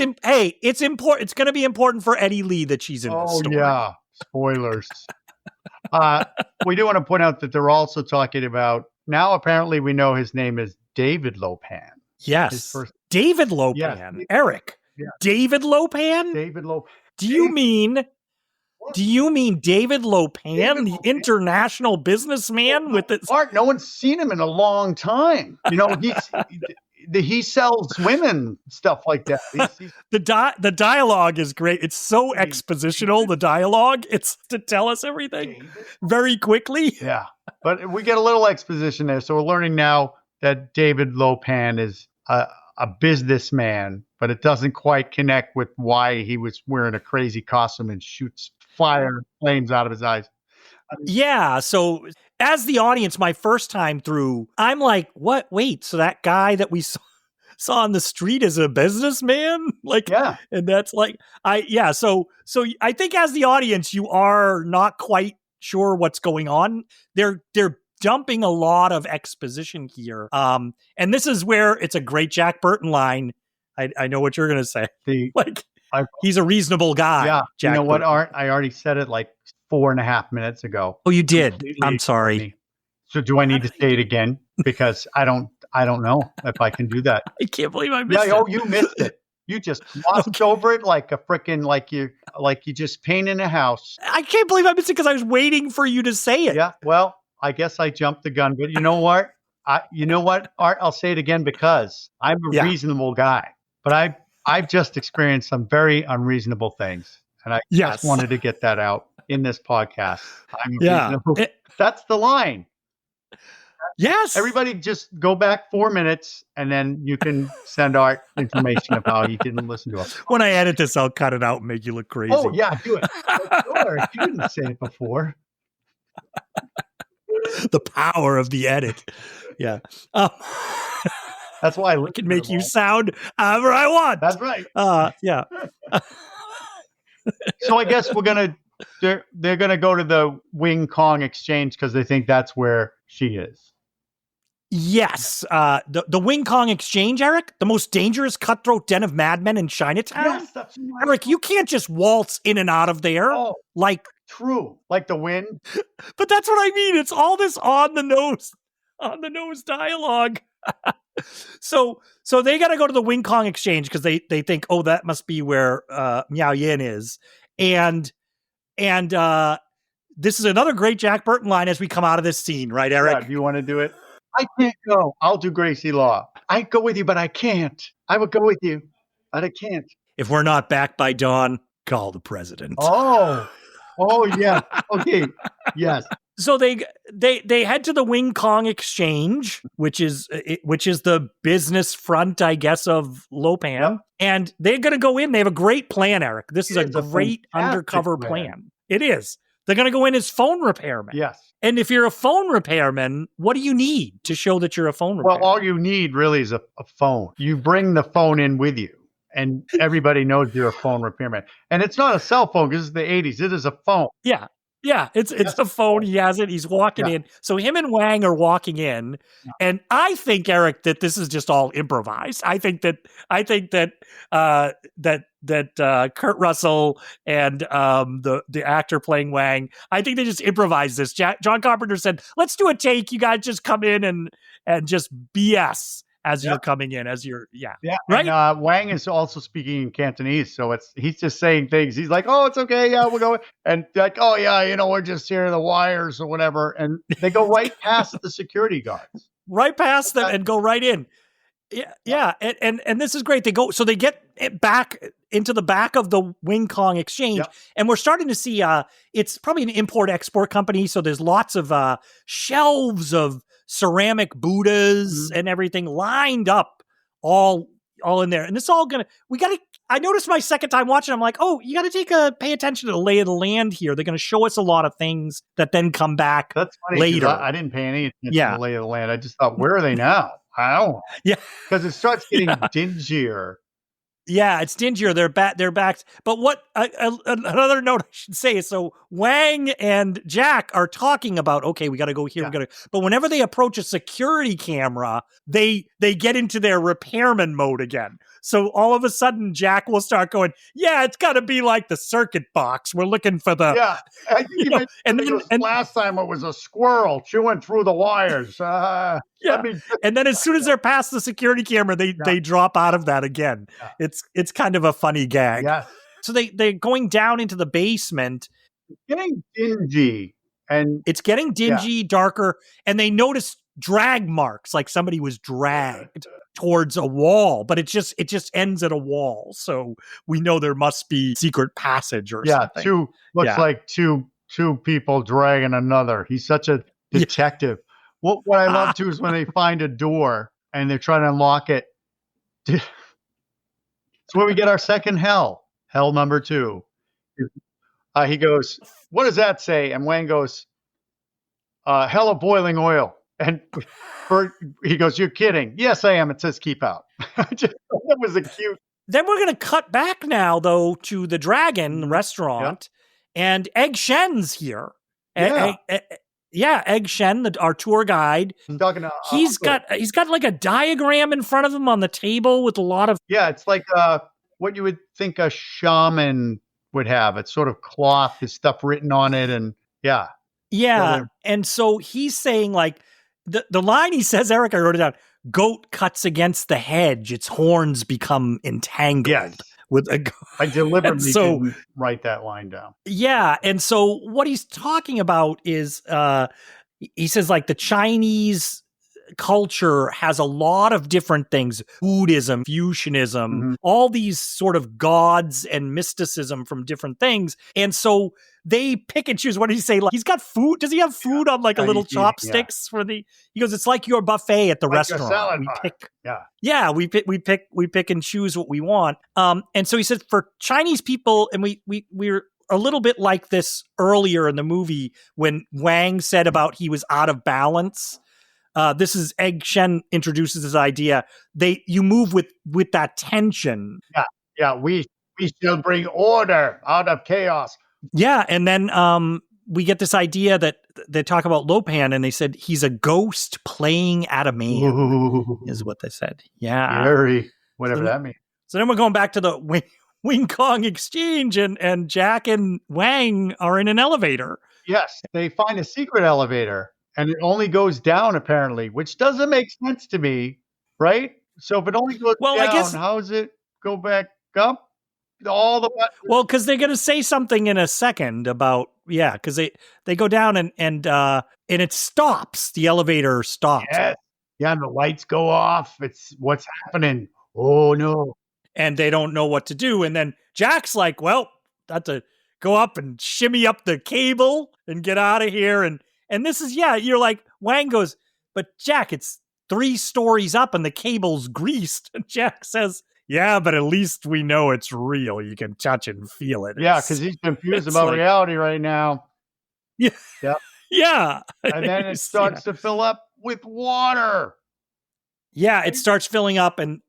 important. It's going to be important for Eddie Lee that she's in this story. Oh, yeah. Spoilers. We do want to point out that they're also talking about, now apparently we know his name is David Lopan. Yes. David Lopan. Yeah. Eric. Yeah. David Lopan? David Lopan. Do you mean David Lopan, the international businessman with the Mark, no one's seen him in a long time. You know, he sells women, stuff like that. The dialogue is great. It's so expositional, the dialogue. It's to tell us everything very quickly. Yeah. But we get a little exposition there. So we're learning now that David Lopan is a businessman, but it doesn't quite connect with why he was wearing a crazy costume and shoots flames out of his eyes. Yeah. So as the audience, my first time through, I'm like, what? Wait, so that guy that we saw on the street is a businessman? Like, yeah. And that's like, So I think as the audience, you are not quite sure what's going on. They're dumping a lot of exposition here. And this is where it's a great Jack Burton line. I know what you're going to say. He's a reasonable guy. Yeah. Jack you know what, Burton. Art? I already said it like 4.5 minutes ago. Oh, you did? I'm sorry. So do I need to say it again? Because I don't know if I can do that. I can't believe I missed it. Oh, you missed it. You just glossed over it like a freaking, like you just painting a house. I can't believe I missed it because I was waiting for you to say it. Yeah. Well, I guess I jumped the gun, but you know what? Art, I'll say it again because I'm a reasonable guy, but I've just experienced some very unreasonable things. And I just wanted to get that out in this podcast. I'm reasonable. That's the line. Yes. Everybody just go back 4 minutes and then you can send Art information of how he didn't listen to us. When I edit this, I'll cut it out and make you look crazy. Oh, yeah, do it. Sure. You didn't say it before. The power of the edit. Yeah. That's why I can make you sound however I want. That's right. Yeah. So I guess they're gonna go to the Wing Kong exchange because they think that's where she is. Yes. The Wing Kong exchange, Eric, the most dangerous cutthroat den of madmen in Chinatown. Yes, that's right. Eric, you can't just waltz in and out of there. Oh, true. Like the wind. But that's what I mean. It's all this on the nose dialogue. So they got to go to the Wing Kong exchange because they think, oh, that must be where Miao Yin is. And this is another great Jack Burton line as we come out of this scene, right, Eric? Yeah, do you want to do it? I can't go. I'll do Gracie Law. I'd go with you, but I can't. I would go with you, but I can't. If we're not back by dawn, call the president. Oh, yeah. Okay. Yes. So they head to the Wing Kong Exchange, which is the business front, I guess, of Lopan, Yep. and they're going to go in. They have a great plan, Eric. This is a It's a great fantastic undercover plan. plan. It is. They're going to go in as phone repairmen. Yes. And if you're a phone repairman, what do you need to show that you're a phone repairman? Well, all you need really is a phone. You bring the phone in with you, and everybody knows you're a phone repairman. And it's not a cell phone because it's the 80s. It is a phone. Yeah. Yeah, it's a phone. He has it. He's walking in. So him and Wang are walking in, and I think, Eric, that this is just all improvised. I think that Kurt Russell and the actor playing Wang, I think they just improvised this. John Carpenter said, "Let's do a take. You guys just come in and just BS as you're coming in, as you're right." And, Wang is also speaking in Cantonese, so he's just saying things. He's like, "Oh, it's okay, yeah, we're going," and like, "Oh yeah, we're just here the wires or whatever," and they go right past the security guards, right past them, and go right in. Yeah, and this is great. They get back into the back of the Wing Kong Exchange, and we're starting to see. It's probably an import-export company, so there's lots of shelves of ceramic Buddhas and everything lined up, all in there. And it's all I noticed my second time watching, I'm like, oh, you got to pay attention to the lay of the land here. They're going to show us a lot of things that then come back. That's funny, later. I didn't pay any attention to the lay of the land. I just thought, where are they now? I don't know. Yeah. Because it starts getting dingier. Yeah, it's dingier. They're back. But what another note I should say is, so Wang and Jack are talking about, okay, we got to go here. But whenever they approach a security camera, they get into their repairman mode again. So all of a sudden, Jack will start going, yeah, it's got to be like the circuit box. We're looking for the I think and last time it was a squirrel chewing through the wires. And then as soon as they're past the security camera, they drop out of that again. Yeah. It's kind of a funny gag. Yeah. So they're going down into the basement. It's getting dingy. And it's getting dingy, darker, and they notice drag marks, like somebody was dragged towards a wall, but it just ends at a wall. So we know there must be secret passage or something. Looks like two people dragging another. He's such a detective. What I love too is when they find a door and they're trying to unlock it. It's where we get our second hell number 2. He goes, "What does that say?" And Wang goes, "Hell of boiling oil." And he goes, "You're kidding." "Yes, I am." It says "keep out." That was a cute. Then we're going to cut back now, though, to the Dragon restaurant, and Egg Shen's here. Egg Shen, our tour guide. He's got like a diagram in front of him on the table with a lot of. Yeah, it's like what you would think a shaman would have. It's sort of cloth, his stuff written on it, and and so he's saying, like, the line he says, Eric, I wrote it down: "Goat cuts against the hedge, its horns become entangled." With a goat. I deliberately didn't write that line down. Yeah, and so what he's talking about is, he says, like, the Chinese culture has a lot of different things: Buddhism, Confucianism, all these sort of gods and mysticism from different things. And so they pick and choose. What did he say? Like, he's got food. Does he have food on like a little chopsticks for the? He goes, "It's like your buffet at the restaurant. We pick and choose what we want." And so he said, for Chinese people, and we're a little bit like this earlier in the movie when Wang said about he was out of balance. This is Egg Shen introduces this idea. You move with that tension. We shall bring order out of chaos. Yeah, and then we get this idea that they talk about Lopan, and they said he's a ghost playing at a man. Ooh. Is what they said. Yeah, whatever that means. So then we're going back to the Wing Kong Exchange, and Jack and Wang are in an elevator. Yes, they find a secret elevator. And it only goes down, apparently, which doesn't make sense to me, right? So if it only goes down, I guess, how does it go back up? Because they're going to say something in a second about, because they go down and it stops. The elevator stops. Yes. Yeah, and the lights go off. It's what's happening. Oh, no. And they don't know what to do. And then Jack's like, well, got to go up and shimmy up the cable and get out of here. And And this is, you're like, Wang goes, but Jack, it's 3 stories up and the cable's greased. And Jack says, yeah, but at least we know it's real. You can touch and feel it. Yeah, because he's confused about reality right now. Yeah. Yep. Yeah. And then it starts to fill up with water. Yeah, it starts filling up and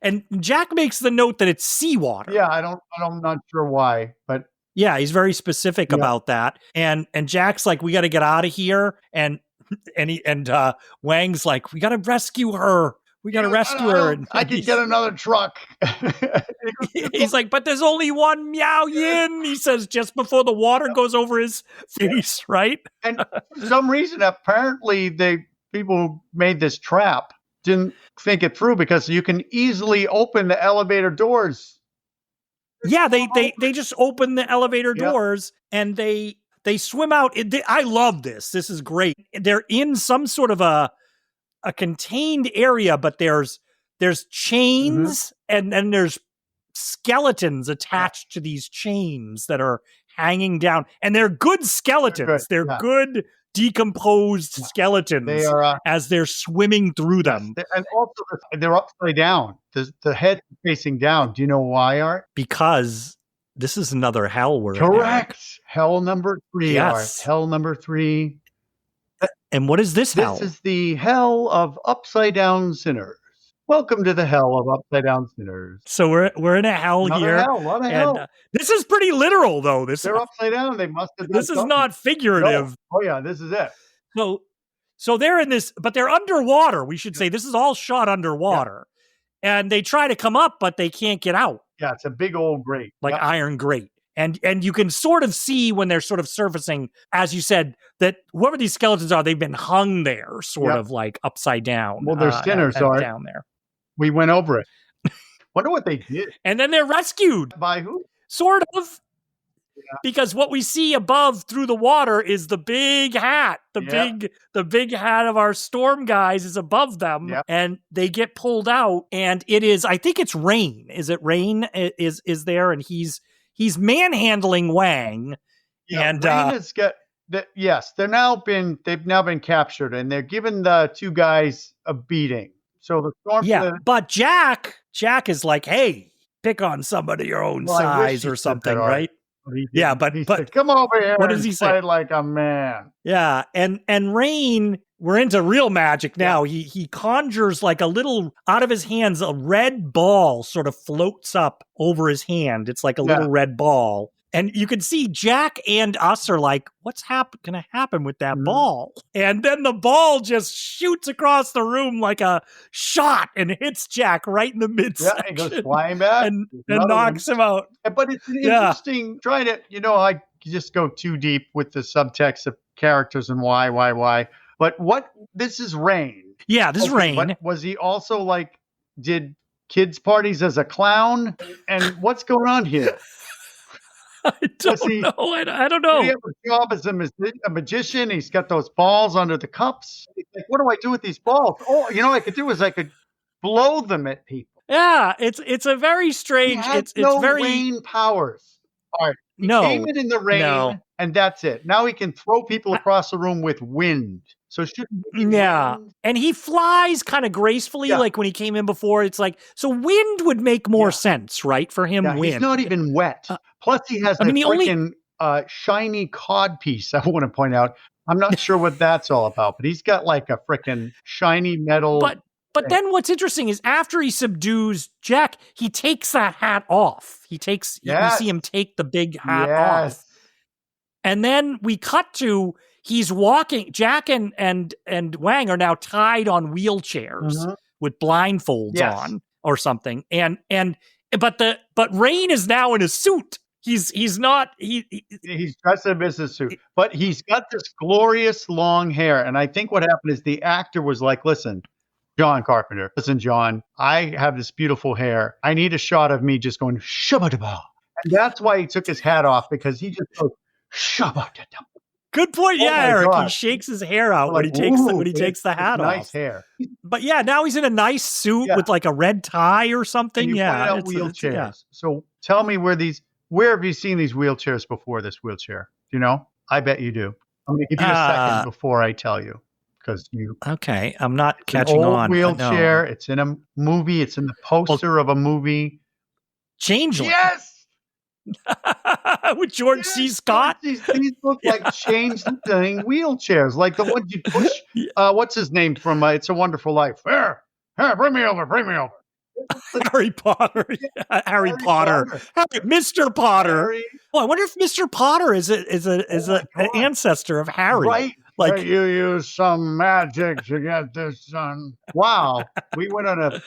and Jack makes the note that it's seawater. Yeah, I'm not sure why, but yeah, he's very specific about that. And Jack's like, we got to get out of here. And Wang's like, we got to rescue her. We got to rescue her. And I can get another truck. He's like, but there's only one Miao Yin, he says just before the water goes over his face, right? And for some reason, apparently, the people who made this trap didn't think it through because you can easily open the elevator doors. Yeah, they just open the elevator doors and they swim out. I love this. This is great. They're in some sort of a contained area, but there's chains and there's skeletons attached to these chains that are hanging down, and they're good skeletons. They're good decomposed skeletons. They are as they're swimming through them, and also they're upside down. The head facing down. Do you know why, Art? Because this is another hell we're correct. in. Hell number 3. Yes. Art. Hell number 3. And what is this hell? This is the hell of upside down sinners. Welcome to the hell of upside down sinners. So we're in a hell here. What a hell. This is pretty literal, though. They're upside down. They must have. This is not figurative. No. Oh yeah, this is it. So they're in this, but they're underwater. We should say this is all shot underwater, and they try to come up, but they can't get out. Yeah, it's a big old grate, like iron grate. And you can sort of see when they're sort of surfacing, as you said, that whoever these skeletons are, they've been hung there, sort of like upside down. Well, they're sinners, are down there. We went over it. Wonder what they did. And then they're rescued. By who? Sort of. Yeah. Because what we see above through the water is the big hat. The big hat of our storm guys is above them. Yep. And they get pulled out. And it is, I think it's Rain. Is it Rain is there? And he's manhandling Wang. Yeah, and Rain has got yes, they've now been captured, and they're giving the 2 guys a beating. So the storm. But Jack is like, hey, pick on somebody your own size or something, right? But said, come over here. What does he say? Like a man. Yeah, and Rain, we're into real magic now. Yeah. He conjures like a little out of his hands, a red ball sort of floats up over his hand. It's like a little red ball. And you can see Jack and us are like, what's going to happen with that ball? And then the ball just shoots across the room like a shot and hits Jack right in the midsection. Yeah, he goes flying back. And knocks him out. But it's interesting trying to, I just go too deep with the subtext of characters and why. But this is Rain. Yeah, this is Rain. But was he also did kids' parties as a clown? And what's going on here? I don't know. I don't know. He have a job as a magician. He's got those balls under the cups. He's like, what do I do with these balls? Oh, what I could do is I could blow them at people. Yeah, it's a very strange. It's very rain powers. All right, he no, came in the rain, and that's it. Now he can throw people across the room with wind. So shouldn't wind? And he flies kind of gracefully, like when he came in before. It's like so wind would make more sense, right? For him, wind. He's not even wet. Plus, he has freaking shiny cod piece. I want to point out. I'm not sure what that's all about, but he's got like a freaking shiny metal. But then what's interesting is after he subdues Jack, he takes that hat off. You see him take the big hat off. And then we cut to he's walking. Jack and Wang are now tied on wheelchairs with blindfolds on or something. But Rain is now in a suit. He's dressed in a business suit, but he's got this glorious long hair. And I think what happened is the actor was like, listen, John Carpenter, listen, John, I have this beautiful hair. I need a shot of me just going shabba-dabba. And that's why he took his hat off, because he just goes shabba-dabba. Good point. Yeah, Eric. He shakes his hair out when he takes the hat off. Nice hair. But now he's in a nice suit with like a red tie or something. And you pointed out wheelchairs. So tell me where have you seen these wheelchairs before, this wheelchair? Do you know? I bet you do. I'm going to give you a second before I tell you, because Okay, I'm not an catching old on. wheelchair. It's in a movie. It's in the poster of a movie. Changeling. Yes. With George C. Scott. These look like changeling wheelchairs, like the ones you push. What's his name from It's a Wonderful Life? Here, bring me over. Harry Potter. Harry Potter. Mr. Potter. Harry. Oh, I wonder if Mr. Potter is an ancestor of Harry. Right. Like you use some magic to get this done. Wow. We went on a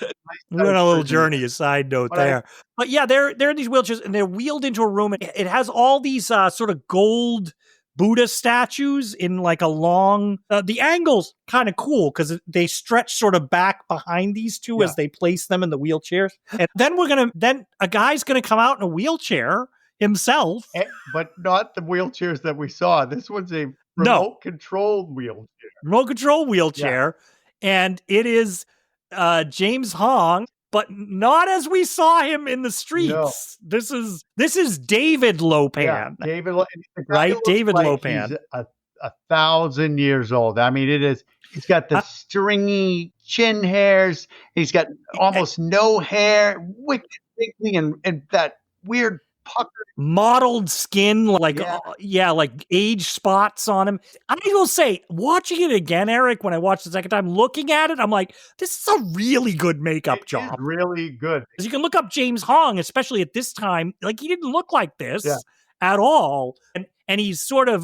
little journey, a side note there. But yeah, they're in these wheelchairs and they're wheeled into a room. And it has all these sort of gold Buddha statues in like a long, the angle's kind of cool because they stretch sort of back behind these two as they place them in the wheelchairs. And then a guy's going to come out in a wheelchair himself. But not the wheelchairs that we saw. This one's a remote-controlled wheelchair. Remote-control wheelchair. Yeah. And it is James Hong, but not as we saw him in the streets. No. This is David Lopan. Yeah, David, right? David like Lopan. He's 1,000 years old. I mean, it is. He's got the stringy chin hairs. He's got almost no hair, wicked wrinkly, and that weird pucker. Mottled skin, like age spots on him. I will say, watching it again, Eric, when I watched the second time, looking at it, I'm like, this is a really good makeup job. Really good. Because you can look up James Hong, especially at this time, like he didn't look like this at all. And he's sort of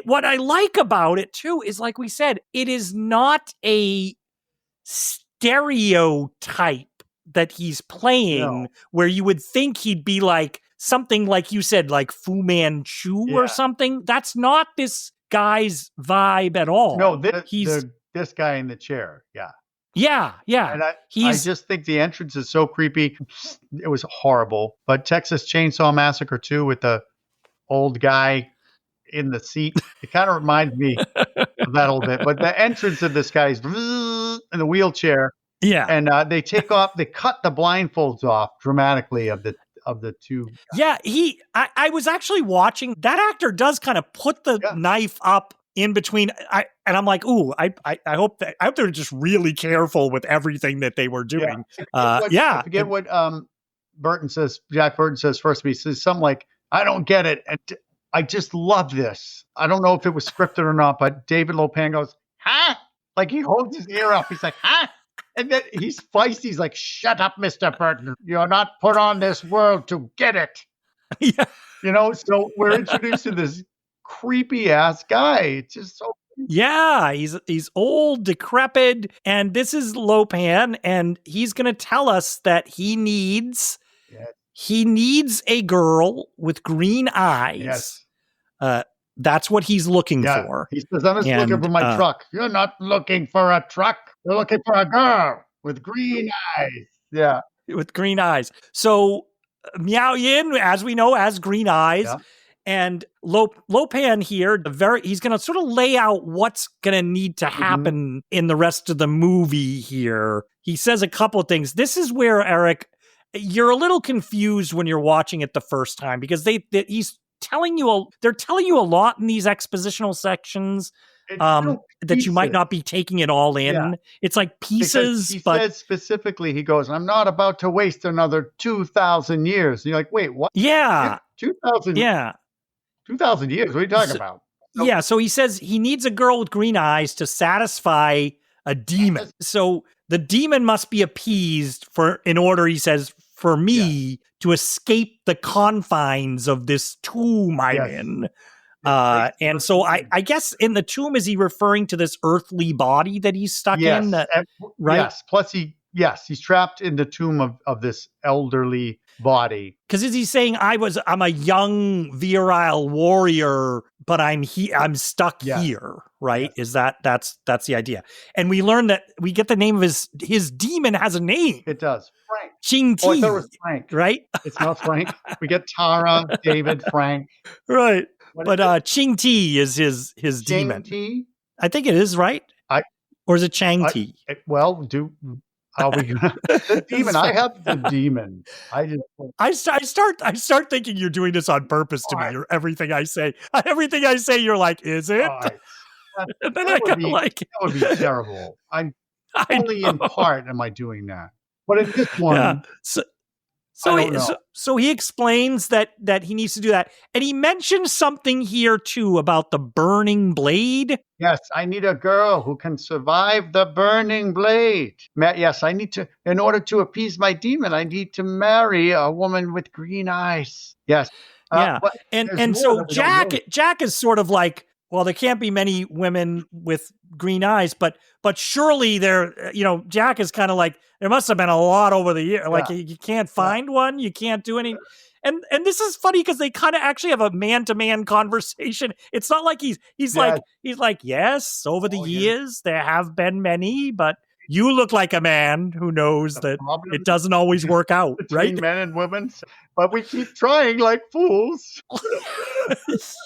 what I like about it too is, like we said, it is not a stereotype that he's playing where you would think he'd be like something like you said, like Fu Manchu or something. That's not this guy's vibe at all. No, this guy in the chair. Yeah. And I just think the entrance is so creepy. It was horrible. But Texas Chainsaw Massacre 2 with the old guy in the seat, it kind of reminds me of that a little bit. But the entrance of this guy's in the wheelchair. Yeah, and they cut the blindfolds off dramatically of the two. Yeah, I was actually watching. That actor does kind of put the knife up in between. And I'm like, ooh, I hope they're just really careful with everything that they were doing. I forget what Burton says. Jack Burton says first. He says something like, "I don't get it," and I just love this. I don't know if it was scripted or not, but David Lopan goes, "Huh?" Like he holds his ear up. He's like, "Huh?" And then he's feisty. He's like, "Shut up, Mr. Burton. You're not put on this world to get it." Yeah. So we're introduced to this creepy ass guy. It's just so creepy. Yeah, he's old, decrepit, and this is Lopan, and he's gonna tell us that he needs a girl with green eyes. Yes. That's what he's looking for. He says, "I'm just looking for my truck." "You're not looking for a truck. You're looking for a girl with green eyes." Yeah. With green eyes. So Miao Yin, as we know, has green eyes. Yeah. And Lopan here, he's going to sort of lay out what's going to need to happen in the rest of the movie here. He says a couple of things. This is where, Eric, you're a little confused when you're watching it the first time because they're telling you a lot in these expositional sections that you might not be taking it all in. Yeah. It's like pieces. He says specifically, he goes, "I'm not about to waste another 2,000 years." And you're like, wait, what? Yeah. 2,000. Yeah. 2,000 years. What are you talking about? So he says he needs a girl with green eyes to satisfy a demon. So the demon must be appeased in order, he says, for me to escape the confines of this tomb I'm in. And so I guess in the tomb, is he referring to this earthly body that he's stuck in? Right? Yes. Plus he's trapped in the tomb of this elderly body. Because is he saying I'm a young virile warrior, but I'm stuck here, right? Yes. Is that's the idea. And we learn that we get the name of his demon has a name. It does. Frank. Ching Ti. Oh, I thought it was Frank. Right? It's not Frank. We get Tara, David, Frank. Right. But Ching Ti is his demon. Ti? I think it is, right? Or is it Chang Ti? Are we gonna the demon? I have the demon. I start thinking you're doing this on purpose to me. You're everything I say, you're like, is it? Right. And then I kind of like that would be terrible. Only in part am I doing that, but in this one, yeah. So he explains that he needs to do that, and he mentions something here too about the burning blade. Yes, I need a girl who can survive the burning blade. Yes, I need to. In order to appease my demon, I need to marry a woman with green eyes. Yes. Yeah, and so Jack is sort of like, well, there can't be many women with green eyes, but surely there, Jack is kind of like, there must have been a lot over the year. Like you can't find one, you can't do any. And this is funny because they kind of actually have a man-to-man conversation. It's not like he's like, yes, over the years there have been many, but you look like a man who knows that it doesn't always work out, right? Men and women, but we keep trying like fools.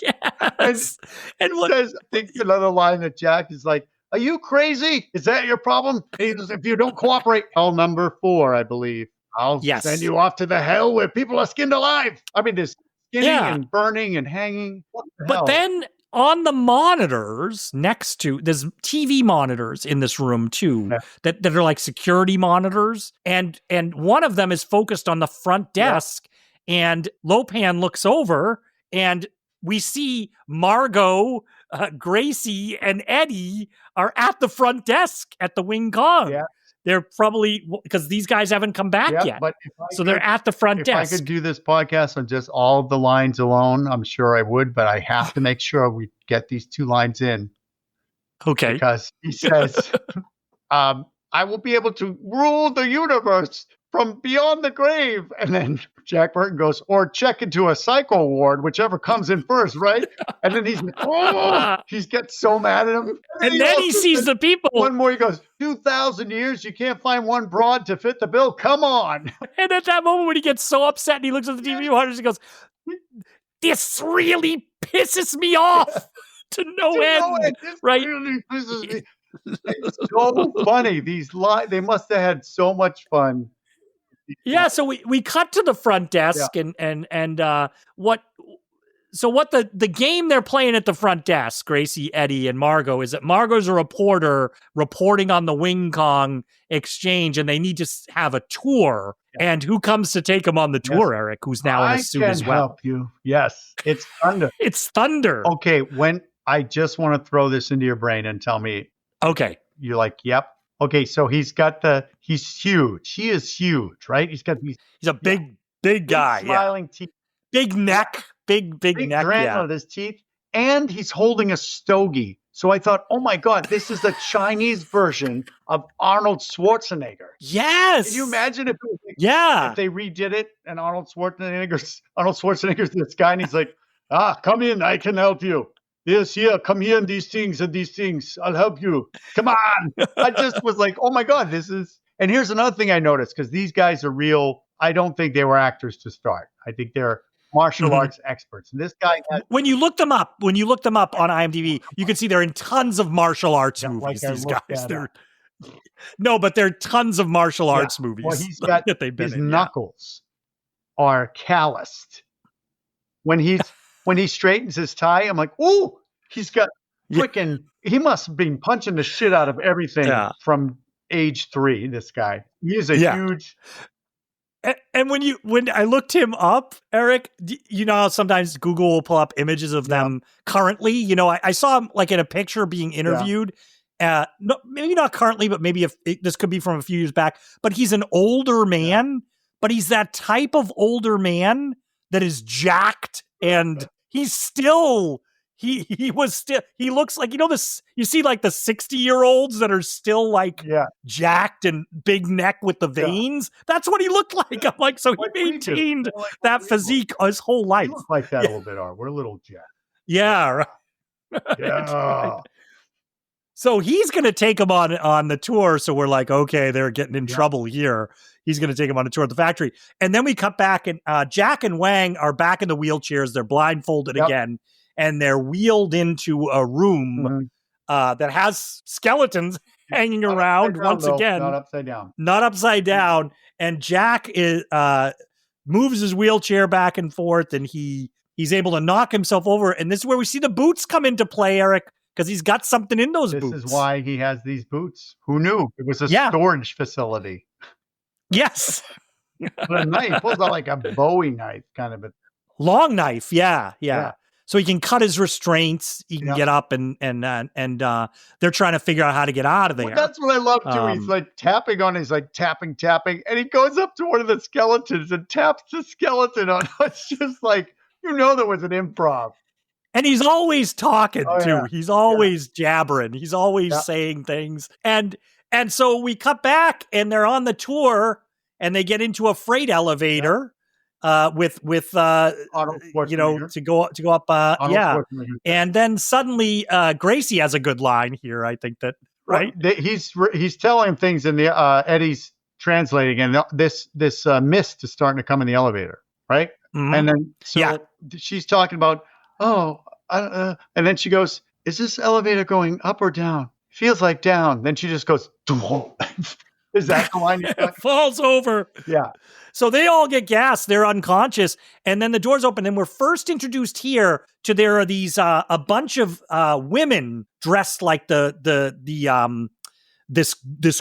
Yes. And what says, I think another line that Jack is like, are you crazy? Is that your problem? If you don't cooperate, number 4, I believe. I'll send you off to the hell where people are skinned alive. I mean, there's skinning and burning and hanging. But then on the monitors next to, there's TV monitors in this room too, that are like security monitors. And one of them is focused on the front desk. And Lopan looks over and we see Margot, Gracie, and Eddie are at the front desk at the Wing Kong. Yeah. They're probably, because these guys haven't come back yet. But they're at the front desk. If I could do this podcast on just all of the lines alone, I'm sure I would, but I have to make sure we get these 2 lines in. Okay. Because he says, I will be able to rule the universe from beyond the grave. And then Jack Burton goes, or check into a psycho ward, whichever comes in first, right? And then he gets so mad at him. And then he sees the people. One more, he goes, 2,000 years, you can't find one broad to fit the bill. Come on. And at that moment when he gets so upset and he looks at the TV monitors, he goes, this really pisses me off to no end. Right? Really pisses me. It's so funny. These they must have had so much fun. Yeah, so we cut to the front desk and what the game they're playing at the front desk, Gracie, Eddie, and Margot, is that Margot's a reporter reporting on the Wing Kong exchange, and they need to have a tour. Yeah. And who comes to take them on the tour, Erik, who's now in a suit as well? I can help you. Yes, it's Thunder. It's Thunder. Okay, when I just want to throw this into your brain and tell me. Okay. You're like, yep. Okay, so he's huge. He is huge, right? He's a big guy. Smiling teeth. Big neck. Big neck. Granite on his teeth. And he's holding a stogie. So I thought, oh my God, this is the Chinese version of Arnold Schwarzenegger. Yes. Can you imagine if they redid it and Arnold Schwarzenegger's this guy and he's like, come in, I can help you. Yes, here, come here and these things. I'll help you. Come on. I just was like, oh my God, and here's another thing I noticed, because these guys are real. I don't think they were actors to start. I think they're martial arts experts. And this guy when you look them up on IMDb, you can see they're in tons of martial arts movies, these guys. But they're tons of martial arts movies. Well, he's got that they've been his in. knuckles are calloused. When he straightens his tie, I'm like, ooh, he's got freaking, he must have been punching the shit out of everything from age 3, this guy. He is a huge. And when I looked him up, Erik, how sometimes Google will pull up images of them currently. I saw him like in a picture being interviewed. Maybe not currently, but maybe this could be from a few years back. But he's an older man, but he's that type of older man that is jacked, and he's still he looks like, this, you see like the 60-year-olds that are still like jacked and big neck with the veins. That's what he looked like. I'm like, so he maintained that physique his whole life. We look like that a little bit, we're a little jacked. Yeah, right. Yeah. So he's going to take him on the tour. So we're like, okay, they're getting in trouble here. He's going to take him on a tour of the factory. And then we cut back, and Jack and Wang are back in the wheelchairs. They're blindfolded again, and they're wheeled into a room that has skeletons hanging Not around upside down, once though. again. Not upside down. Not upside down. And Jack is moves his wheelchair back and forth, and he's able to knock himself over. And this is where we see the boots come into play, Erik, because he's got something in those boots. This is why he has these boots. Who knew? It was a storage facility. Yes. But a knife pulls out like a Bowie knife, kind of a long knife. Yeah. So he can cut his restraints. He can get up and they're trying to figure out how to get out of there. Well, that's what I love too. He's like tapping on. He's like tapping, and he goes up to one of the skeletons and taps the skeleton on. It's just like there was an improv. And he's always talking too. Yeah. He's always jabbering. He's always saying things. And so we cut back, and they're on the tour, and they get into a freight elevator. With to go up, and then suddenly Gracie has a good line here. I think that right. He's telling him things, and the Eddie's translating, and this mist is starting to come in the elevator, right? Mm-hmm. And then she's talking about and then she goes, "Is this elevator going up or down? Feels like down." Then she just goes, "Is that the line?" Falls over. Yeah. So they all get gassed. They're unconscious. And then the doors open. And we're first introduced here to there are these a bunch of women dressed like this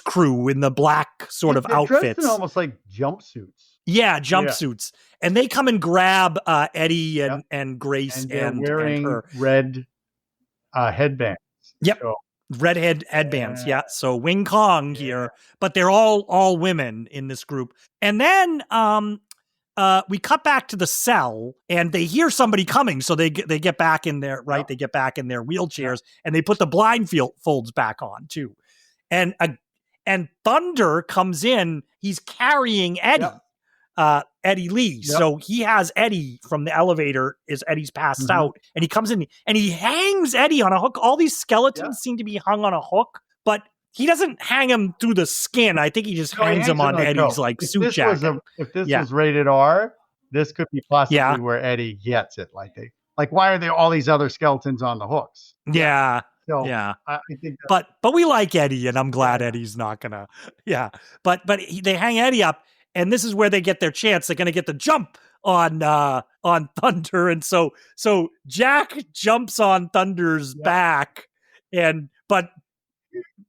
crew in the black sort of outfits. Dressed in almost like jumpsuits. Yeah, jumpsuits. Yeah. And they come and grab Eddie and Grace and wearing her red headbands. Yep. So. Red headbands, yeah. So Wing Kong here, but they're all women in this group. And then we cut back to the cell, and they hear somebody coming, so they get back in there, right? Yep. They get back in their wheelchairs, and they put the blindfolds back on too. And Thunder comes in. He's carrying Eddie. Yep. Eddie Lee. Yep. So he has Eddie from the elevator as Eddie's passed out, and he comes in and he hangs Eddie on a hook. All these skeletons seem to be hung on a hook, but he doesn't hang him through the skin. I think he just hangs him on Eddie's suit jacket. If this was rated R, this could be possibly where Eddie gets it. Like why are there all these other skeletons on the hooks? Yeah. So I think but we like Eddie, and I'm glad Eddie's not gonna. Yeah. But they hang Eddie up. And this is where they get their chance. They're going to get the jump on Thunder, and so Jack jumps on Thunder's back, but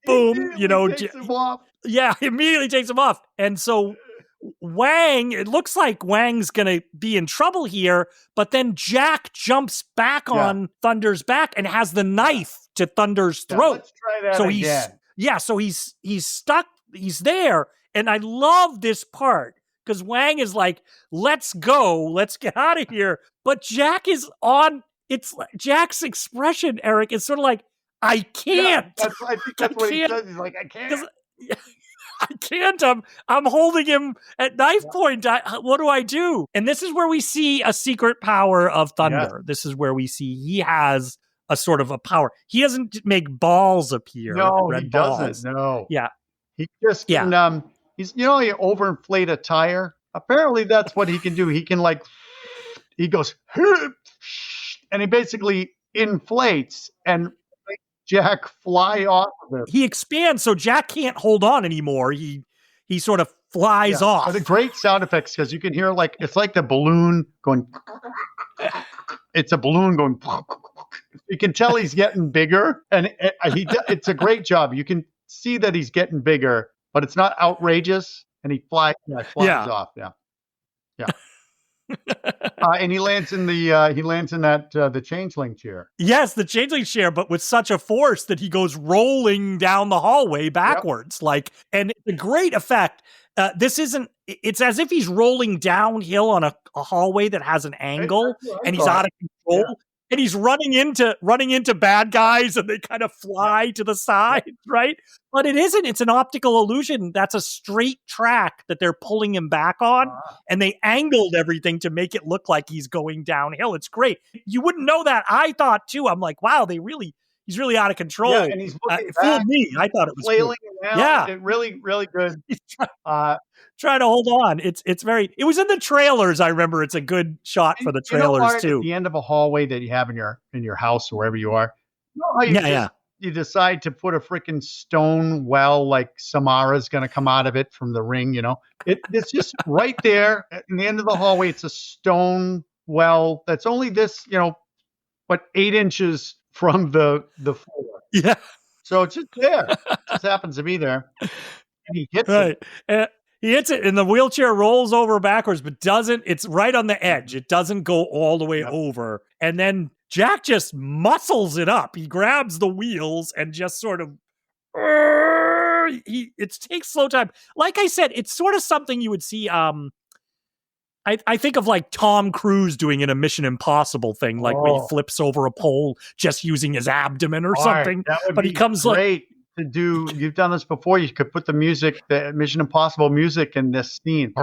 boom, takes him off. Yeah, immediately takes him off. And so Wang, it looks like Wang's going to be in trouble here, but then Jack jumps back on Thunder's back and has the knife to Thunder's throat. Let's try that again. So he's stuck. He's there. And I love this part because Wang is like, "Let's go, let's get out of here." But Jack is on. It's Jack's expression, Erik, is sort of like, "I can't." Yeah, I think that's what he says. He's like, "I can't. I can't. I'm holding him at knife point. What do I do?" And this is where we see a secret power of Thunder. This is where we see he has a sort of a power. He doesn't make balls appear. No, he doesn't. No. Yeah. He just can. He's you overinflate a tire. Apparently, that's what he can do. He can he goes, and he basically inflates and makes Jack fly off of it. He expands, so Jack can't hold on anymore. He sort of flies off. The great sound effects because you can hear it's like the balloon going. It's a balloon going. You can tell he's getting bigger, and it's a great job. You can see that he's getting bigger. But it's not outrageous, and he flies off. Yeah. And he lands in the changeling chair. Yes, the changeling chair, but with such a force that he goes rolling down the hallway backwards. And it's a great effect. It's as if he's rolling downhill on a hallway that has an angle, and he's out of control. Yeah. And he's running into bad guys, and they kind of fly to the side, right? But it isn't. It's an optical illusion. That's a straight track that they're pulling him back on, and they angled everything to make it look like he's going downhill. It's great. You wouldn't know that. I thought too. I'm like, wow, he's really out of control. Yeah, and he's looking fooled me. I thought it was flailing around. Yeah, really, really good. Trying to hold on. It was in the trailers. I remember it's a good shot for the trailers too. At the end of a hallway that you have in your house or wherever you are. you decide to put a freaking stone well, like Samara's going to come out of it from the ring, it's just right there in the end of the hallway. It's a stone well that's only this, 8 inches from the floor. Yeah. So it's just there. It just happens to be there. And he hits it. And he hits it, and the wheelchair rolls over backwards, but it's right on the edge. It doesn't go all the way over. And then Jack just muscles it up. He grabs the wheels and just sort of, it takes slow time. Like I said, it's sort of something you would see, I think of like Tom Cruise doing in a Mission Impossible thing, like where he flips over a pole just using his abdomen or something. But he comes great to do. You've done this before. You could put the music, the Mission Impossible music in this scene.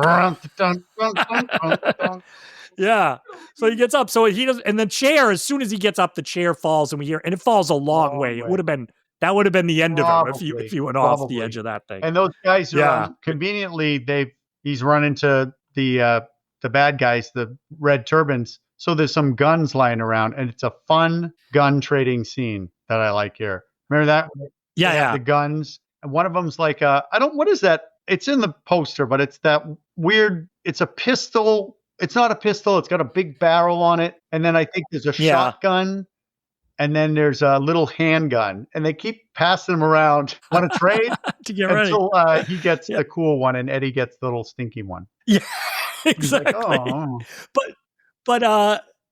Yeah. So he gets up. So he does, and the chair, as soon as he gets up, the chair falls, and it falls a long way. It would have been the end of him if you went off the edge of that thing. And those guys are conveniently he's run into the bad guys, the red turbans. So there's some guns lying around, and it's a fun gun trading scene that I like here. Remember that? Yeah. The guns. And one of them's like what is that? It's in the poster, but it's that weird, it's a pistol. It's not a pistol. It's got a big barrel on it. And then I think there's a shotgun. And then there's a little handgun. And they keep passing them around. Want to trade? To get ready. Until he gets the cool one and Eddie gets the little stinky one. Yeah, exactly. Like, oh. But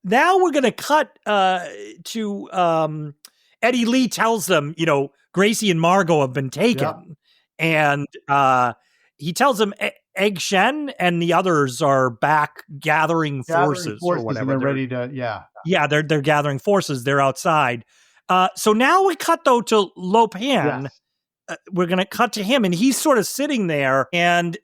now we're going to cut to Eddie Lee tells them, Gracie and Margot have been taken. And he tells them Egg Shen and the others are back gathering forces or whatever. And they're ready to, Yeah, they're gathering forces. They're outside. So now we cut, though, to Lo Pan. Yes. We're going to cut to him, and he's sort of sitting there, and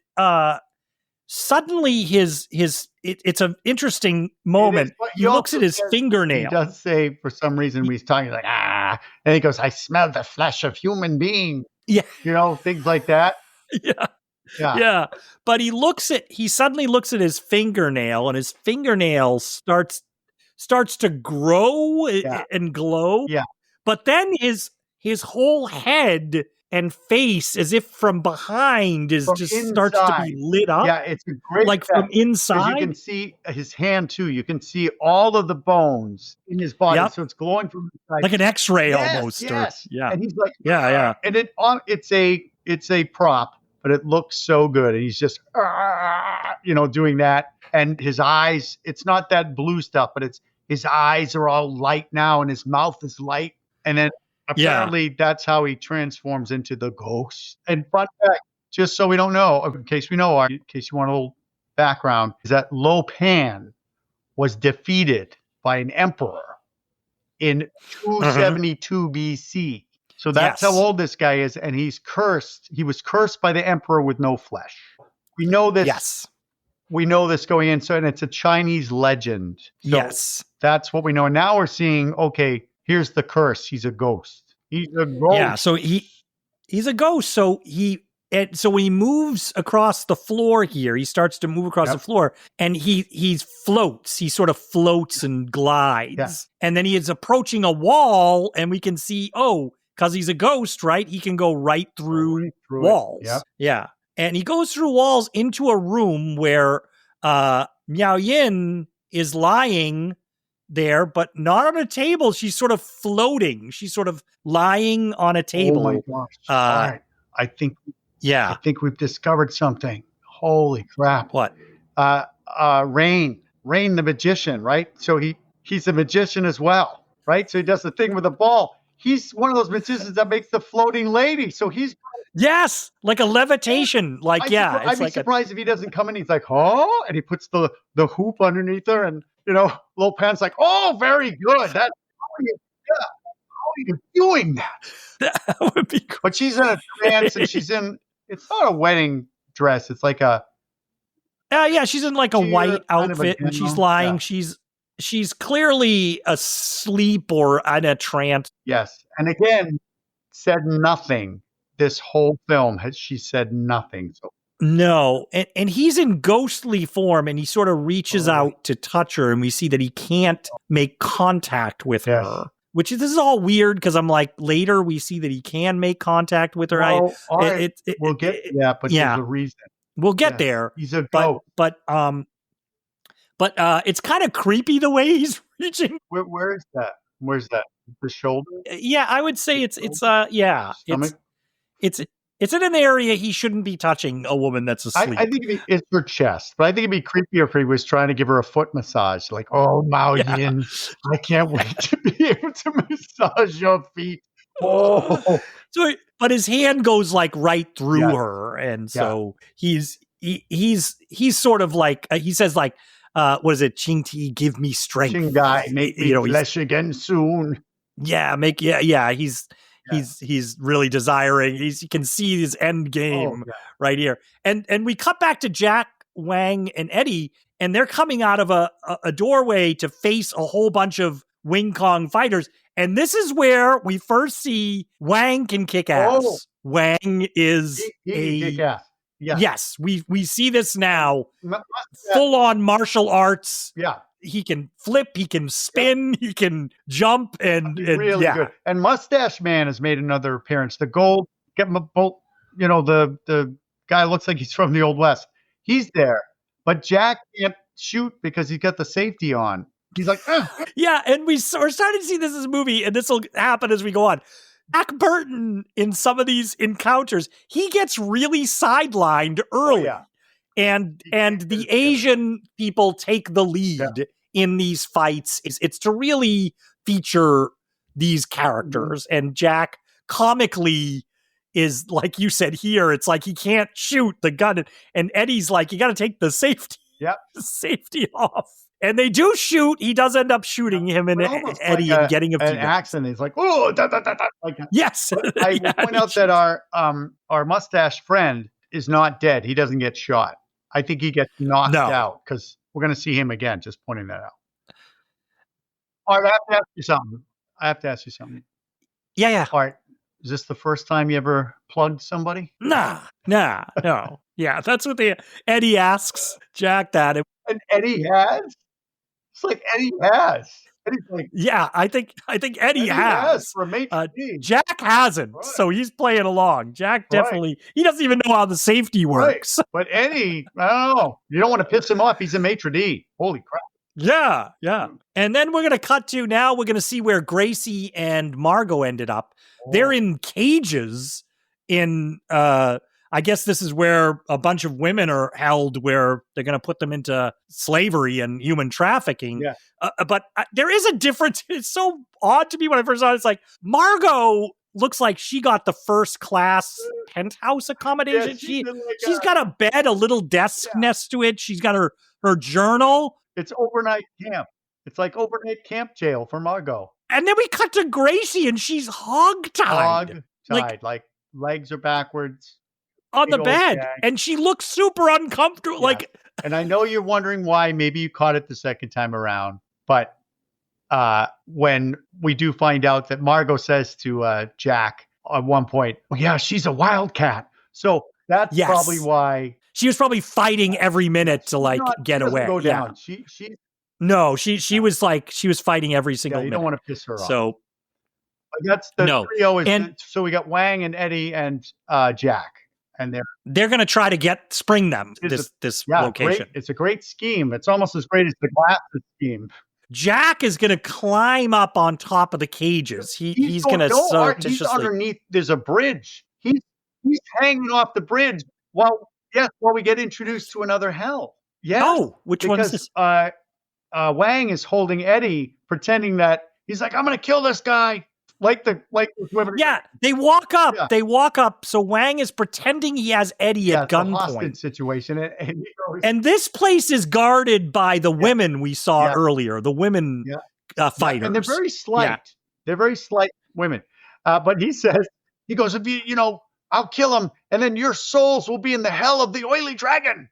suddenly it's an interesting moment. He looks at his fingernail. He does say, for some reason, when he's talking, like, and he goes, I smell the flesh of human being. Yeah. Things like that. Yeah. But he suddenly looks at his fingernail, and his fingernail starts to grow and glow. Yeah. But then his whole head and face, as if from behind, starts to be lit up. Yeah, it's a great like effect, from inside. You can see his hand too. You can see all of the bones in his body, so it's glowing from inside, like an X-ray almost. Yes. Yeah, and he's like, yeah. And it's a prop, but it looks so good. And he's just, doing that. And his eyes, it's not that blue stuff, but his eyes are all light now, and his mouth is light. And then apparently that's how he transforms into the ghost. And fun fact, just so we don't know, in case you want a little background, is that Lo Pan was defeated by an emperor in 272 BC. So that's how old this guy is, and he's cursed. He was cursed by the emperor with no flesh. We know this. Yes. We know this going in. So, and it's a Chinese legend. So that's what we know. And now we're seeing, okay, here's the curse. He's a ghost. He's a ghost. Yeah, so he's a ghost. So when he moves across the floor here, he starts to move across the floor, and he floats. He sort of floats and glides. Yeah. And then he is approaching a wall, and we can see, because he's a ghost, right? He can go right through walls. Yep. Yeah. And he goes through walls into a room where Miao Yin is lying there, but not on a table. She's sort of floating. She's sort of lying on a table. Oh my gosh. All right. I think we've discovered something. Holy crap. What? Rain the magician, right? So he's a magician as well, right? So he does the thing with the ball. He's one of those magicians that makes the floating lady. So he's like a levitation. I'd be surprised if he doesn't come in. He's like, oh, and he puts the hoop underneath her, and Lo Pan's like, oh, very good. How are you doing that? That would be cool. But she's in a trance, and it's not a wedding dress. It's like a she's in like a white outfit, and she's lying. Yeah. She's clearly asleep or in a trance. Yes. And again, said nothing. This whole film she said nothing. So. No. And he's in ghostly form, and he sort of reaches out to touch her, and we see that he can't make contact with her. which this is all weird because I'm like, later we see that he can make contact with her. Well, we'll get but there's a reason. We'll get there. He's a ghost. But it's kind of creepy the way he's reaching. Where is that? Where's that? The shoulder? Yeah, I would say it's in an area he shouldn't be touching a woman that's asleep. I think it's her chest, but I think it'd be creepier if he was trying to give her a foot massage. Like, oh, Mao Yin, I can't wait to be able to massage your feet. Oh, but his hand goes like right through her, and so he's sort of like he says like, what is it? Qing Ti, give me strength. Qing Gai, make me flesh again soon. Yeah, he's really desiring. You can see his end game right here. And we cut back to Jack, Wang, and Eddie, and they're coming out of a doorway to face a whole bunch of Wing Kong fighters. And this is where we first see Wang can kick ass. Oh. Wang is kick ass. Yeah. Yes, we see this now. Full on martial arts. Yeah. He can flip, he can spin, he can jump, and really good. And Mustache Man has made another appearance. The gold, the guy looks like he's from the Old West. He's there, but Jack can't shoot because he's got the safety on. He's like, yeah, and we're starting to see this as a movie, and this will happen as we go on. Jack Burton, in some of these encounters, he gets really sidelined early. Oh, yeah. And the Asian people take the lead in these fights. It's to really feature these characters. And Jack comically is, like you said here, it's like he can't shoot the gun. And Eddie's like, you got to take the safety off. And they do shoot. He does end up shooting him and Eddie and getting a few an accident. He's like, oh, like, yes. I will point out that our mustache friend is not dead. He doesn't get shot. I think he gets knocked out because we're going to see him again. Just pointing that out. All right, I have to ask you something. Yeah. All right, is this the first time you ever plugged somebody? Nah, no. Yeah, that's what Eddie asks Jack that. And Eddie has? It's like Eddie has. Eddie's like, yeah, I think Eddie has. For a Jack hasn't, right. So he's playing along. Jack definitely, he doesn't even know how the safety works. Right. But Eddie, I don't know. You don't want to piss him off. He's a maitre d'. Holy crap. Yeah. And then we're going to cut to, now we're going to see where Gracie and Margot ended up. Oh. They're in cages in, I guess this is where a bunch of women are held, where they're going to put them into slavery and human trafficking. Yeah. But there is a difference. It's so odd to me when I first saw it. It's like, Margot looks like she got the first class penthouse accommodation. Yeah, she's got a bed, a little desk next to it. She's got her journal. It's overnight camp. It's like overnight camp jail for Margot. And then we cut to Gracie and she's hog-tied. Like legs are backwards. On the bed, and she looks super uncomfortable. Yeah. And I know you're wondering why. Maybe you caught it the second time around, but when we do find out that Margot says to Jack at one point, "Oh yeah, she's a wildcat," so that's probably why she was probably fighting every minute to get away. Go down. She was fighting every single minute. You don't want to piss her off. So that's the trio. So we got Wang and Eddie and Jack. And they're going to try to spring them this location. It's a great scheme. It's almost as great as the glasses scheme. Jack is going to climb up on top of the cages. He's going to surreptitiously. He's underneath. There's a bridge. He's hanging off the bridge while we get introduced to another hell. Yes. Oh, which one is this? Wang is holding Eddie, pretending that he's like, I'm going to kill this guy. Like the women. Yeah, they walk up. Yeah. They walk up. So Wang is pretending he has Eddie at gunpoint. Hostage situation. And this place is guarded by the women we saw earlier. The women fighters. And they're very slight. Yeah. They're very slight women. But he goes, if I'll kill him, and then your souls will be in the hell of the oily dragon.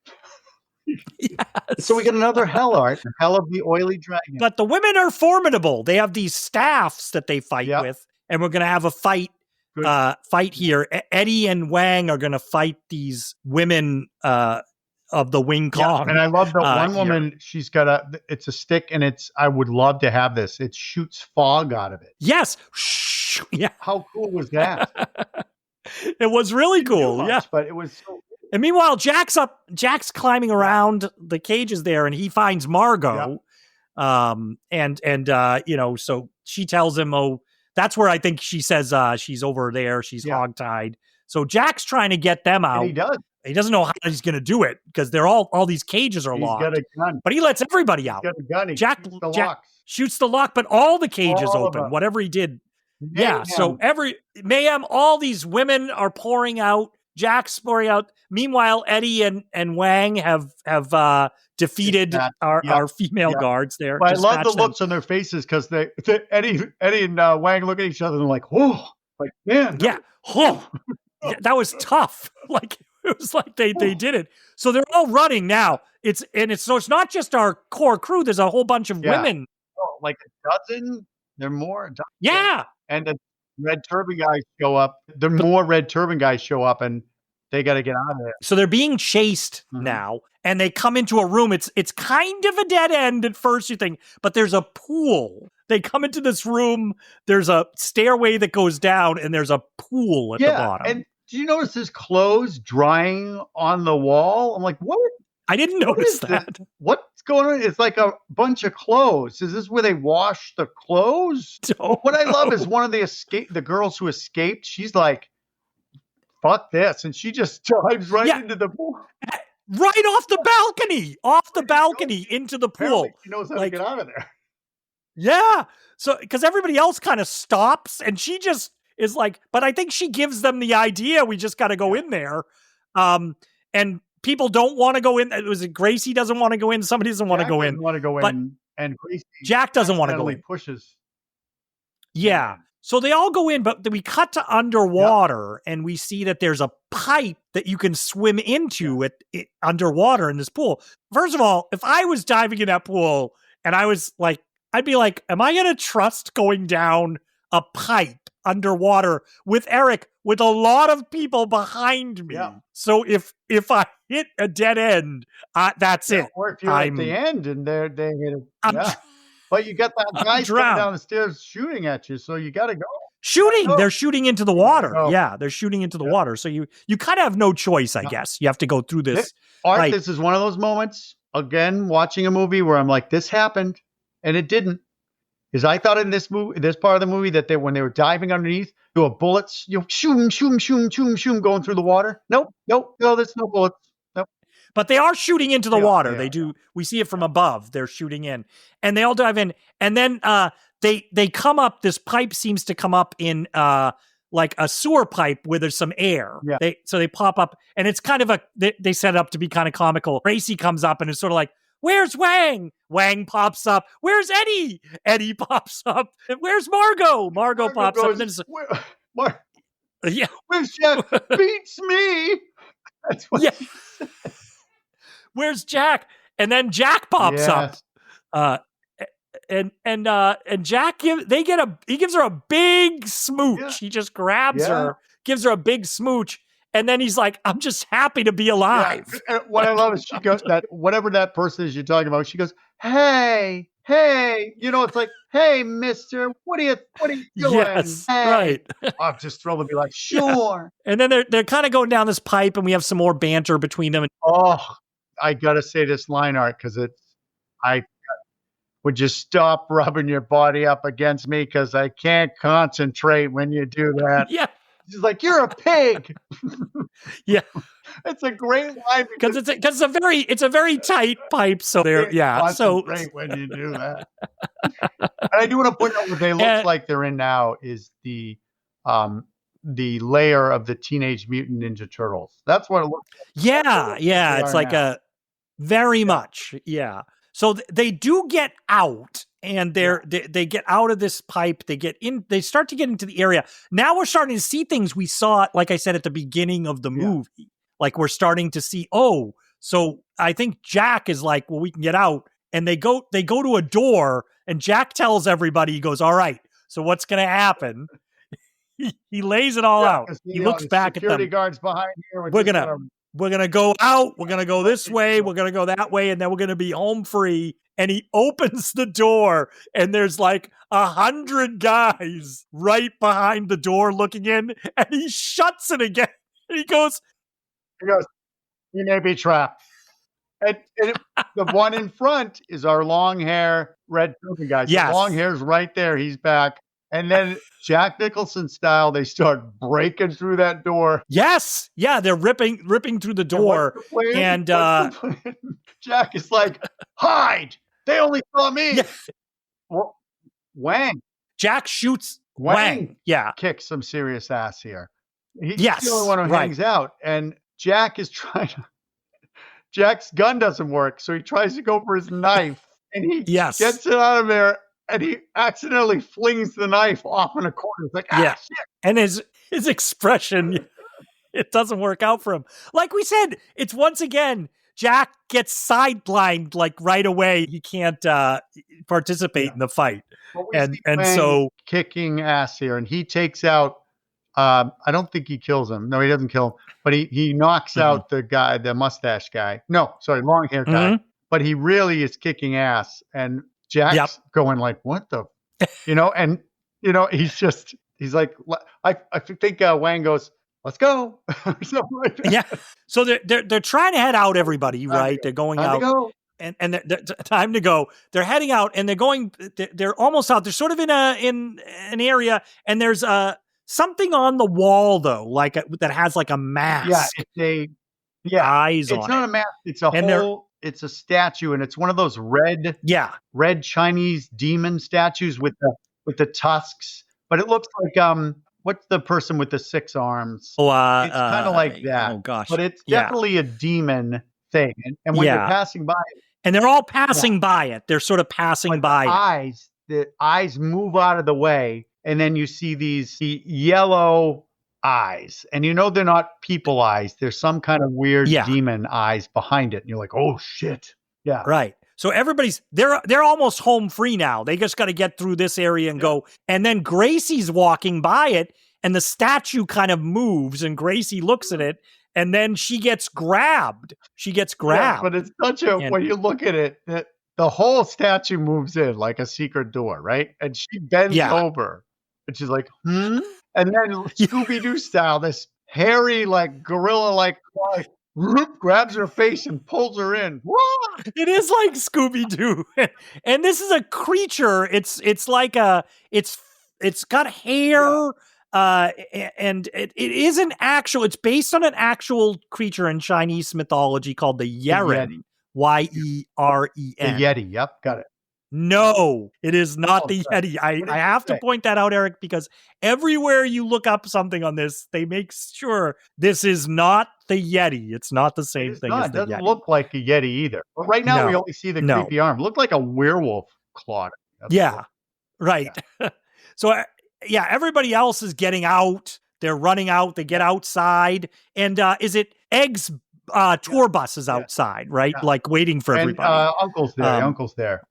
Yes. So we get another hell art, the hell of the oily dragon. But the women are formidable. They have these staffs that they fight with, and we're going to have a fight here. Eddie and Wang are going to fight these women of the Wing Kong. And I love that one here. woman, she's got it's a stick, and I would love to have this. It shoots fog out of it. Yes. Yeah. How cool was that? It was really cool. Much, yeah. But it was so. And meanwhile, Jack's climbing around the cages there, and he finds Margot. So she tells him, oh, that's where I think she says she's over there. She's hogtied. So Jack's trying to get them out. And he does. He doesn't know how he's going to do it because they're all these cages are locked. He's got a gun. But he lets everybody out. He's got a gun. He Jack shoots the lock, but all the cages open. Whatever he did. Mayhem. Yeah. So mayhem. All these women are pouring out. Jack's pouring out. Meanwhile, Eddie and Wang have defeated our female guards there. But I love the looks on their faces because Eddie and Wang look at each other and they're like, "Whoa!" Like, man, yeah, oh, that was tough. Like it was like they did it. So they're all running now. It's not just our core crew. There's a whole bunch of women. Oh, like a dozen. They're more. Yeah. And the red turban guys show up. The more red turban guys show up, and they got to get out of there. So they're being chased now, and they come into a room. It's kind of a dead end at first, you think, but there's a pool. They come into this room. There's a stairway that goes down, and there's a pool at the bottom. And do you notice his clothes drying on the wall? I'm like, what? I didn't notice that. What's going on? It's like a bunch of clothes. Is this where they wash the clothes? What I love is one of the girls who escaped. She's like, fuck this. And she just dives right into the pool. Right off the balcony, into the pool. Apparently she knows how to get out of there. Yeah. So, because everybody else kind of stops and she just is like, but I think she gives them the idea. We just got to go in there. And people don't want to go in. Was it Gracie doesn't want to go in? Somebody doesn't want to go in. Want to go in, and Gracie Jack doesn't want to go in. Pushes. Yeah. So they all go in, but we cut to underwater and we see that there's a pipe that you can swim into it underwater in this pool. First of all, if I was diving in that pool and I was like, I'd be like, am I going to trust going down a pipe underwater with Erik with a lot of people behind me? Yeah. So if I hit a dead end, that's it. Or if you're at the end and they hit it. But you got that guy coming down the stairs shooting at you, so you got to go. They're shooting into the water. Yeah, they're shooting into the water. So you kind of have no choice, I guess. You have to go through this. This is one of those moments, again, watching a movie where I'm like, this happened, and it didn't. Because I thought in this part of the movie that when they were diving underneath, there were bullets, shoom, going through the water. Nope, no, there's no bullets. Nope. But they are shooting into the water. They do. We see it from above. They're shooting in, and they all dive in, and then they come up. This pipe seems to come up in like a sewer pipe where there's some air. Yeah. They pop up, and it's kind of they set it up to be kind of comical. Gracie comes up, and it's sort of like, where's Wang? Wang pops up. Where's Eddie? Eddie pops up. And where's Margot? Margot pops up. And then where's Jack? Beats me. That's what. Yeah. Where's Jack? And then Jack pops up. And Jack he gives her a big smooch. Yeah. He just grabs her, gives her a big smooch. And then he's like, I'm just happy to be alive. Yeah. What I love is she goes, that whatever that person is you're talking about, she goes, hey, it's like, hey, mister, what are you doing? Yes, hey. Right. I'm just thrilled to be like, sure. Yeah. And then they're kind of going down this pipe and we have some more banter between them. I got to say this line art because would you stop rubbing your body up against me? Because I can't concentrate when you do that. Yeah. She's like, you're a pig. Yeah. It's a great line because it's a very tight pipe. So so great when you do that. And I do want to point out what they look like they're in now is the layer of the Teenage Mutant Ninja Turtles. That's what it looks like. Yeah. It's like a very much. Yeah. So they do get out. And they get out of this pipe. They start to get into the area. Now we're starting to see things we saw, like I said, at the beginning of the movie. Yeah. Like we're starting to see, so I think Jack is like, well, we can get out. And they go to a door and Jack tells everybody, he goes, all right, so what's going to happen? He lays it all out. He looks back at them. Security guards behind here. We're going to we're going to go out. We're going to go this way. We're going to go that way. And then we're going to be home free. And he opens the door and there's like 100 guys right behind the door looking in, and he shuts it again. And he goes, "You may be trapped." And the one in front is our long hair, red token guy. So Yes. long hair's right there. He's back. And then Jack Nicholson style, they start breaking through that door. yes. Yeah, they're ripping through the door. And Jack is like, "Hide! They only saw me." Yeah. Well, Wang Jack shoots Wang. Yeah. kicks some serious ass here. He's Yes, the only one who right. hangs out. And Jack is trying to... Jack's gun doesn't work, so he tries to go for his knife. And he Yes. gets it out of there, and he accidentally flings the knife off in a corner. It's like, Yeah. shit. And his expression, it doesn't work out for him. Like we said, it's once again, Jack gets sidelined like right away. He can't participate in the fight. But we And see and Wang so kicking ass here, and he takes out... I don't think he kills him. No, he doesn't kill him. But he knocks out the guy, the mustache guy. No, sorry, long hair guy. But he really is kicking ass. And Jack's going like, "What the?" And he's like, I think Wang goes, "Let's go." Or something like that. yeah. So they're trying to head out, everybody, right? They're going Time out. to go. And they're time to go. They're heading out, and they're going. They're almost out. They're sort of in an area, and there's something on the wall though, like that has like a mask. Eyes on It's not it. a mask. It's a And they're- whole. It's a statue, and it's one of those red Chinese demon statues with the tusks. But it looks like what's the person with the 6 arms? Oh, It's kind of like that. Oh gosh, But it's definitely a demon thing. And when you're passing by it, and they're all passing by it. They're sort of passing by it. the eyes move out of the way, and then you see these yellow eyes. And they're not people eyes. There's some kind of weird demon eyes behind it. And you're like, "Oh shit." Yeah. Right. So they're almost home free now. They just got to get through this area and go. And then Gracie's walking by it, and the statue kind of moves, and Gracie looks at it, and then she gets grabbed. Yeah, but it's such when you look at it, the whole statue moves in like a secret door, right? And she bends over, and she's like, "Hmm?" And then Scooby-Doo style, this hairy, like gorilla-like claw, grabs her face and pulls her in. Whoa! It is like Scooby-Doo. And this is a creature. It's like it's got hair. And it is it's based on an actual creature in Chinese mythology called the Yeren. Yeren. The Yeti. Yep, got it. No, it is not the Yeti. I have to point that out, Eric, because everywhere you look up something on this, they make sure this is not the Yeti. It's not the same thing as the Yeti. It doesn't look like a Yeti either. But right now, we only see the creepy arm. It looked like a werewolf claw. Right. So, everybody else is getting out. They're running out. They get outside. And is it Egg's tour bus is outside, right? Yeah. Like waiting for everybody. And Uncle's there.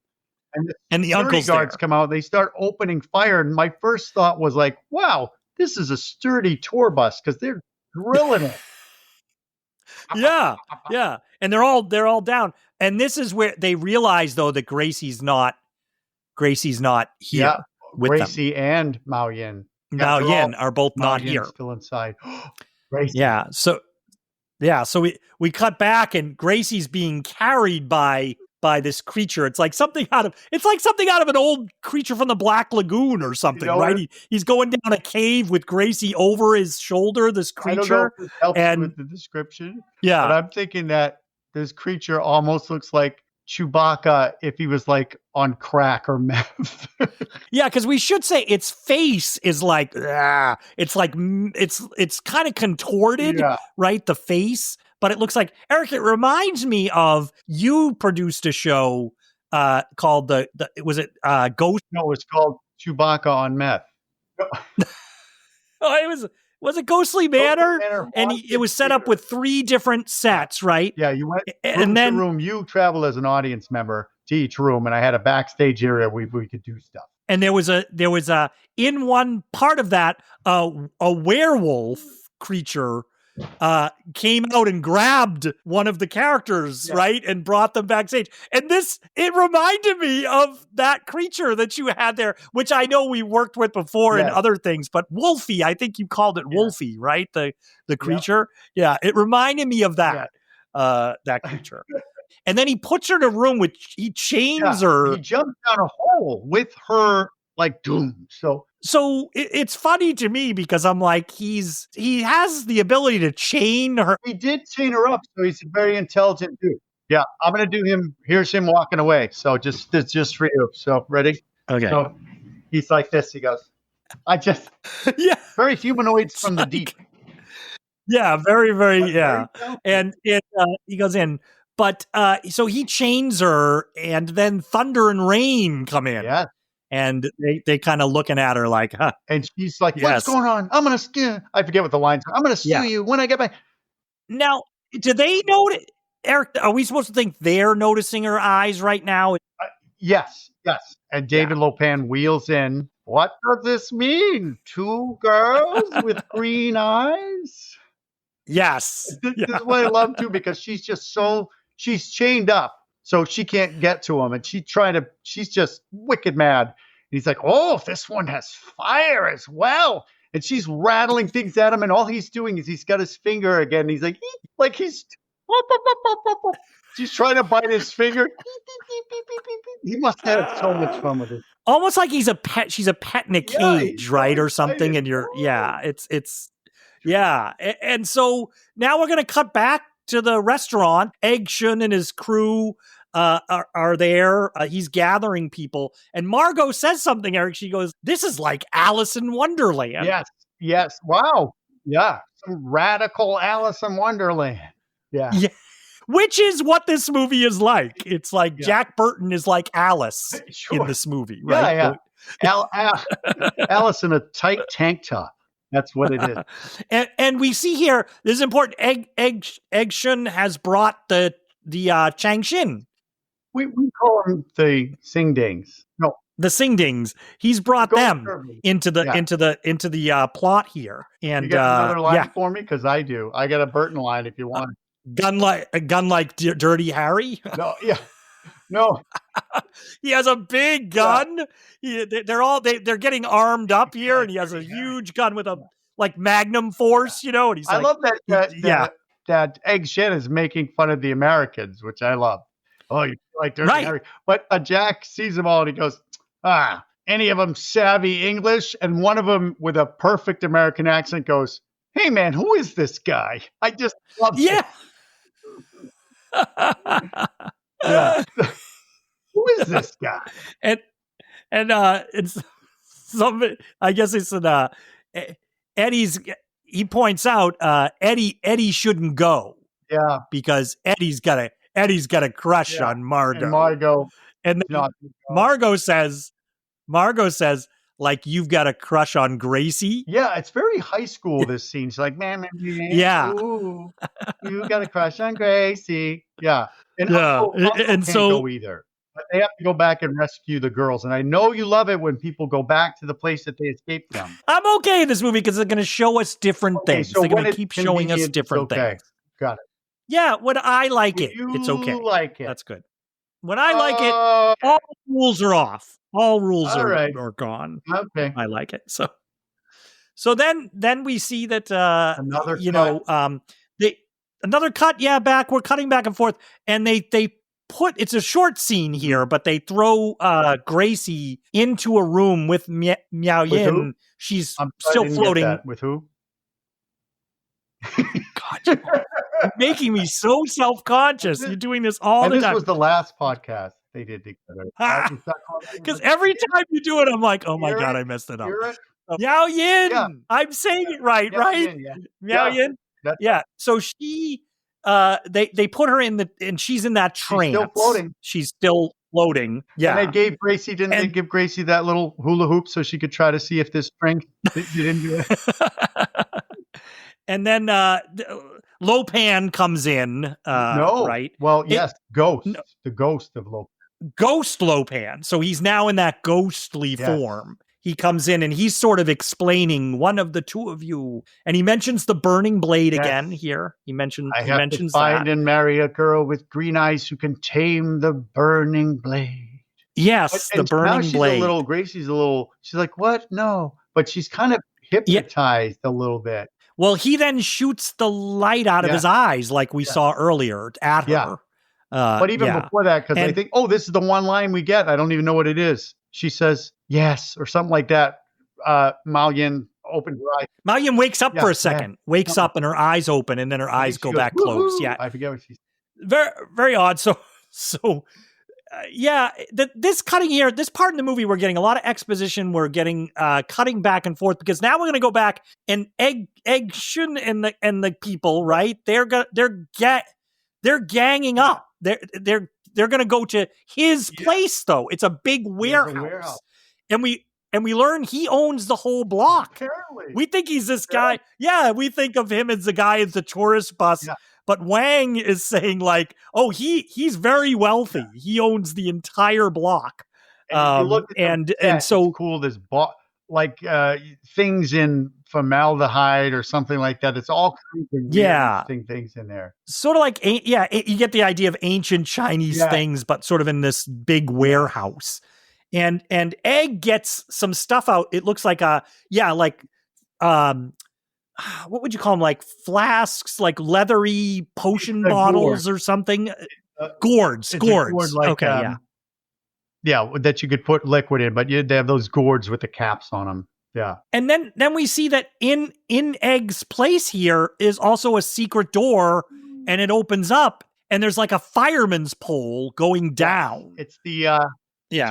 And the uncle's guards come out. They start opening fire. And my first thought was like, wow, this is a sturdy tour bus because they're drilling it. Yeah. And they're all down. And this is where they realize, though, that Gracie's not here with Gracie them. and Mao Yin. Mao Yin are both not Yin's here. Still inside. Gracie. Yeah. So we cut back, and Gracie's being carried by this creature. It's like something out of an old creature from the Black Lagoon or something, right? He's going down a cave with Gracie over his shoulder, this creature. I don't know if this helps with the description. Yeah. But I'm thinking that this creature almost looks like Chewbacca if he was like on crack or meth. Yeah, because we should say its face is like, it's kind of contorted, right? The face. But it looks like, Eric, it reminds me of, you produced a show called was it Ghost? No, it's called Chewbacca on meth. Was it Ghostly Manor? And it was set up with 3 different sets, right? Yeah, you went and then room. You travel as an audience member to each room, and I had a backstage area where we could do stuff. And there was a in one part of that a werewolf creature came out and grabbed one of the characters, right, and brought them backstage. And it reminded me of that creature that you had there, which I know we worked with before in other things, but Wolfie, I think you called it Wolfie, right? The creature. Yeah, it reminded me of that, that creature. And then he puts her in a room he chains her. He jumps down a hole with her, like, doom. So it's funny to me because I'm like, he has the ability to chain her. He did chain her up, so he's a very intelligent dude. Yeah, I'm going to do him. Here's him walking away. So it's just for you. So ready? Okay. So he's like this. He goes, very humanoids from the deep. Yeah, very, very, yeah. And he goes in. But so he chains her, and then thunder and rain come in. Yeah. And they kind of looking at her like, huh. And she's like, what's going on? I'm going to I forget what the lines are. I'm going to sue you when I get back. Now, do they notice, Eric, are we supposed to think they're noticing her eyes right now? Yes. And David Lopan wheels in. What does this mean? 2 girls with green eyes? Yes. This is what I love, too, because she's chained up. So she can't get to him, and she's just wicked mad. And he's like, oh, this one has fire as well. And she's rattling things at him, and all he's doing is he's got his finger again. And he's like she's trying to bite his finger. He must have so much fun with it. Almost like he's a pet. She's a pet in a cage, right? Or something. And And so now we're going to cut back to the restaurant. Egg Shun and his crew are there. He's gathering people. And Margot says something, Eric. She goes, this is like Alice in Wonderland. Yes. Wow. Yeah. Some radical Alice in Wonderland. Yeah. Which is what this movie is like. It's like Jack Burton is like Alice in this movie, right? Yeah. Alice in a tight tank top. That's what it is. And we see here, this is important, Egg Shun has brought the Chang Sing. We call them the Sing Dings. No. The Sing Dings. He's brought them into the plot here. And you got another line for me? Because I do. I got a Burton line if you want. Gun like Dirty Harry? No, yeah. No. He has a big gun. They're getting armed up here, and he has a huge gun with a like Magnum Force, and he's I like, love that Egg Shen is making fun of the Americans, which I love. Oh, you like Dirty Harry. But Jack sees them all and he goes, any of them savvy English? And one of them with a perfect American accent goes, hey man, who is this guy? I just love it. Who is this guy? And it's some. I guess it's an Eddie's. He points out Eddie shouldn't go. Yeah, because Eddie's got a crush on Margot. And Margot says, like, you've got a crush on Gracie. Yeah, it's very high school. This scene. She's like, man, ooh, you got a crush on Gracie. Yeah. And so go either. But they have to go back and rescue the girls. And I know you love it when people go back to the place that they escaped from. I'm okay in this movie because they're going to show us different things. So they're going to keep showing us different things. Got it. Yeah, when I like it, it's okay. Like it. That's good. When I like it, all rules are off. All rules are gone. Okay. I like it. So then we see that another another cut. Yeah, we're cutting back and forth, and they put, it's a short scene here, but they throw Gracie into a room with Miao Yin. She's still floating. With who? God, you're making me so self-conscious. You're doing this all the time. This was the last podcast they did together. Because every time you do it, I'm like, oh my God, I messed it up. Miao Yin. Yeah. I'm saying it right? Miao Yin. Yeah. So she, they put her in and she's in that trance. She's still floating. Yeah. And they give Gracie that little hula hoop so she could try to see if this string didn't do it. And then Lopan comes in. Right? Well, yes, Ghost. The ghost of Lopan. Ghost Lopan. So he's now in that ghostly form. he comes in and he's sort of explaining one of the two of you. And he mentions the burning blade again here. He mentions to find and marry a girl with green eyes who can tame the burning blade. Yes, the burning blade. Gracie's she's like, what? No. But she's kind of hypnotized a little bit. Well, he then shoots the light out of his eyes like we saw earlier at her. But even before that, because I think, this is the one line we get. I don't even know what it is. She says, yes, or something like that. Mao Yin opens her eyes. Mao Yin wakes up for a second, wakes up and her eyes open and then her eyes go back closed. Yeah. I forget what she said. Very, very odd. This cutting here, this part in the movie, we're getting a lot of exposition. We're getting cutting back and forth because now we're going to go back and Egg Shun and the people, right? They're ganging up. They're going to go to his place though. It's a big warehouse. And we learn he owns the whole block. Apparently. We think he's this guy. Yeah, we think of him as the guy at the tourist bus. Yeah. But Wang is saying like, he's very wealthy. Yeah. He owns the entire block. And so cool. This things in formaldehyde or something like that. It's all kinds of interesting things in there. Sort of like, you get the idea of ancient Chinese things, but sort of in this big warehouse. And Egg gets some stuff out. It looks like what would you call them? Like flasks, like leathery potion bottles or something. Gourds. That you could put liquid in, but they have those gourds with the caps on them. Yeah. And then we see that in Egg's place here is also a secret door, and it opens up, and there's like a fireman's pole going down. It's the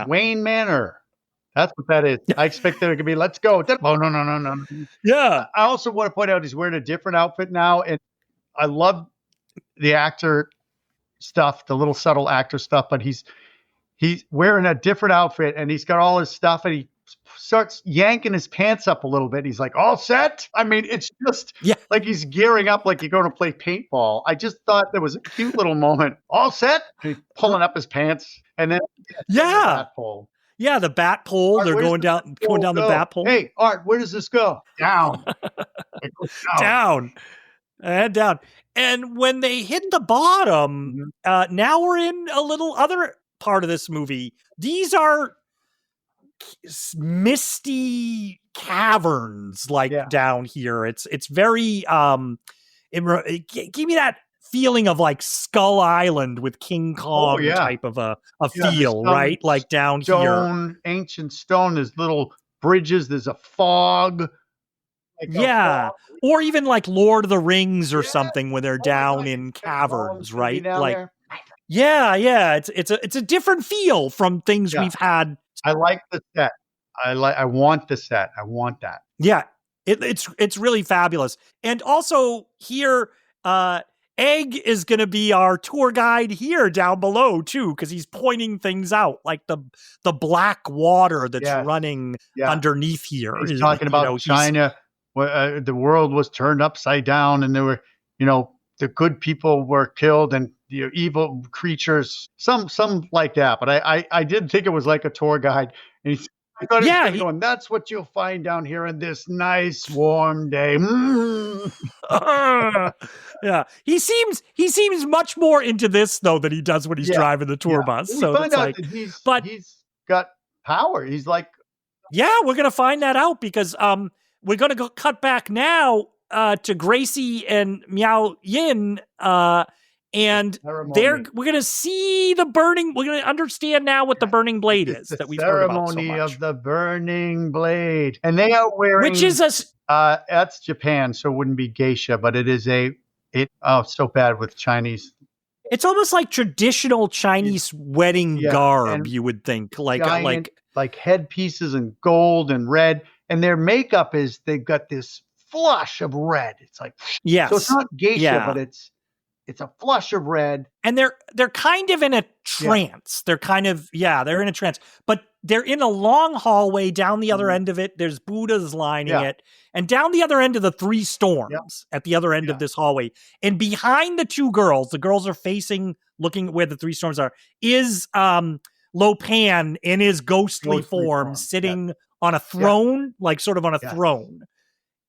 Wayne Manor. That's what that is. I expect there could be, let's go. Oh, no. Yeah. I also want to point out he's wearing a different outfit now. And I love the actor stuff, the little subtle actor stuff, but he's wearing a different outfit and he's got all his stuff and he starts yanking his pants up a little bit. He's like, all set? I mean, it's just like he's gearing up like you're going to play paintball. I just thought there was a cute little moment. All set? And he's pulling up his pants and then the pole. Yeah, the bat pole. Art, they're going down the bat pole. Hey, Art, where does this go? Down. It goes down. Down. And when they hit the bottom, now we're in a little other part of this movie. These are misty caverns down here. It's very give me that feeling of like Skull Island with King Kong type of a feel, right? Like down here. Ancient stone, there's little bridges, there's a fog. Or even like Lord of the Rings or something when they're down in caverns, right? Like it's a different feel from things we've had. I like the set. I want the set. I want that. Yeah. It's really fabulous. And also here Egg is going to be our tour guide here down below too, because he's pointing things out, like the black water that's running underneath here. He's talking about China, where the world was turned upside down, and there were, the good people were killed, and the evil creatures, some like that. But I did think it was like a tour guide, and I thought he was going, that's what you'll find down here on this nice warm day. He seems much more into this though than he does when he's driving the tour bus. We so find out that he's got power. He's like, we're gonna find that out because we're gonna go cut back now to Gracie and Miao Yin. And we're going to see we're going to understand now what the burning blade is that we've heard about so much. Ceremony of the burning blade. And they are wearing, which is that's Japan, so it wouldn't be geisha, but it is so bad with Chinese. It's almost like traditional Chinese wedding garb, you would think. Like headpieces and gold and red. And their makeup they've got this flush of red. It's like, so it's not geisha, but it's a flush of red. And they're kind of in a trance. They're kind of, they're in a trance. But they're in a long hallway. Down the other end of it, there's Buddhas lining it. And down the other end of the three storms, at the other end of this hallway. And behind the two girls, the girls are facing, looking at where the three storms are, is Lo Pan in his ghostly form sitting on a throne, like sort of on a throne.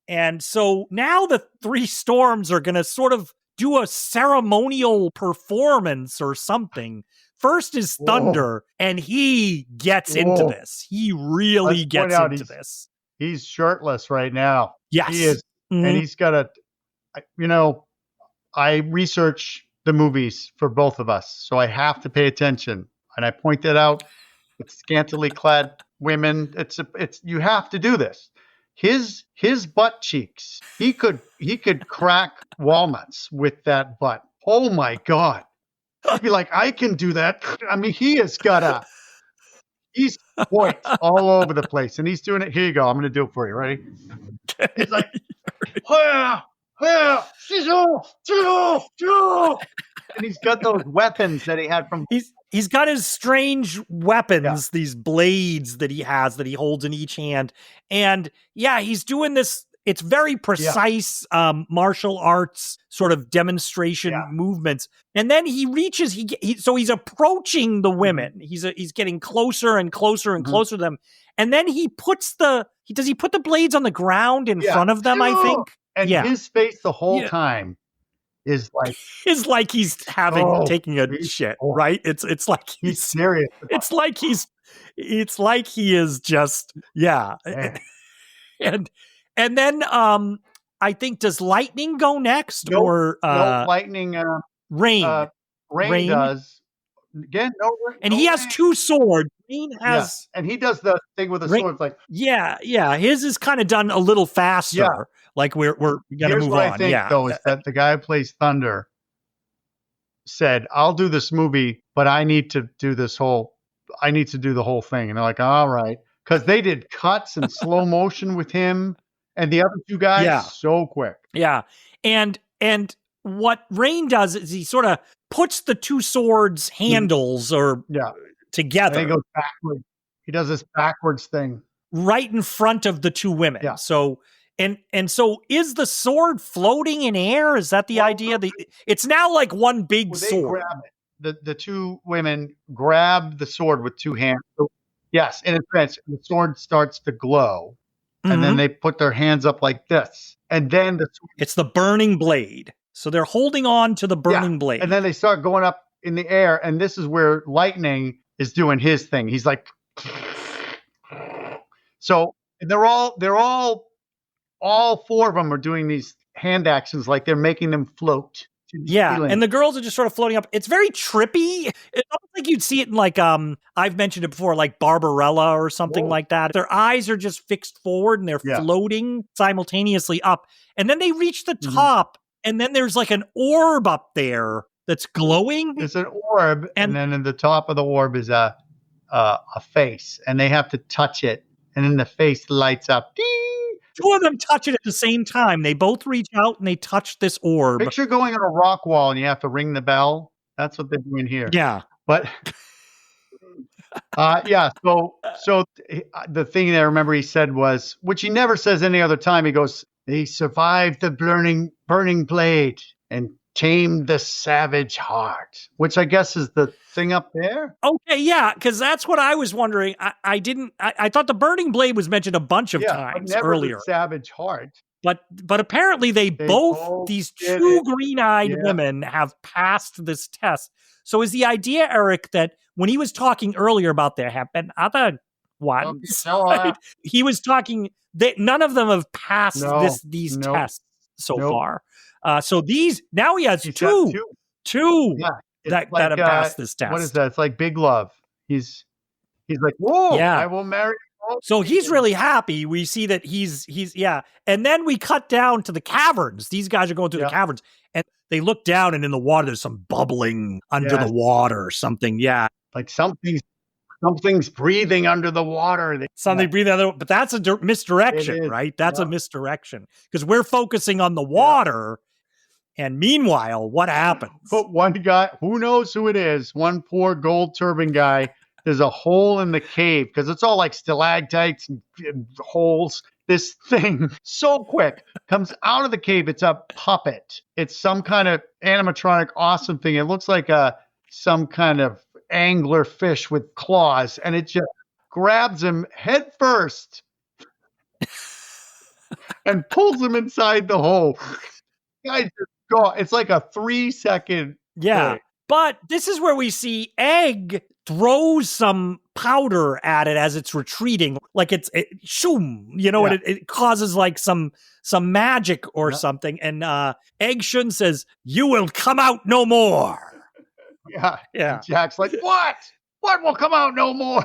And so now the three storms are going to sort of do a ceremonial performance or something. First is Thunder, and he gets into this. He really gets into this. He's shirtless right now. Yes. He is. Mm-hmm. And he's got I research the movies for both of us, so I have to pay attention. And I pointed out with scantily clad women, you have to do this. His butt cheeks, he could crack walnuts with that butt. Oh my God. I'd be like, I can do that. I mean, he's points all over the place, and he's doing it. Here you go. I'm going to do it for you. Ready? It's like, and he's got those weapons that he had from. He's got his strange weapons, these blades that he has that he holds in each hand, and he's doing this. It's very precise martial arts sort of demonstration movements. And then he reaches, so he's approaching the women. He's getting closer and closer and closer to them. And then he puts the blades on the ground in front of them, I think. And his face the whole time is like he's taking a shit, right? It's like he's serious. It's like he is just, And then I think, does lightning go next? No, lightning. Rain. Rain does. Again, and he has two swords. Rain has. And he does the thing with the swords like. Yeah. His is kind of done a little faster. Yeah. Like we're going to move on. I think, though, is that the guy who plays Thunder said, I'll do this movie, but I need to do the whole thing. And they're like, all right. Because they did cuts and slow motion with him. And the other two guys, so quick. Yeah. And what Rain does is he sort of puts the two swords handles together. And he goes backwards. He does this backwards thing. Right in front of the two women. Yeah. So so is the sword floating in air? Is that the idea? It's now like one big sword. Grab it. The two women grab the sword with two hands. So, yes, and the sword starts to glow. And then they put their hands up like this. And then it's the burning blade. So they're holding on to the burning blade. And then they start going up in the air. And this is where Lightning is doing his thing. He's like, so they're all four of them are doing these hand actions like they're making them float. Yeah, and the girls are just sort of floating up. It's very trippy. It's almost like you'd see it in like I've mentioned it before, like Barbarella or something like that. Their eyes are just fixed forward and they're floating simultaneously up. And then they reach the top, and then there's like an orb up there that's glowing. It's an orb, and then in the top of the orb is a face, and they have to touch it, and then the face lights up. Ding! Two of them touch it at the same time. They both reach out and they touch this orb. Picture going on a rock wall and you have to ring the bell. That's what they're doing here. Yeah. But So the thing that I remember he said was, which he never says any other time. He goes, "They survived the burning blade and tamed the savage heart," which I guess is the thing up there. Okay, yeah, because that's what I was wondering. I thought the burning blade was mentioned a bunch of times never earlier. The savage heart. But apparently they both these two green-eyed women have passed this test. So is the idea, Erik, that when he was talking earlier about there have been other ones, right? He was talking that none of them have passed these tests so far. So these now he has two that have passed this test. What is that? It's like Big Love. He's like, whoa, I will marry. So he's really happy. We see that he's and then we cut down to the caverns. These guys are going through the caverns, and they look down, and in the water there's some bubbling under the water or something. Yeah, like something's breathing under the water. Something breathing under, but that's a misdirection, right? That's a misdirection because we're focusing on the water. And meanwhile, what happens? But one guy, who knows who it is, one poor gold turban guy, there's a hole in the cave because it's all like stalactites and holes. This thing, so quick, comes out of the cave. It's a puppet. It's some kind of animatronic awesome thing. It looks like some kind of angler fish with claws, and it just grabs him head first and pulls him inside the hole. Guys just go. It's like a 3-second. Yeah. play. But this is where we see Egg throws some powder at it as it's retreating. Like shoom, and it causes like some magic or something. And Egg Shun says, "You will come out no more." Yeah. Yeah. And Jack's like, what? What will come out no more?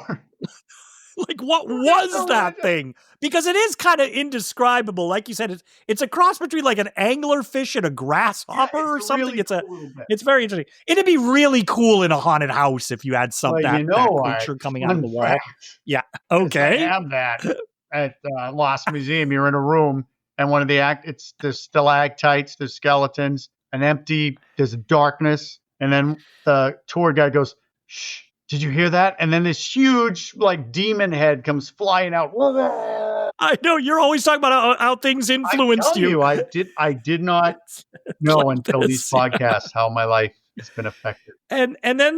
Like, what was that thing? Because it is kind of indescribable. Like you said, it's a cross between like an anglerfish and a grasshopper or something. Really It's very interesting. It'd be really cool in a haunted house if you had that creature coming out of the wall. Fact, Yeah. Okay. I have that at Lost Museum. You're in a room, and one of there's stalactites, there's skeletons, there's darkness, and then the tour guide goes, "Shh. Did you hear that?" And then this huge, like, demon head comes flying out. I know you're always talking about how things influenced you. I did not know like until these podcasts how my life has been affected. And then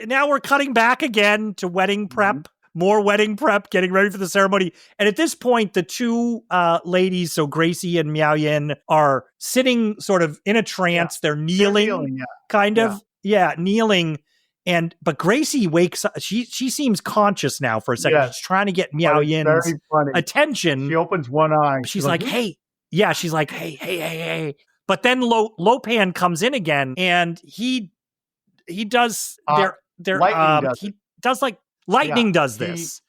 now we're cutting back again to wedding prep, more wedding prep, getting ready for the ceremony. And at this point, the two ladies, so Gracie and Miao Yin, are sitting sort of in a trance. They're kneeling, kind of, kneeling. But Gracie wakes up. She seems conscious now for a second. Yes. She's trying to get Miao Yin's attention. She opens one eye. She's like, hey. Yeah, she's like, hey. But then Lopan comes in again, and he does lightning does this.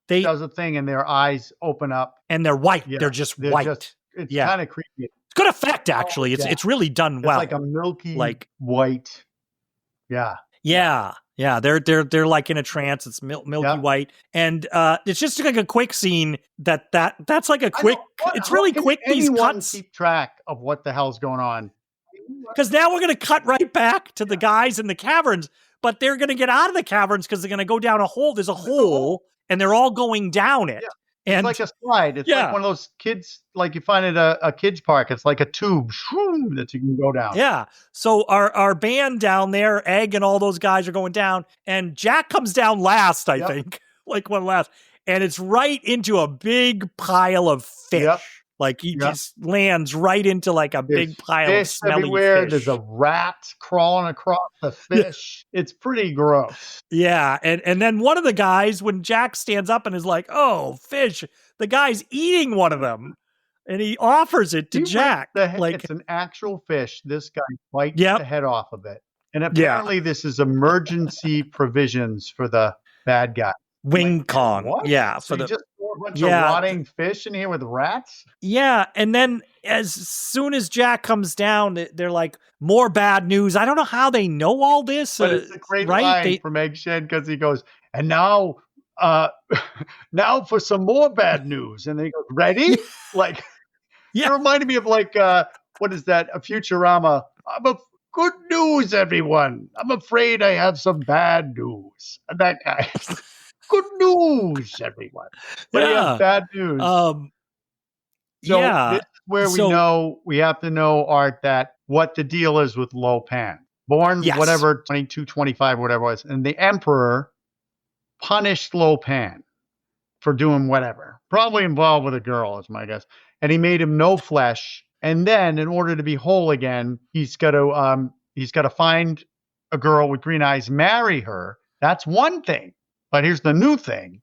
They does a thing, and their eyes open up, and they're white. Yeah, they're just white. It's kind of creepy. It's good effect, actually. It's really done well. It's like a milky white. Yeah. Yeah. They're like in a trance. It's milky white, and it's just like a quick scene. That's like a quick. It's really quick. These cuts. Keep track of what the hell's going on. Because now we're going to cut right back to the guys in the caverns, but they're going to get out of the caverns because they're going to go down a hole. There's a hole, and they're all going down it. Yeah. And it's like a slide. It's like one of those kids, like you find at a kid's park. It's like a tube that you can go down. Yeah. So our band down there, Egg and all those guys are going down, and Jack comes down last, I think, like one last, and it's right into a big pile of fish. Yep. Like he just lands right into like a big pile of smelly everywhere. fish. There's a rat crawling across the fish. It's pretty gross. Yeah. And then one of the guys, when Jack stands up and is like, "Oh, fish," the guy's eating one of them. And he offers it to Jack. It's an actual fish. This guy bites the head off of it. And apparently this is emergency provisions for the bad guy. Wing Kong. What? Yeah. So you just throw a bunch of rotting fish in here with rats? Yeah. And then as soon as Jack comes down, they're like, "More bad news." I don't know how they know all this. But it's a great line from Egg Shen, because he goes, "And now for some more bad news." And then he goes, "Ready?" Like, it reminded me of like, what is that? A Futurama. Good news, everyone. I'm afraid I have some bad news. And that guy. Good news, everyone. But yeah, bad news. So this is where we have to know, Art, that what the deal is with Lo Pan. Born whatever, 22, 25, whatever it was. And the emperor punished Lo Pan for doing whatever. Probably involved with a girl, is my guess. And he made him no flesh. And then in order to be whole again, he's got to find a girl with green eyes, marry her. That's one thing. But here's the new thing,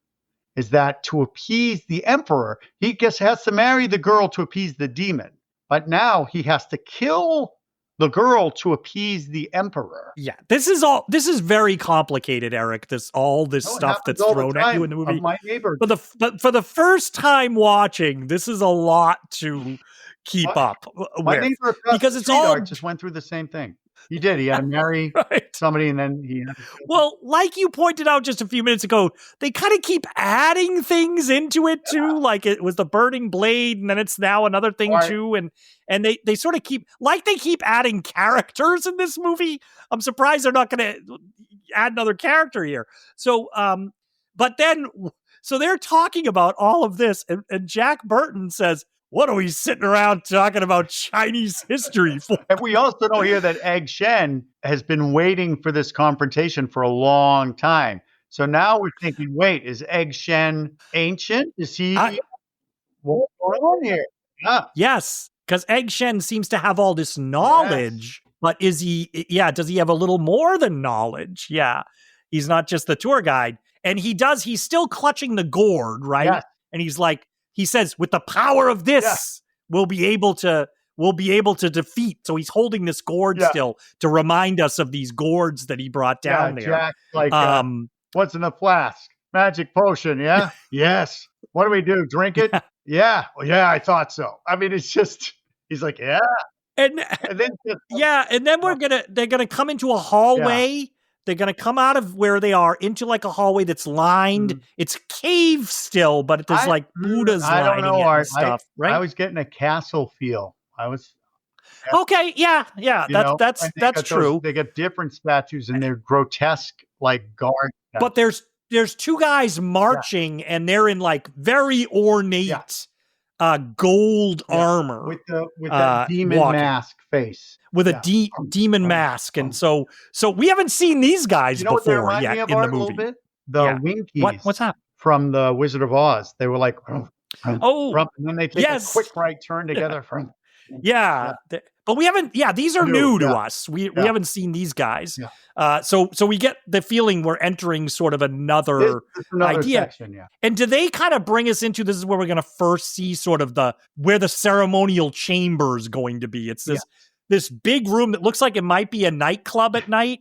is that to appease the emperor, he has to marry the girl to appease the demon. But now he has to kill the girl to appease the emperor. Yeah, this is very complicated, Erik. This stuff that's thrown at you in the movie. My neighbor. But for the first time watching, this is a lot to keep up My with. neighbor because it's all just went through the same thing. He did. He had to marry somebody, and then he had to... Well, like you pointed out just a few minutes ago, they kind of keep adding things into it too. Like it was the burning blade, and then it's now another thing too. And they sort of keep adding characters in this movie. I'm surprised they're not going to add another character here. So, but then, so they're talking about all of this, and Jack Burton says, "What are we sitting around talking about Chinese history for?" And we also know here that Egg Shen has been waiting for this confrontation for a long time. So now we're thinking, wait, is Egg Shen ancient? Is he? What's going on here? Yeah. Yes, because Egg Shen seems to have all this knowledge, but is he? Yeah, does he have a little more than knowledge? Yeah, he's not just the tour guide, and he's still clutching the gourd, right? Yes. And he's like, he says, with the power of this, we'll be able to defeat. So he's holding this gourd still to remind us of these gourds that he brought down there. Jack, like, what's in the flask? Magic potion, yeah? Yes. What do we do? Drink it? Yeah. Well, yeah, I thought so. I mean, it's just, he's like, yeah. And then and then they're gonna come into a hallway. Yeah. They're gonna come out of where they are into like a hallway that's lined. It's cave still, but there's like Buddha's lining it and stuff, right? I was getting a castle feel. Okay, yeah. That's true. They get different statues and they're grotesque, like guard. But there's two guys marching and they're in like very ornate gold armor with that demon mask face. With a demon mask. And so we haven't seen these guys before yet in the movie. The Winkies. What's that? From the Wizard of Oz. They were like, and then they take a quick right turn together from. But we haven't. Yeah, these are new to us. We haven't seen these guys. So we get the feeling we're entering sort of another idea. Section, And do they kind of bring us into this is where we're going to first see sort of where the ceremonial chamber is going to be? It's this big room that looks like it might be a nightclub at night.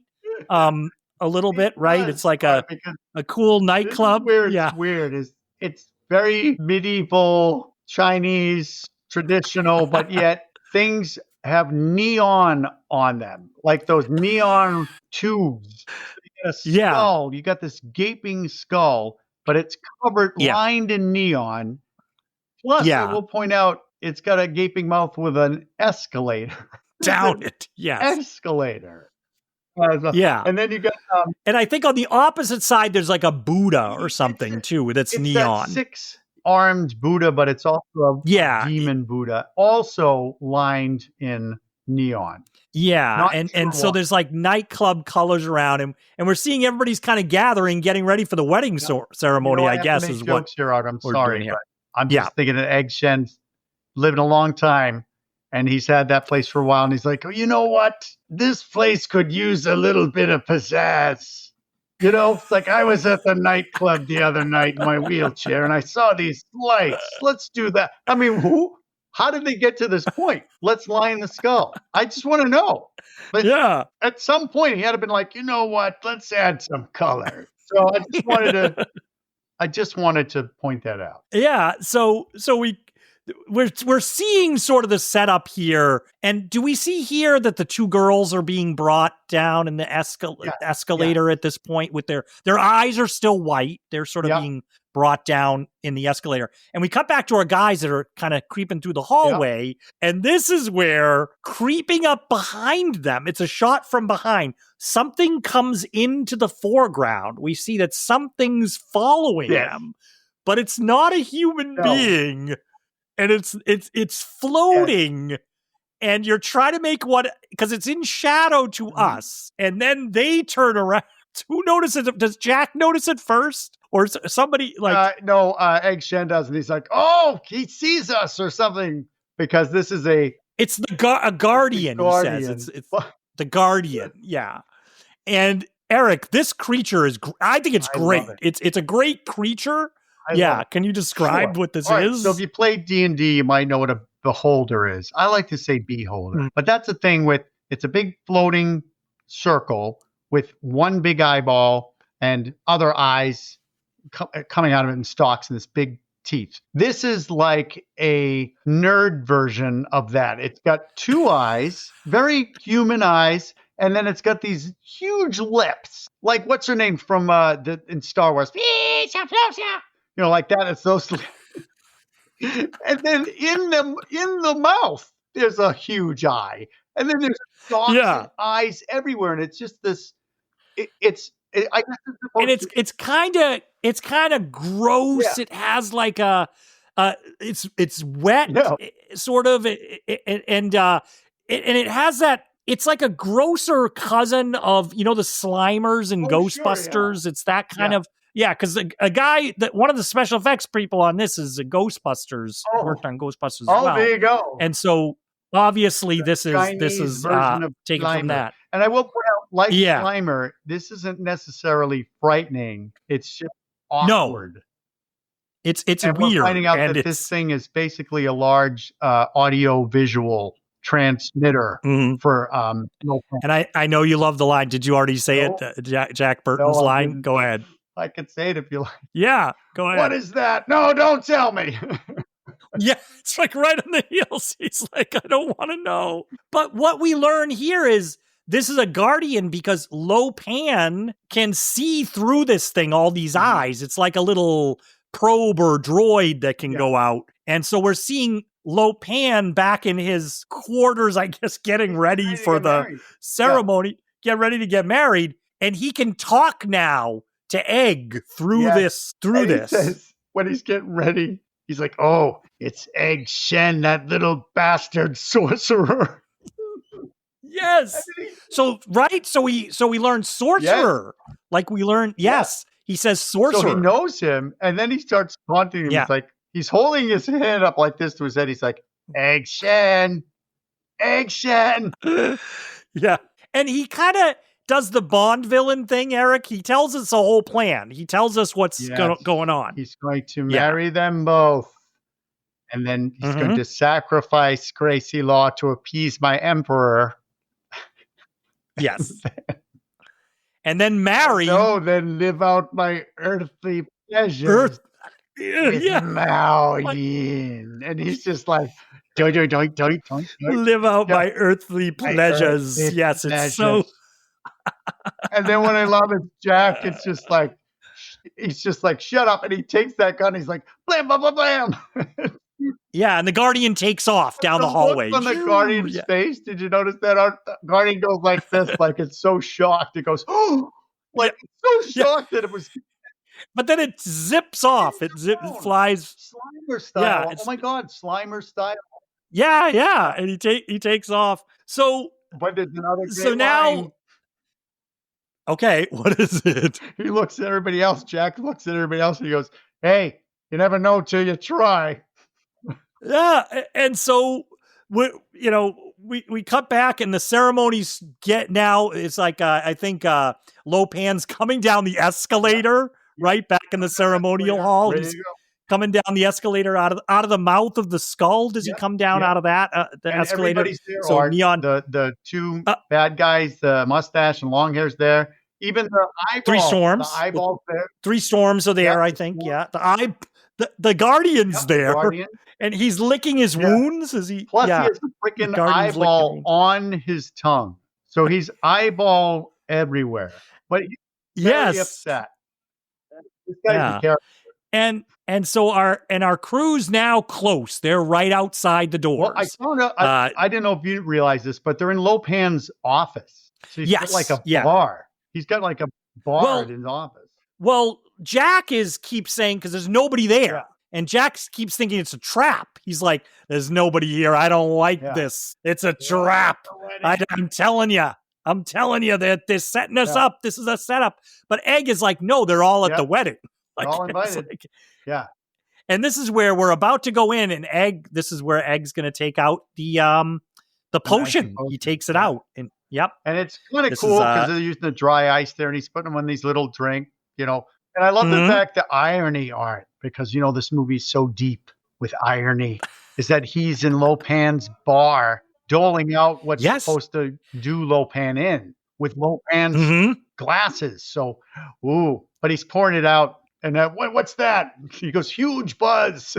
A little bit, right? It's like a cool nightclub. It's weird. It's very medieval Chinese traditional, but yet things have neon on them, like those neon tubes. You got this gaping skull, but it's covered, lined in neon. Plus, I will point out, it's got a gaping mouth with an escalator. Down it, escalator. And then you got, and I think on the opposite side, there's like a Buddha or something too that's neon. That 6-armed Buddha, but it's also a demon Buddha, also lined in neon. Yeah, and so there's like nightclub colors around him, and we're seeing everybody's kind of gathering, getting ready for the wedding ceremony. I guess is what I'm sorry, but I'm just thinking that Egg Shen's living a long time. And he's had that place for a while, and he's like, oh, you know what? This place could use a little bit of pizzazz. You know, it's like I was at the nightclub the other night in my wheelchair, and I saw these lights. Let's do that. I mean, how did they get to this point? Let's line the skull. I just want to know. But at some point, he had to been like, you know what? Let's add some color. So I just wanted to point that out. Yeah. So we're seeing sort of the setup here, and do we see here that the two girls are being brought down in the escalator at this point with their eyes are still white. They're sort of being brought down in the escalator, and we cut back to our guys that are kind of creeping through the hallway, and this is where creeping up behind them, it's a shot from behind, something comes into the foreground. We see that something's following them, but it's not a human being. And it's floating, and you're trying to make because it's in shadow to us, and then they turn around. Who notices it? Does Jack notice it first, or somebody like? No, Egg Shen does, and he's like, "Oh, he sees us or something," because this is it's a guardian. He says it's the guardian, And Erik, this creature is. I think it's great. It's a great creature. Can you describe what this is? So if you play D&D, you might know what a beholder is. I like to say beholder, but that's the thing it's a big floating circle with one big eyeball and other eyes coming out of it in stalks and this big teeth. This is like a nerd version of that. It's got two eyes, very human eyes, and then it's got these huge lips. Like what's her name from in Star Wars? You know, like that. It's those. And then in the mouth, there's a huge eye, and then there's dots and eyes everywhere, and it's just this. I guess it's kind of gross. Yeah. It has like it's wet, sort of, and it has that it's like a grosser cousin of, you know, the Slimers and Ghostbusters. It's that kind of, because a guy that one of the special effects people on this is a Ghostbusters, worked on Ghostbusters as well. There you go. And so obviously this is version of taken Slimer. from that. And I will point out, like Slimer, this isn't necessarily frightening. It's just awkward. No. It's and weird. We're finding out and that this thing is basically a large audio visual transmitter for and I know you love the line. Did you already say it? Jack Burton's line? Go ahead. I can say it if you like. Yeah, go ahead. What is that? No, don't tell me. Yeah, it's like right on the heels. He's like, I don't want to know. But what we learn here is this is a guardian because Lo Pan can see through this thing, all these eyes. It's like a little probe or droid that can go out. And so we're seeing Lo Pan back in his quarters, I guess, getting ready for the ceremony, get ready to get married. And he can talk now to Egg through this. He says, when he's getting ready, he's like, oh, it's Egg Shen, that little bastard sorcerer. Yes. So we learn sorcerer. Like we learn, he says sorcerer. So he knows him, and then he starts taunting him. It's like he's holding his hand up like this to his head. He's like, Egg Shen, Egg Shen. Yeah. And he kind of does the Bond villain thing, Eric. He tells us the whole plan. He tells us what's going on. He's going to marry them both. And then he's going to sacrifice Gracie Law to appease my emperor. Yes. And then marry. Then live out my earthly pleasures. Mao Yin. And he's just like, doink. Live out my earthly pleasures. It's so. And then what I love is Jack, it's just like, he's just like, shut up. And he takes that gun. He's like, blam, blam, blam, blam. Yeah, and the Guardian takes off down the hallway. On the Guardian's face, did you notice that? Our Guardian goes like this, like it's so shocked. It goes, like it's so shocked that it was. But then it zips off. It flies. Slimer style. Oh my God, Slimer style. Yeah, and he takes off. So, but there's another great now. Line. Okay, what is it? He looks at everybody else. Jack looks at everybody else and he goes, hey, you never know till you try. Yeah, and so we cut back and the ceremonies get now. It's like I think Lo Pan's coming down the escalator right back in the ceremonial hall. He's coming down the escalator out of the mouth of the skull. Does he come down out of that the escalator? So Neon, the two bad guys, the mustache and long hair's there. Even the eyeball, three storms. The eyeballs there. Three storms are there. I think. Yeah, the Guardian's there. The Guardian. And he's licking his wounds as he. Plus, he has a freaking eyeball on his tongue, so he's eyeball everywhere. But he's very upset. This guy's a character. And so our crew's now close. They're right outside the doors. Well, I found out. I didn't know if you realize this, but they're in Lo Pan's office. So he's got like a bar. He's got like a bar in his office. Well, Jack keeps saying because there's nobody there. Yeah. And Jack keeps thinking it's a trap. He's like, there's nobody here. I don't like this. It's a trap. I'm telling you. That they're setting us up. This is a setup. But Egg is like, no, they're all at the wedding. They're all invited. And this is where we're about to go in. And this is where Egg's going to take out the potion. He takes it out. And And it's kind of cool because they're using the dry ice there. And he's putting them in these little drink, And I love the fact that irony art, because, this movie's so deep with irony, is that he's in Lo Pan's bar doling out what's supposed to do Lo Pan in with Lo Pan's glasses. So, but he's pouring it out. And what's that? He goes, huge buzz.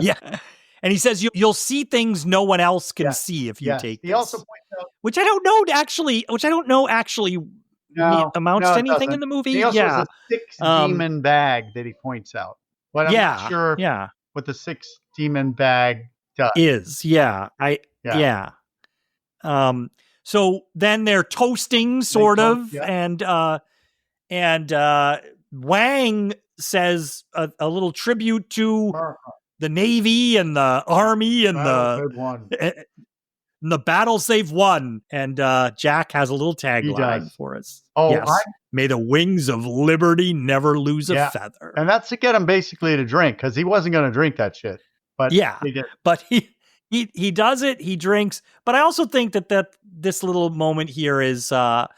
Yeah. And he says, you'll see things no one else can see if you take this. He also points out, which I don't know actually amounts to anything in the movie. He also has a 6 demon bag that he points out. But I'm not sure what the 6 demon bag does. So then they're toasting sort of. And Wang says a little tribute to the Navy and the Army and good one. and the battles they've won. And Jack has a little tagline for us. Oh, yes. May the wings of liberty never lose a feather. And that's to get him basically to drink, because he wasn't going to drink that shit. But but he does it. He drinks. But I also think that this little moment here is the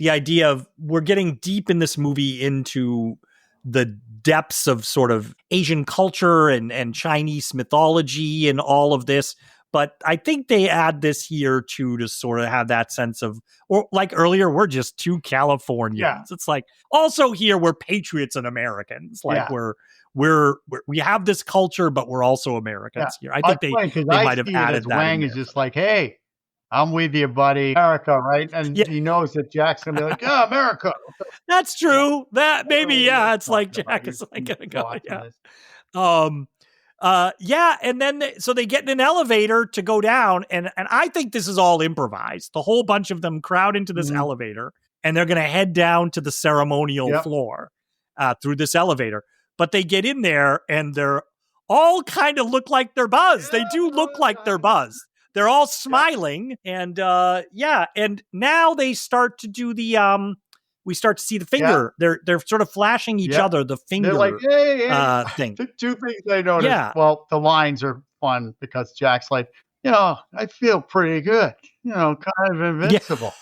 idea of we're getting deep in this movie into the depths of sort of Asian culture and Chinese mythology and all of this. But I think they add this here too to sort of have that sense of, or like earlier, we're just two Californians. Yeah. It's like also here we're patriots and Americans. Like we have this culture, but we're also Americans here. I think they might have added that. Wang is just like, hey, I'm with you, buddy. America, right? And he knows that Jack's gonna be like, yeah, America. That's true. That maybe, it's like Jack is like gonna go. And then so they get in an elevator to go down, and I think this is all improvised. The whole bunch of them crowd into this elevator, and they're gonna head down to the ceremonial floor through this elevator. But they get in there, and they're all kind of look like they're buzzed. They do look like they're buzzed. They're all smiling, and and now they start to do the we start to see the finger. They're sort of flashing each other the finger. They're like, hey. Thing. The two things I noticed. Well, the lines are fun because Jack's like, I feel pretty good. Kind of invincible,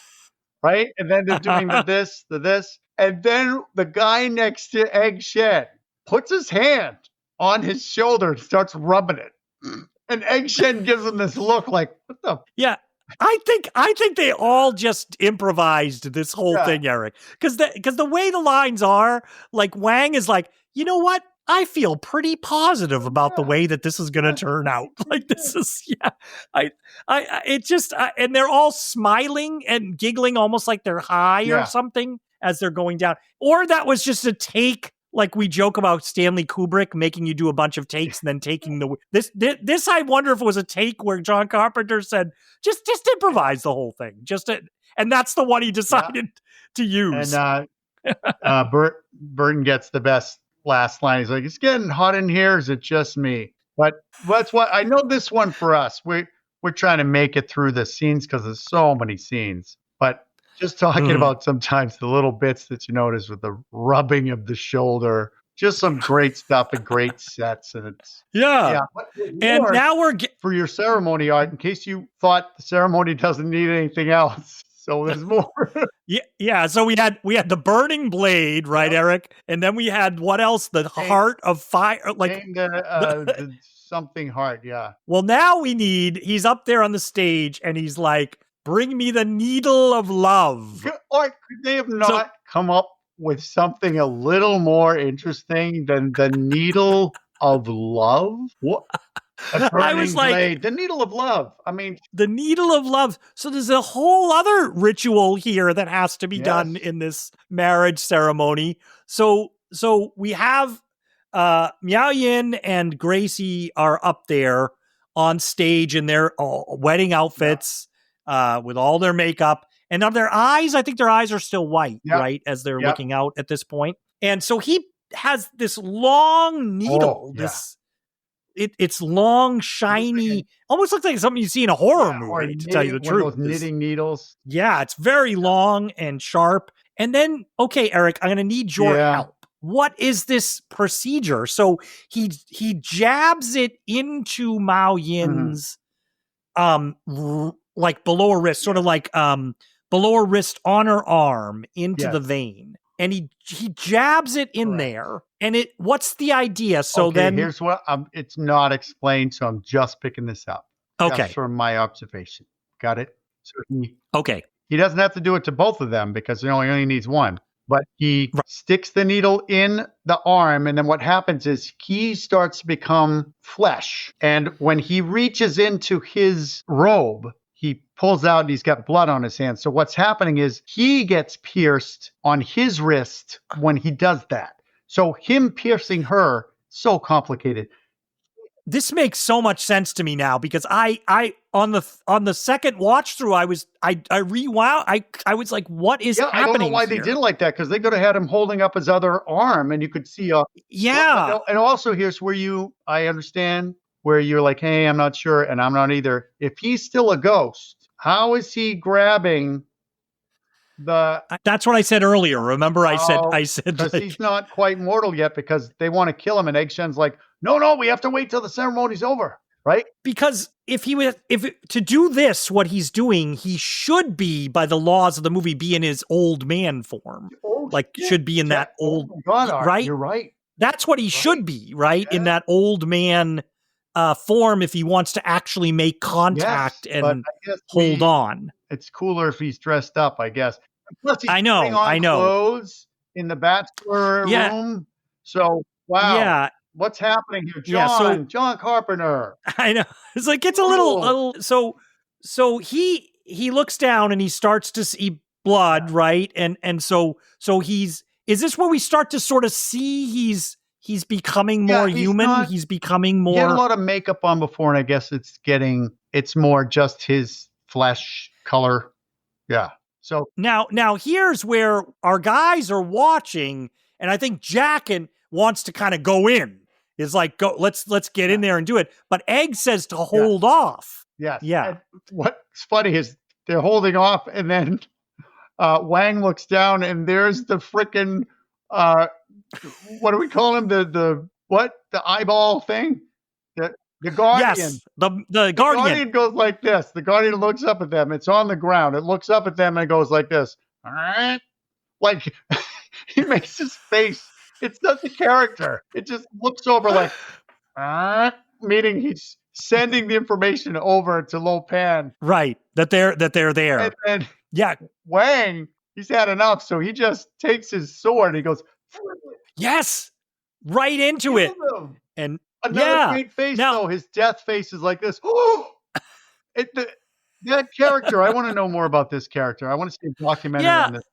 right? And then they're doing the this, and then the guy next to Egg Shen puts his hand on his shoulder and starts rubbing it. And Egg Shen gives him this look like, what the? Yeah. I think they all just improvised this whole thing, Erik. Because the way the lines are, like Wang is like, you know what? I feel pretty positive about the way that this is going to turn out. Like this is, and they're all smiling and giggling almost like they're high or something as they're going down. Or that was just a take. Like we joke about Stanley Kubrick making you do a bunch of takes and then taking this. I wonder if it was a take where John Carpenter said, just improvise the whole thing. And that's the one he decided to use. And Burton gets the best last line. He's like, it's getting hot in here. Is it just me? But that's what I know this one for us. We're trying to make it through the scenes because there's so many scenes. But just talking about sometimes the little bits that you notice with the rubbing of the shoulder, just some great stuff and great sets. And it's And now we're for your ceremony art, in case you thought the ceremony doesn't need anything else. So there's more. Yeah. So we had the burning blade, right, Erik? And then we had what else? The heart of fire, like the something heart. Yeah. Well, now he's up there on the stage and he's like, bring me the needle of love. Or could they have not come up with something a little more interesting than the needle of love? What? I was like, blade. The needle of love. I mean, the needle of love. So there's a whole other ritual here that has to be done in this marriage ceremony. So we have Miao Yin and Gracie are up there on stage in their wedding outfits. With all their makeup and on their eyes, I think their eyes are still white, right? As they're looking out at this point. And so he has this long needle, it's long, shiny, almost looks like something you see in a horror movie, to tell you the truth. Those knitting needles. Yeah, it's very long and sharp. And then, okay, Erik, I'm going to need your help. What is this procedure? So he jabs it into Mao Yin's, like below her wrist, sort of like below her wrist on her arm into the vein. And he jabs it in there. And what's the idea? So then here's what it's not explained, so I'm just picking this up. Okay. Just from my observation. Got it? So he doesn't have to do it to both of them because he only needs one. But he sticks the needle in the arm, and then what happens is he starts to become flesh. And when he reaches into his robe, he pulls out and he's got blood on his hands. So what's happening is he gets pierced on his wrist when he does that. So him piercing her, so complicated. This makes so much sense to me now because I on the second watch through I rewound. I was like, what is happening? I don't know why they did it like that because they could have had him holding up his other arm and you could see and also here's where I understand where you're like, hey, I'm not sure, and I'm not either. If he's still a ghost, how is he grabbing the? That's what I said earlier. Remember, I said because like, he's not quite mortal yet because they want to kill him, and Egg Shen's like, no, we have to wait till the ceremony's over, right? because if to do this, what he's doing, he should be, by the laws of the movie, be in his old man form. Should be in that old, right? You're right. That's what he should be, right? In that old man form, if he wants to actually make contact and hold on. It's cooler if he's dressed up, I guess. Plus, he's I know. clothes in the bachelor room. So, wow. Yeah. What's happening here? John Carpenter. I know. It's like, it's a little so he looks down and he starts to see blood, right? And so is this where we start to sort of see he's becoming more human? He's becoming more. He had a lot of makeup on before, and I guess it's more just his flesh color. Yeah. So now here's where our guys are watching, and I think Jack wants to kind of go in. Is like, go, let's get in there and do it. But Egg says to hold off. Yes. Yeah. And what's funny is they're holding off, and then Wang looks down, and there's the frickin' what do we call him? The eyeball thing? The Guardian. Yes, the Guardian. The Guardian goes like this. The Guardian looks up at them. It's on the ground. It looks up at them and goes like this. All right. Like, he makes his face. It's not the character. It just looks over like, meaning he's sending the information over to Lo Pan. Right. That they're there. And yeah. Wang, he's had enough. So he just takes his sword and he goes, yes, right into it. And another great face, though. His death face is like this. That character, I want to know more about this character. I want to see a documentary on this guy.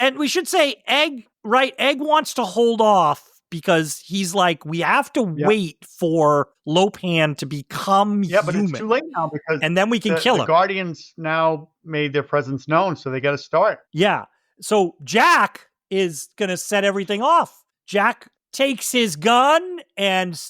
And we should say Egg wants to hold off because he's like, we have to wait for Lo Pan to become human. But it's too late now because and then we can kill him. The Guardians now made their presence known, so they got to start. Yeah. So Jack is going to set everything off. Jack takes his gun and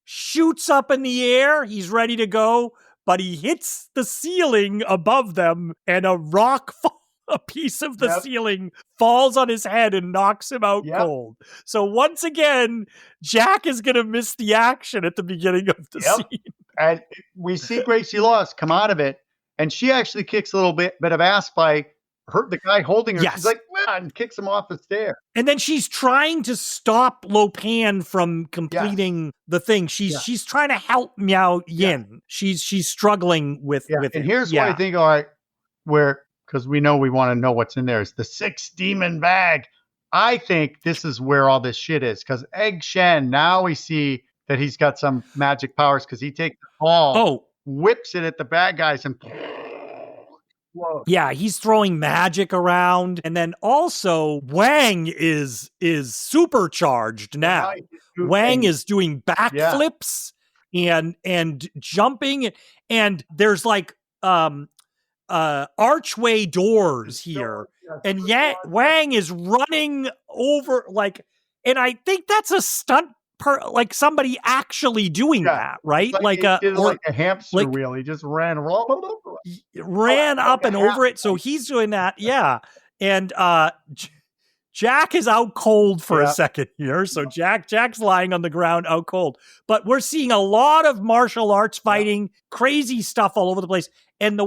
shoots up in the air. He's ready to go, but he hits the ceiling above them, and a piece of the ceiling falls on his head and knocks him out cold. So once again, Jack is going to miss the action at the beginning of the scene. And we see Gracie Laws come out of it, and she actually kicks a little bit of ass by the guy holding her. Yes. She's like, and kicks him off the stair. And then she's trying to stop Lo Pan from completing the thing. She's trying to help Miao Yin. She's struggling with it. And here's what I think, all right, because we want to know what's in there, is the 6 demon bag. I think this is where all this shit is, because Egg Shen, now we see that he's got some magic powers because he takes the ball, whips it at the bad guys, and whoa. Yeah, he's throwing magic around. And then also Wang is supercharged now. Wang is doing backflips and jumping, and there's like archway doors here. And yet Wang is running over and I think that's a stunt somebody actually doing that, right? Like a hamster wheel. He just ran up and over it. So he's doing that. Yeah. And Jack is out cold for a second here. So Jack's lying on the ground out cold. But we're seeing a lot of martial arts fighting, crazy stuff all over the place. And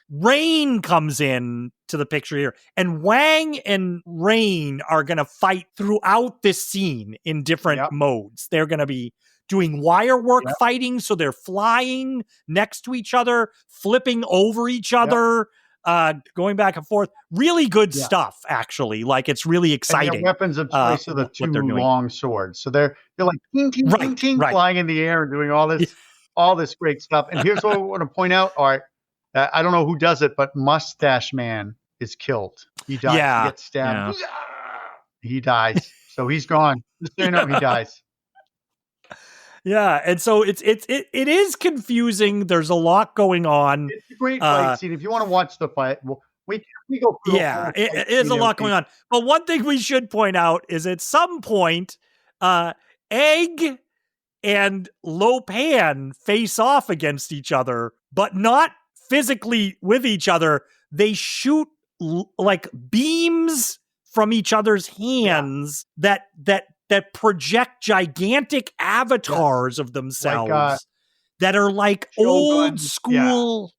Rain comes in to the picture here. And Wang and Rain are going to fight throughout this scene in different modes. They're going to be doing wire work fighting. So they're flying next to each other, flipping over each other, going back and forth. Really good stuff, actually. Like, it's really exciting. And their weapons of choice are the 2 long swords. So they're like ting, ting, ting, ting, flying in the air and doing all this great stuff. And here's what I want to point out. All right. I don't know who does it, but Mustache Man is killed. He dies. Yeah. He gets stabbed. Yeah. He dies. So he's gone. Just so you know, he dies. Yeah, and so it is confusing. There's a lot going on. It's a great fight scene. If you want to watch the fight, we go through. Yeah, it is a lot going on. But one thing we should point out is at some point, Egg and Lo Pan face off against each other, but not physically with each other. They shoot like beams from each other's hands that project gigantic avatars of themselves Like, that are like Shogun, old school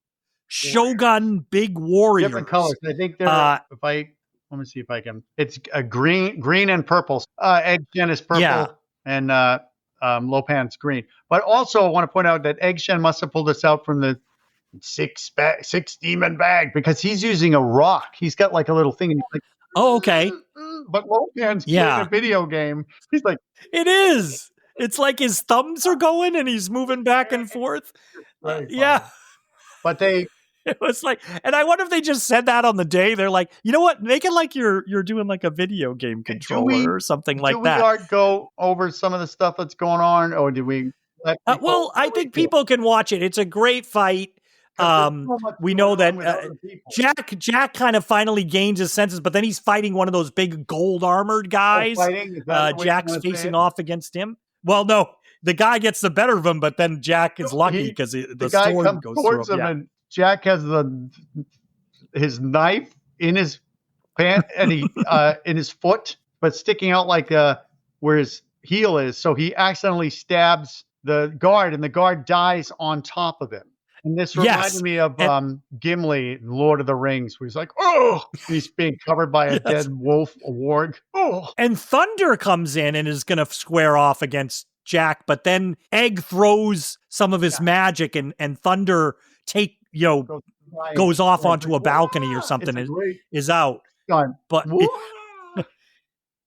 Shogun big warriors. Different colors. I think they're, let me see if I can, it's a green and purple. Egg Shen is purple and Lo Pan's green. But also I want to point out that Egg Shen must have pulled this out from the six demon bag because he's using a rock. He's got like a little thing. And he's like, oh, okay. But Lo Pan's playing a video game. He's like, it is. It's like his thumbs are going and he's moving back and forth. But it was like, and I wonder if they just said that on the day. They're like, you know what? Make it like you're doing like a video game controller or something like that. Do we go over some of the stuff that's going on, or do we? Well, I think people can watch it. It's a great fight. We know that Jack kind of finally gains his senses, but then he's fighting one of those big gold armored guys. Jack's facing off against him. Well, no, the guy gets the better of him, but then Jack is lucky because the guy sword comes goes towards through him. And Jack has his knife in his pant and he in his foot, but sticking out like where his heel is. So he accidentally stabs the guard, and the guard dies on top of him. And this reminded me of Gimli in Lord of the Rings, where he's like, oh, he's being covered by a dead wolf, a warg. Oh. And Thunder comes in and is going to square off against Jack, but then Egg throws some of his magic, and Thunder goes off onto a balcony or something and is out. But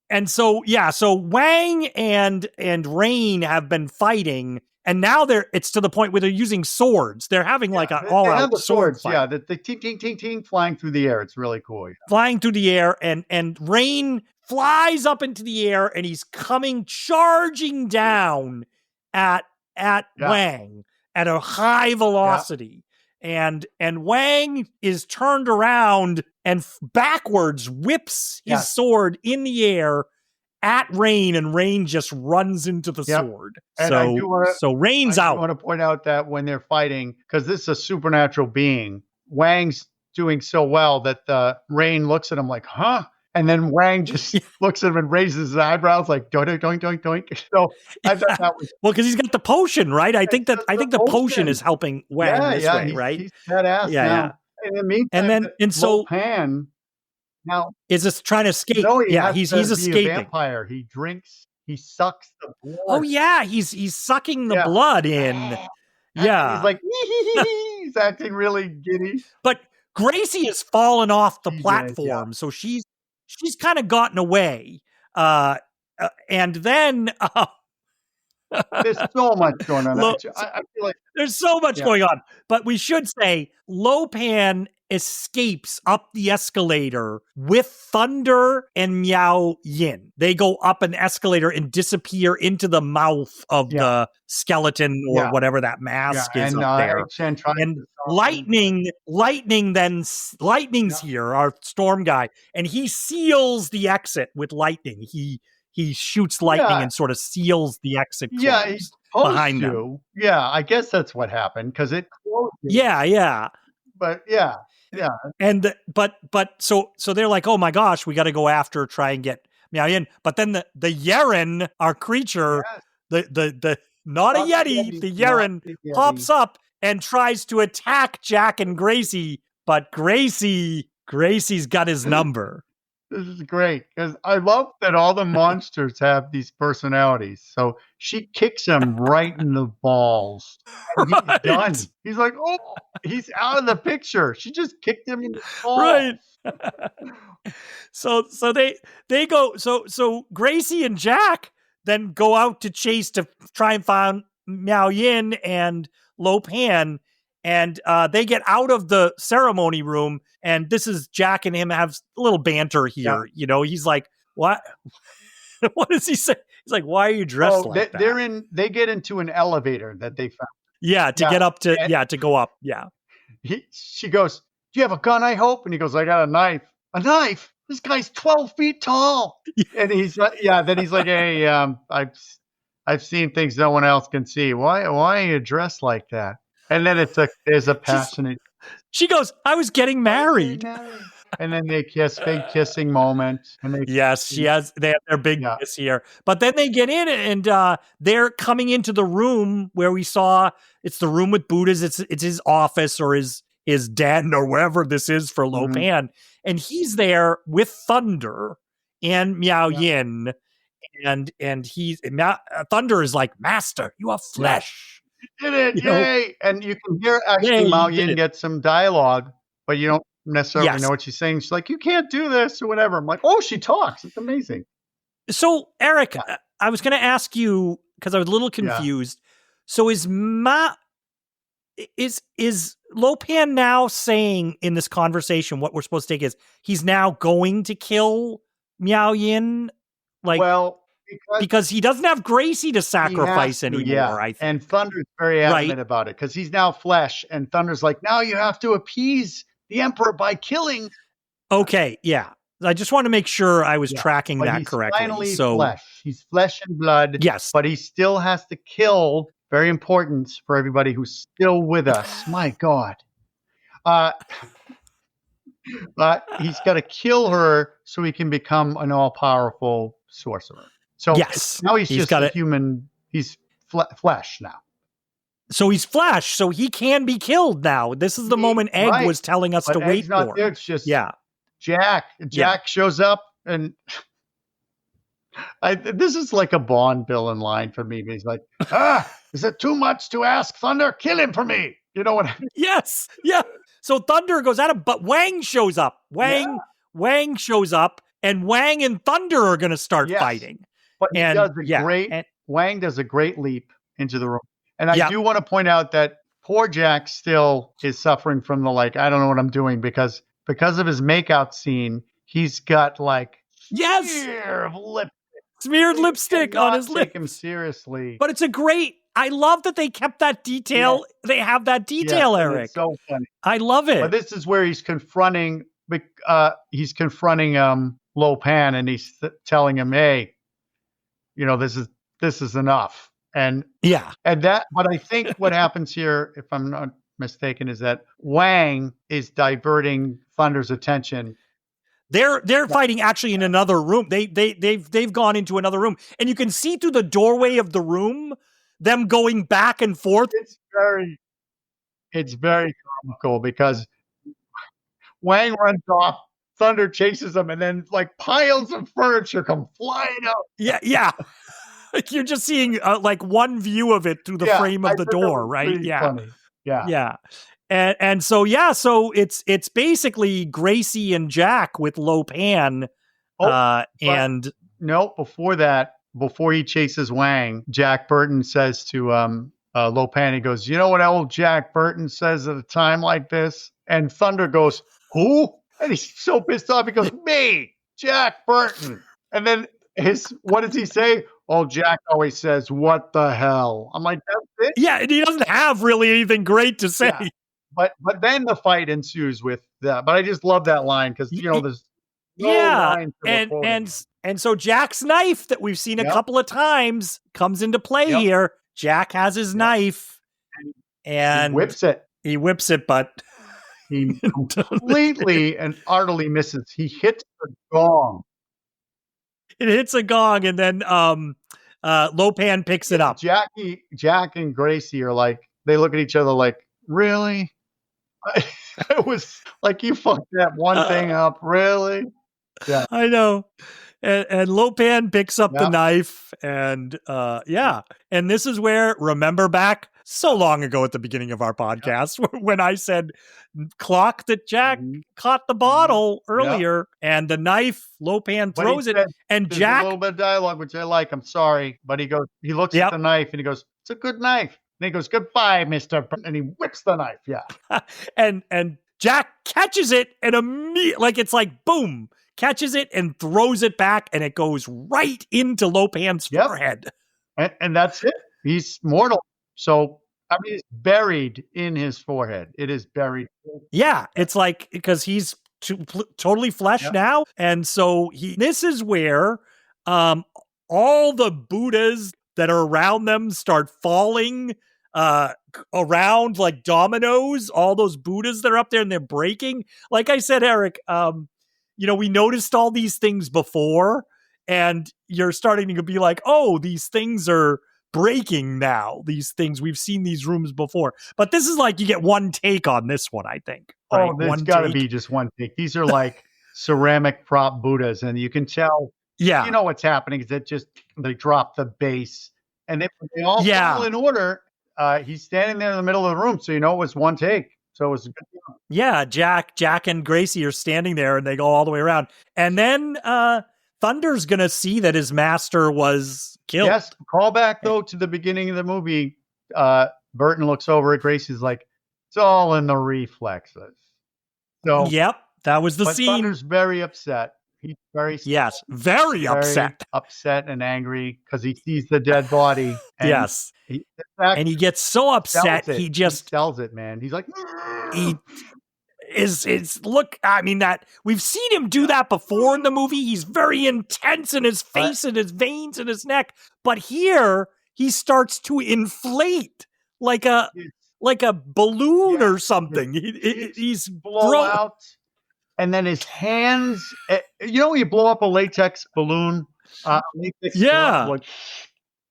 and so Wang and Rain have been fighting. And now it's to the point where they're using swords. They're having like an all-out sword fight. Yeah, the ting flying through the air. It's really cool. Yeah. Flying through the air, and Rain flies up into the air, and he's charging down at Wang at a high velocity. Yeah. And Wang is turned around and backwards whips his sword in the air at Rain, and Rain just runs into the sword. And so Rain's out. I want to point out that when they're fighting, because this is a supernatural being, Wang's doing so well that Rain looks at him like, huh? And then Wang just looks at him and raises his eyebrows like doink, doink, doink, doink. So I thought that was well, because he's got the potion, right? I think the potion is helping Wang this way, right? He's badass now. In the meantime, so Pan now is just trying to escape. No, he's escaping. A vampire. He drinks. He sucks the blood. Oh yeah, he's sucking the blood in. Yeah, he's like he's acting really giddy. But Gracie has fallen off the platform, so she's kind of gotten away. And then there's so much going on. I feel like there's so much going on. But we should say Lo Pan escapes up the escalator with Thunder and Miao Yin. They go up an escalator and disappear into the mouth of the skeleton or whatever that mask is up there. And Lightning's here, our storm guy, and he seals the exit with lightning. He shoots lightning and sort of seals the exit behind them. Yeah, I guess that's what happened because it closed. Yeah. But yeah. And but so they're like, oh my gosh, we got to go try and get Miao Yin. But then the Yeren, our creature, the not a Yeti, the Yeren pops up and tries to attack Jack and Gracie, but Gracie's got his number. This is great because I love that all the monsters have these personalities. So she kicks him right in the balls. And he's done. He's like, oh, he's out of the picture. She just kicked him in the balls. Right. So they go. So Gracie and Jack then go out to try and find Miao Yin and Lo Pan. And they get out of the ceremony room, and this is Jack and him have a little banter here. Yeah. You know, he's like, "What? What does he say?" He's like, "Why are you dressed like that?" They get into an elevator that they found. Yeah, to get up to go up. Yeah. She goes, "Do you have a gun? I hope." And he goes, "I got a knife." A knife? This guy's 12 feet tall. And he's like, Then he's like, "Hey, I I've seen things no one else can see. Why are you dressed like that? And then there's a passionate. She goes, I was getting married. And then they kiss, big kissing moment. And they they have their big kiss here. But then they get in and they're coming into the room where we saw, it's the room with Buddhas. It's his office or his den or wherever this is for Lo Pan. And he's there with Thunder and Miao Yin. And Thunder is like, Master, you are flesh. You did it, yay! And you can hear actually Miao Yin get some dialogue, but you don't necessarily know what she's saying. She's like, you can't do this or whatever. I'm like, oh, she talks. It's amazing. So, Erik, I was going to ask you, because I was a little confused. So is Lo Pan now saying in this conversation what we're supposed to take is he's now going to kill Miao Yin? Because he doesn't have Gracie to sacrifice anymore, I think. And Thunder's very adamant about it because he's now flesh. And Thunder's like, now you have to appease the Emperor by killing. Okay, yeah. I just want to make sure I was tracking that correctly. Finally flesh. He's flesh and blood. Yes. But he still has to kill. Very important for everybody who's still with us. My God. He's got to kill her so he can become an all-powerful sorcerer. So now he's just a human. He's flesh now. So he's flesh. So he can be killed now. This is the moment Egg was telling us to wait for. There. It's just Jack. Jack shows up, and this is like a Bond villain line for me. He's like, is it too much to ask Thunder? Kill him for me. You know what I mean? Yes. Yeah. So Thunder goes at him, but Wang shows up. Wang shows up, and Wang and Thunder are going to start fighting. But Wang does a great leap into the room. And I do want to point out that poor Jack still is suffering from the I don't know what I'm doing because of his makeout scene, he's got smeared lipstick on his lips. Take him seriously. But it's I love that they kept that detail. Yes. They have that detail, Erik. It's so funny. I love it. But this is where he's confronting Lo Pan, and he's telling him, hey, this is enough. And but I think what happens here, if I'm not mistaken, is that Wang is diverting Thunder's attention. They're fighting actually in another room. They've gone into another room, and you can see through the doorway of the room them going back and forth. It's very comical because Wang runs off, Thunder chases him, and then piles of furniture come flying out. Yeah. You're just seeing one view of it through the frame of the door, right? Yeah. Funny. Yeah. And so it's basically Gracie and Jack with Lo Pan. Before that, before he chases Wang, Jack Burton says to Lo Pan, he goes, you know what old Jack Burton says at a time like this? And Thunder goes, who? And he's so pissed off. He goes, me, Jack Burton. And then what does he say? Oh, Jack always says, what the hell? I'm like, that's it? Yeah, and he doesn't have really anything great to say. Yeah. But then the fight ensues with that. But I just love that line because, there's no line and so Jack's knife that we've seen a couple of times comes into play here. Jack has his knife and he whips it, but he completely and utterly misses. He hits the gong. It hits a gong, and then Lo Pan picks it up. Jack and Gracie are they look at each other like, really? It was like, you fucked that one thing up, really? Yeah, I know. And Lo Pan picks up the knife, and and this is where, remember back so long ago at the beginning of our podcast when I said clock that Jack caught the bottle earlier, and the knife, Lo Pan throws it, and Jack, a little bit of dialogue, which I like, I'm sorry, but he looks at the knife and he goes, it's a good knife. And he goes, goodbye, Mr. And he whips the knife. Yeah. and Jack catches it and it's like, boom, catches it and throws it back, and it goes right into Lo Pan's forehead. And that's it. He's mortal. So, it's buried in his forehead. It is buried. Yeah, it's because he's totally flesh now. And so this is where all the Buddhas that are around them start falling around like dominoes, all those Buddhas that are up there and they're breaking. Like I said, Erik, we noticed all these things before, and you're starting to be like, oh, these things are breaking now. These things, we've seen these rooms before. But this is like you get one take on this one, I think. Right? Oh, there's got to be just one take. These are like ceramic prop Buddhas, and you can tell, you know what's happening is that just they drop the base, and they all fall in order. He's standing there in the middle of the room, so you know it was one take. So it was a good deal. Yeah, Jack and Gracie are standing there, and they go all the way around. And then Thunder's going to see that his master was killed. Yes, call back, though, to the beginning of the movie. Burton looks over at Gracie's like, it's all in the reflexes. So, yep, that was the scene. Thunder's very upset. He's very upset. Upset and angry because he sees the dead body. And and he gets so upset he just sells it, man. He's like, he is look. I mean, that we've seen him do that before in the movie. He's very intense in his face and his veins in his neck, but here he starts to inflate like a balloon or something. He's blow out. And then his hands, when you blow up a latex balloon, like,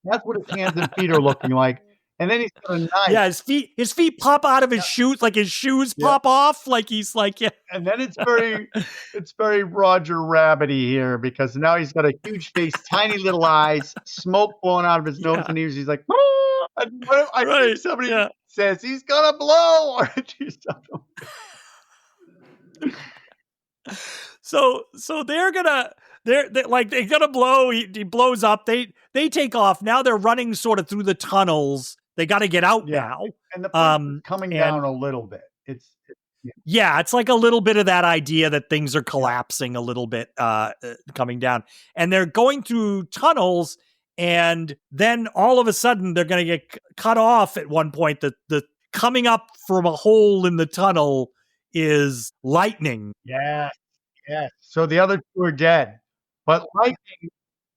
that's what his hands and feet are looking like. And then he's got a knife. Yeah, his feet pop out of his shoes, like his shoes pop off, like he's like, And then it's very Roger Rabbit-y here because now he's got a huge face, tiny little eyes, smoke blowing out of his nose and ears. He's like, I think somebody says he's gonna blow or do something. So they're gonna blow. He blows up. They take off. Now they're running sort of through the tunnels. They got to get out now. And the place is coming down a little bit. It's like a little bit of that idea that things are collapsing a little bit, coming down. And they're going through tunnels, and then all of a sudden they're going to get cut off at one point. The coming up from a hole in the tunnel is lightning. Yes. So the other two are dead, but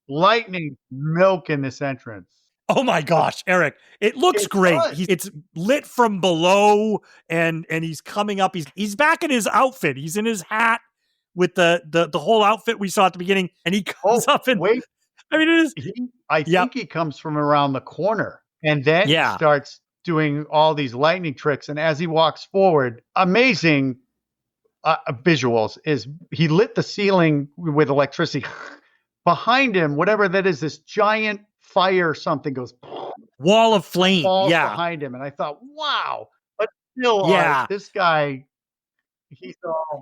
lightning milk in this entrance. Oh my gosh, Erik! It looks great. It's lit from below, and he's coming up. He's back in his outfit. He's in his hat with the whole outfit we saw at the beginning, and he comes up and wait. I mean, it is. I think he comes from around the corner, and then he starts doing all these lightning tricks. And as he walks forward, amazing visuals is he lit the ceiling with electricity. Behind him, whatever that is, this giant fire something goes wall of flame behind him, and I thought, wow, but still this guy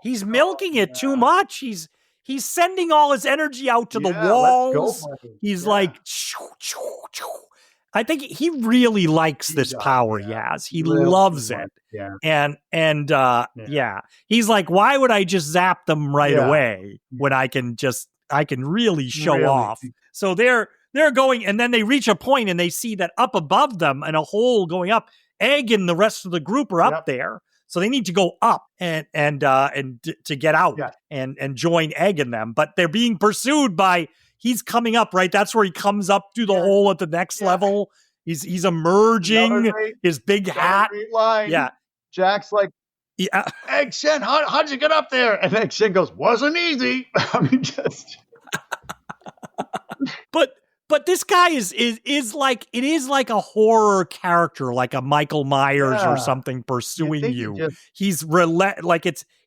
he's milking it too much. He's sending all his energy out to the walls. He's like I think he really likes this power he has. He loves it. And he's like, why would I just zap them right away when I can really show off? So they're going, and then they reach a point and they see that up above them in a hole going up, Egg and the rest of the group are up there. So they need to go up and to get out and join Egg and them. But they're being pursued by, he's coming up, right? That's where he comes up through the hole at the next level. He's emerging, his big hat. Yeah. Jack's like, Egg Shen, how'd you get up there? And Egg Shen goes, wasn't easy. I mean, just. But this guy is like, it is like a horror character, like a Michael Myers or something pursuing you. He's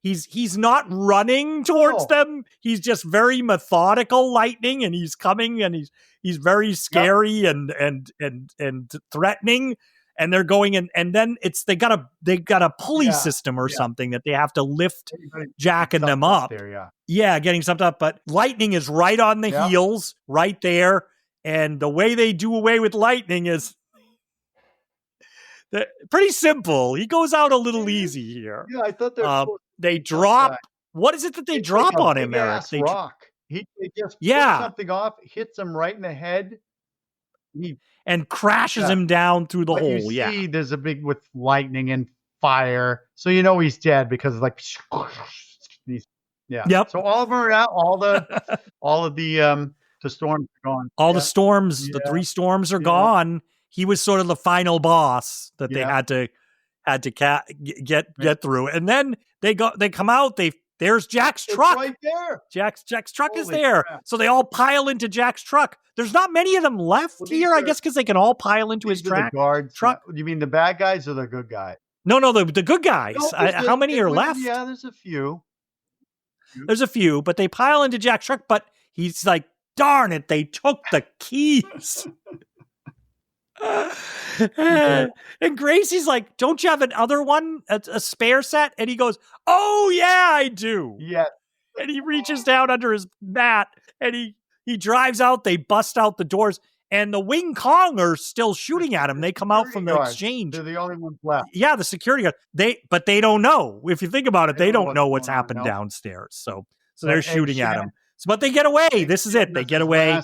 he's not running towards them. He's just very methodical lightning, and he's coming, and he's very scary and threatening. And they're going and then they got a pulley system or something that they have to lift Jack and them up. Getting something up. But lightning is right on the heels, right there. And the way they do away with lightning is pretty simple. He goes out a little easy here. Yeah, I thought they drop. What is it that they drop on him, Erik? They rock. They just push something off, hits him right in the head. And crashes him down through the hole. You see, there's a big with lightning and fire, so you know he's dead because it's like, So all of them are out. All of the The storms are gone. All the storms, the 3 storms are gone. He was sort of the final boss that they had to get through. And then they come out, there's Jack's truck. Right there. Jack's truck is Holy there. crap. So they all pile into Jack's truck. There's not many of them left here, I guess, because they can all pile into his The guards. truck. You mean the bad guys or the good guys? No, the good guys. No, How many are left? Yeah, there's a few. There's a few, but they pile into Jack's truck, but he's like, darn it, they took the keys. And Gracie's like, don't you have another one, a spare set? And he goes, oh yeah, I do. Yes. And he reaches down under his mat and he drives out, they bust out the doors, and the Wing Kong are still shooting at him. They come out from the exchange. They're the only ones left. Yeah, the security guard. But they don't know. If you think about it, they don't know what's happened downstairs. So they're shooting at him. So, but they get away. This is it. They get away.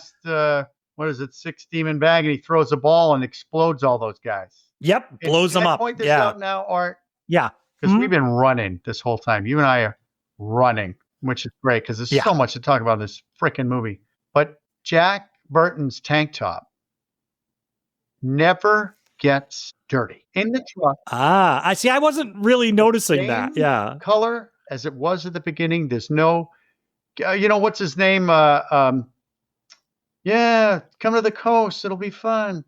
What is it? 6 demon bag, and he throws a ball and explodes all those guys. Yep, blows them Can I up. point this out now, Art? Yeah. Because we've been running this whole time. You and I are running, which is great because there's so much to talk about in this freaking movie. But Jack Burton's tank top never gets dirty. In the truck. I see. I wasn't really noticing that. Yeah. Color as it was at the beginning. There's no, what's his name? Yeah, come to the coast. It'll be fun.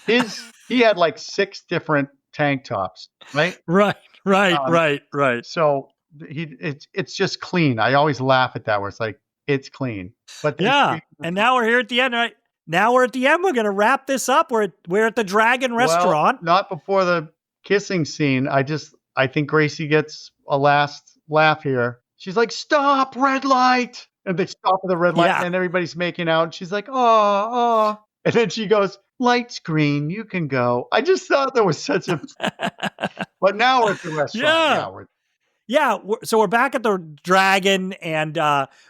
He had like 6 different tank tops, right? Right. So it's just clean. I always laugh at that where it's like, it's clean. But and now we're here at the end, right? Now we're at the end. We're going to wrap this up. We're at the Dragon Restaurant. Not before the kissing scene. I think Gracie gets a last laugh here. She's like, stop, red light. And they stop at the red light and everybody's making out. And she's like, oh. And then she goes, light's green. You can go. I just thought there was such a... But now we're at the restaurant. So we're back at the Dragon and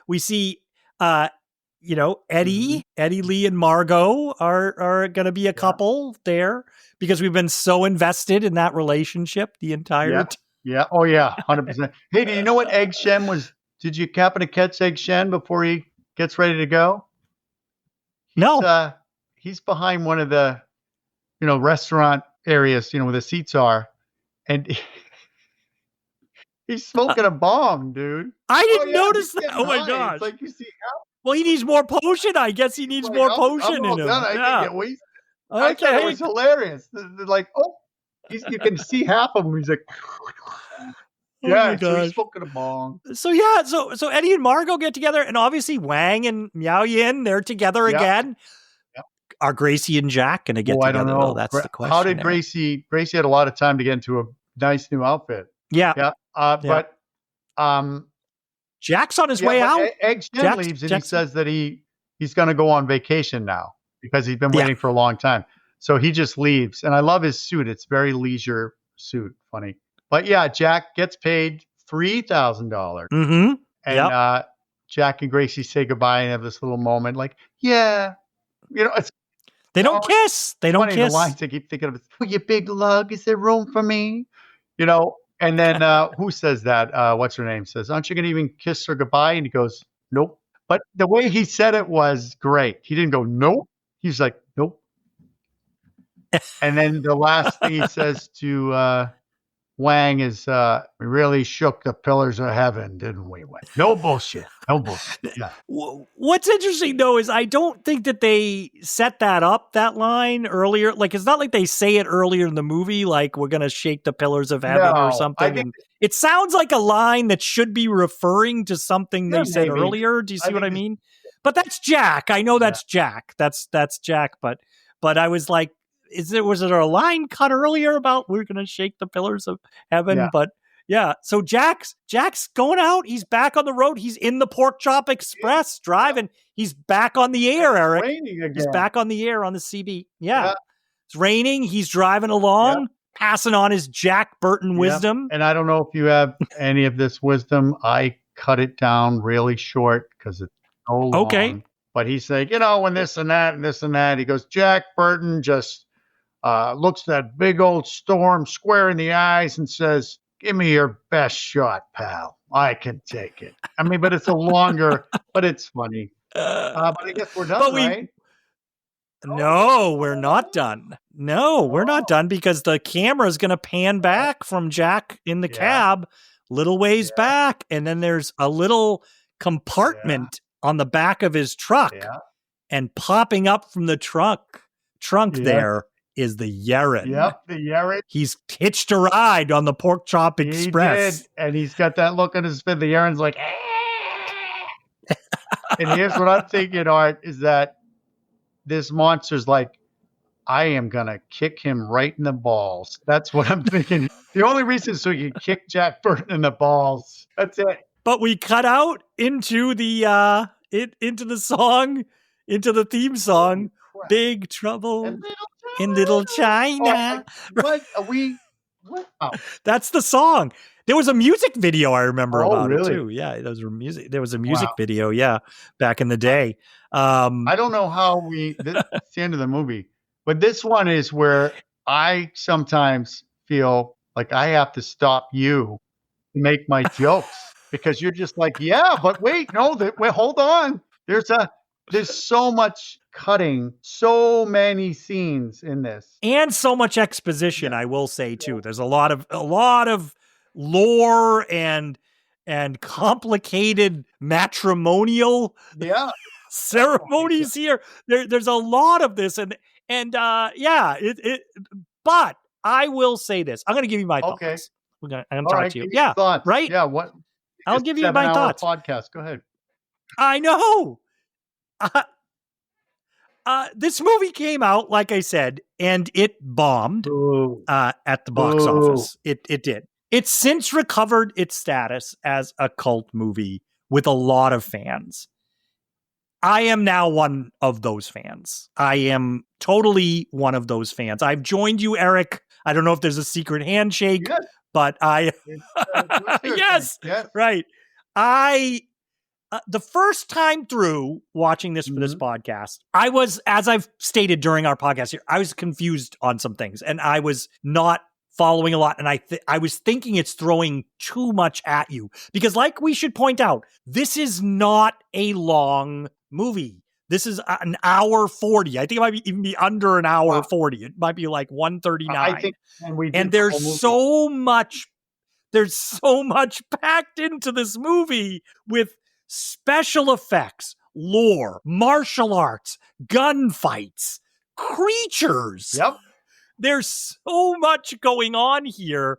we see... Eddie Lee and Margot are going to be a couple there because we've been so invested in that relationship the entire time. Yeah. Oh, yeah. 100%. Hey, do you know what Egg Shen was? Did you happen to catch Egg Shen before he gets ready to go? No. He's behind one of the, restaurant areas, where the seats are. And he's smoking a bong, dude. I didn't notice that. Oh, my gosh. It's like you see how. Well, he needs more potion. I guess he needs more potion in him. I thought it was hilarious. They're like, you can see half of him. He's like, so he's smoking a bong. So so Eddie and Margot get together, and obviously Wang and Miao Yin, they're together again. Yep. Are Gracie and Jack going to get together? I don't know. Though? That's the question. How did Gracie had a lot of time to get into a nice new outfit. Yeah. But Jack's on his way out. Egg Shen leaves and he says that he's going to go on vacation now because he's been waiting for a long time. So he just leaves. And I love his suit. It's very leisure suit. Funny. But Jack gets paid $3,000. Mm-hmm. And Jack and Gracie say goodbye and have this little moment like, it's. They don't kiss. They don't kiss. The lines I keep thinking of, oh, you big lug, is there room for me? And then who says that? What's her name? Says, aren't you going to even kiss her goodbye? And he goes, nope. But the way he said it was great. He didn't go, nope. He's like, nope. And then the last thing he says to Wang is, we really shook the pillars of heaven, didn't we? No bullshit. No bullshit. Yeah. What's interesting, though, is I don't think that they set that line earlier. Like, it's not like they say it earlier in the movie, like, we're going to shake the pillars of heaven or something. It sounds like a line that should be referring to something they said earlier. Do you see what I mean? But that's Jack. I know that's Jack. That's Jack. But I was like, was it a line cut earlier about we're going to shake the pillars of heaven? Yeah. But so Jack's going out. He's back on the road. He's in the Pork Chop Express driving. He's back on the air, Erik. It's raining again. He's back on the air on the CB. Yeah. It's raining. He's driving along, passing on his Jack Burton wisdom. And I don't know if you have any of this wisdom. I cut it down really short because it's so long. Okay. But he's like, when this and that and this and that, he goes, Jack Burton just looks that big old storm square in the eyes and says, give me your best shot, pal. I can take it. I mean, but it's a longer, but it's funny. But I guess we're done, But right? No, we're not done. No, we're not done because the camera is going to pan back from Jack in the cab, little ways back, and then there's a little compartment on the back of his truck, and popping up from the trunk there is the Yeren. Yep, the Yeren. He's hitched a ride on the Pork Chop Express. He did, and he's got that look on his face. The Yeren's like, and here's what I'm thinking, Art, is that this monster's like, I am going to kick him right in the balls. That's what I'm thinking. The only reason is so you can kick Jack Burton in the balls. That's it. But we cut out into the into the theme song, Big Trouble in Little China. What are we? What? Oh. That's the song. There was a music video I remember about really? it too. Yeah, there was a music video. Yeah, back in the day. I don't know how it's the end of the movie, but this one is where I sometimes feel like I have to stop you to make my jokes because you're just like, yeah, but wait, no, wait, hold on. There's so much cutting, so many scenes in this, and so much exposition. I will say too. There's a lot of lore and complicated matrimonial ceremonies here. There's a lot of this, and but I will say this. I'm going to give you my thoughts. I'm going to talk to you. Yeah, thoughts. Right. Yeah, what? I'll give you my thoughts. Podcast. Go ahead. I know. This movie came out, like I said, and it bombed at the box office. It did. It's since recovered its status as a cult movie with a lot of fans. I am now one of those fans. I am totally one of those fans. I've joined you, Erik. I don't know if there's a secret handshake, but yes, right. The first time through watching this for this podcast, I was, as I've stated during our podcast here, I was confused on some things and I was not following a lot. And I was thinking it's throwing too much at you because, like we should point out, this is not a long movie. This is an hour 40. I think it might even be under an hour 40. It might be like 139. I think, and there's so much packed into this movie with special effects, lore, martial arts, gunfights, creatures. Yep. There's so much going on here,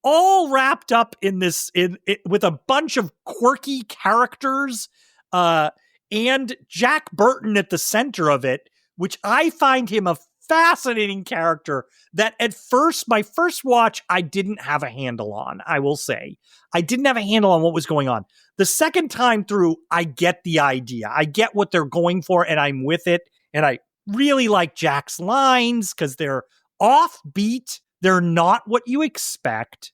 all wrapped up in this with a bunch of quirky characters, and Jack Burton at the center of it, which I find him a fascinating character that at first, my first watch, I didn't have a handle on. I will say I didn't have a handle on what was going on. The second time through, I get the idea. I get what they're going for and I'm with it. And I really like Jack's lines because they're offbeat. They're not what you expect.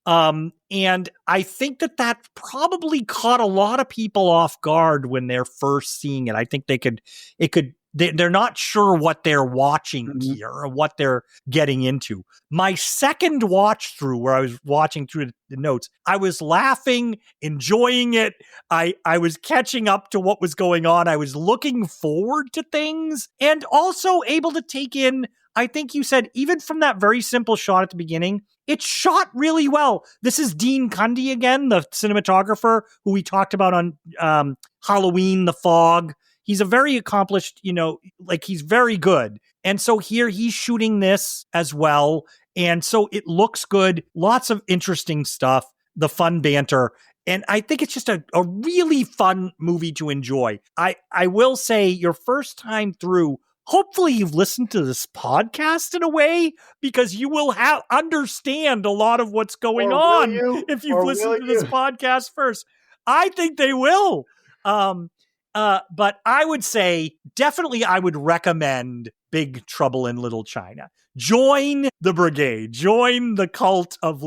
And I think that probably caught a lot of people off guard when they're first seeing it. I think they're not sure what they're watching here or what they're getting into. My second watch through, where I was watching through the notes, I was laughing, enjoying it. I was catching up to what was going on. I was looking forward to things and also able to take in, I think you said, even from that very simple shot at the beginning, it's shot really well. This is Dean Cundy again, the cinematographer who we talked about on Halloween, The Fog. He's a very accomplished, he's very good. And so here he's shooting this as well. And so it looks good. Lots of interesting stuff, the fun banter. And I think it's just a really fun movie to enjoy. I will say your first time through, hopefully you've listened to this podcast in a way because you will understand a lot of what's going on if you've listened to this podcast first. I think they will. But I would say definitely I would recommend Big Trouble in Little China. Join the brigade. Join the cult of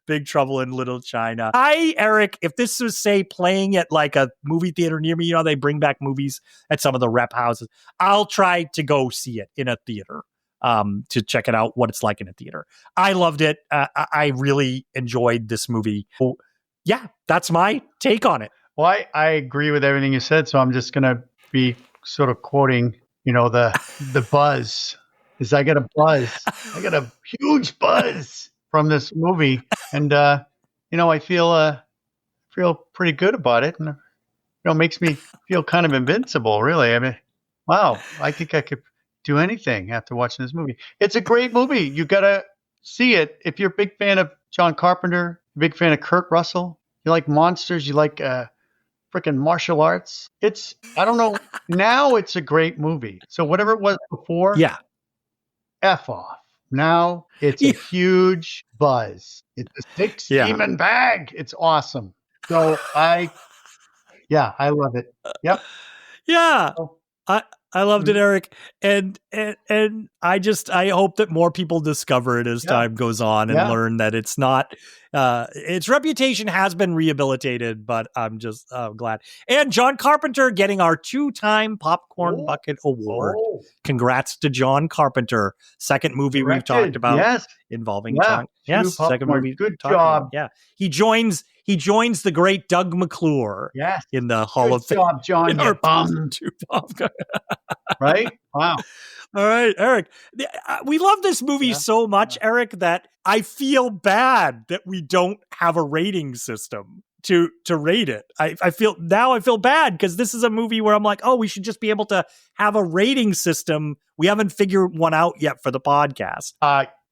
Big Trouble in Little China. Erik, if this was, say, playing at like a movie theater near me, they bring back movies at some of the rep houses. I'll try to go see it in a theater to check it out, what it's like in a theater. I loved it. I really enjoyed this movie. Yeah, that's my take on it. Well, I agree with everything you said, so I'm just going to be sort of quoting, the buzz. Is I got a buzz. I got a huge buzz from this movie, and I feel pretty good about it, and makes me feel kind of invincible. Really, I mean, wow, I think I could do anything after watching this movie. It's a great movie. You got to see it if you're a big fan of John Carpenter, big fan of Kurt Russell. You like monsters. You like freaking martial arts. I don't know. Now it's a great movie. So whatever it was before, Yeah. F off. Now it's a huge buzz. It's a 6 demon bag. It's awesome. So I love it. Yep. Yeah. I loved it, Erik. And I hope that more people discover it as time goes on and learn that it's not, its reputation has been rehabilitated, but I'm just glad. And John Carpenter getting our 2-time Popcorn Bucket Award. Congrats to John Carpenter. Second movie we've talked about involving John. Yes, second movie. Good job. Yeah. He joins the great Doug McClure in the Hall of Fame. Good job, John. You bum. Right? Wow. All right, Erik. We love this movie so much, Erik, that I feel bad that we don't have a rating system to rate it. I feel bad because this is a movie where I'm like, oh, we should just be able to have a rating system. We haven't figured one out yet for the podcast.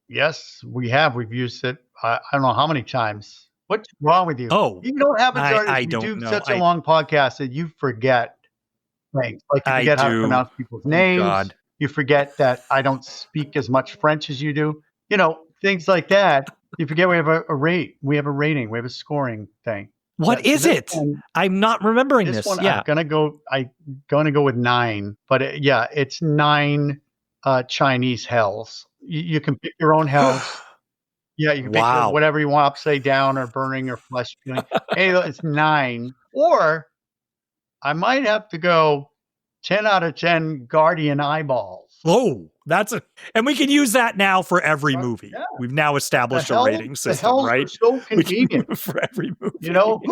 Yes, we have. We've used it. I don't know how many times. What's wrong with you? Oh, you know what happens? I you don't do know. Such a long podcast that you forget things. Like you forget how to pronounce people's names. God. You forget that I don't speak as much French as you do. Things like that. You forget we have a rate. We have a rating. We have a scoring thing. What is it? I'm not remembering this. One, yeah. I'm gonna go with 9. But it's 9 Chinese hells. You can pick your own hells. Yeah, you can pick whatever you want, upside down or burning or flesh feeling. Hey, it's 9. Or I might have to go 10 out of 10 guardian eyeballs. Oh, and we can use that now for every movie. Yeah. We've now established a rating system, right? So convenient for every movie. All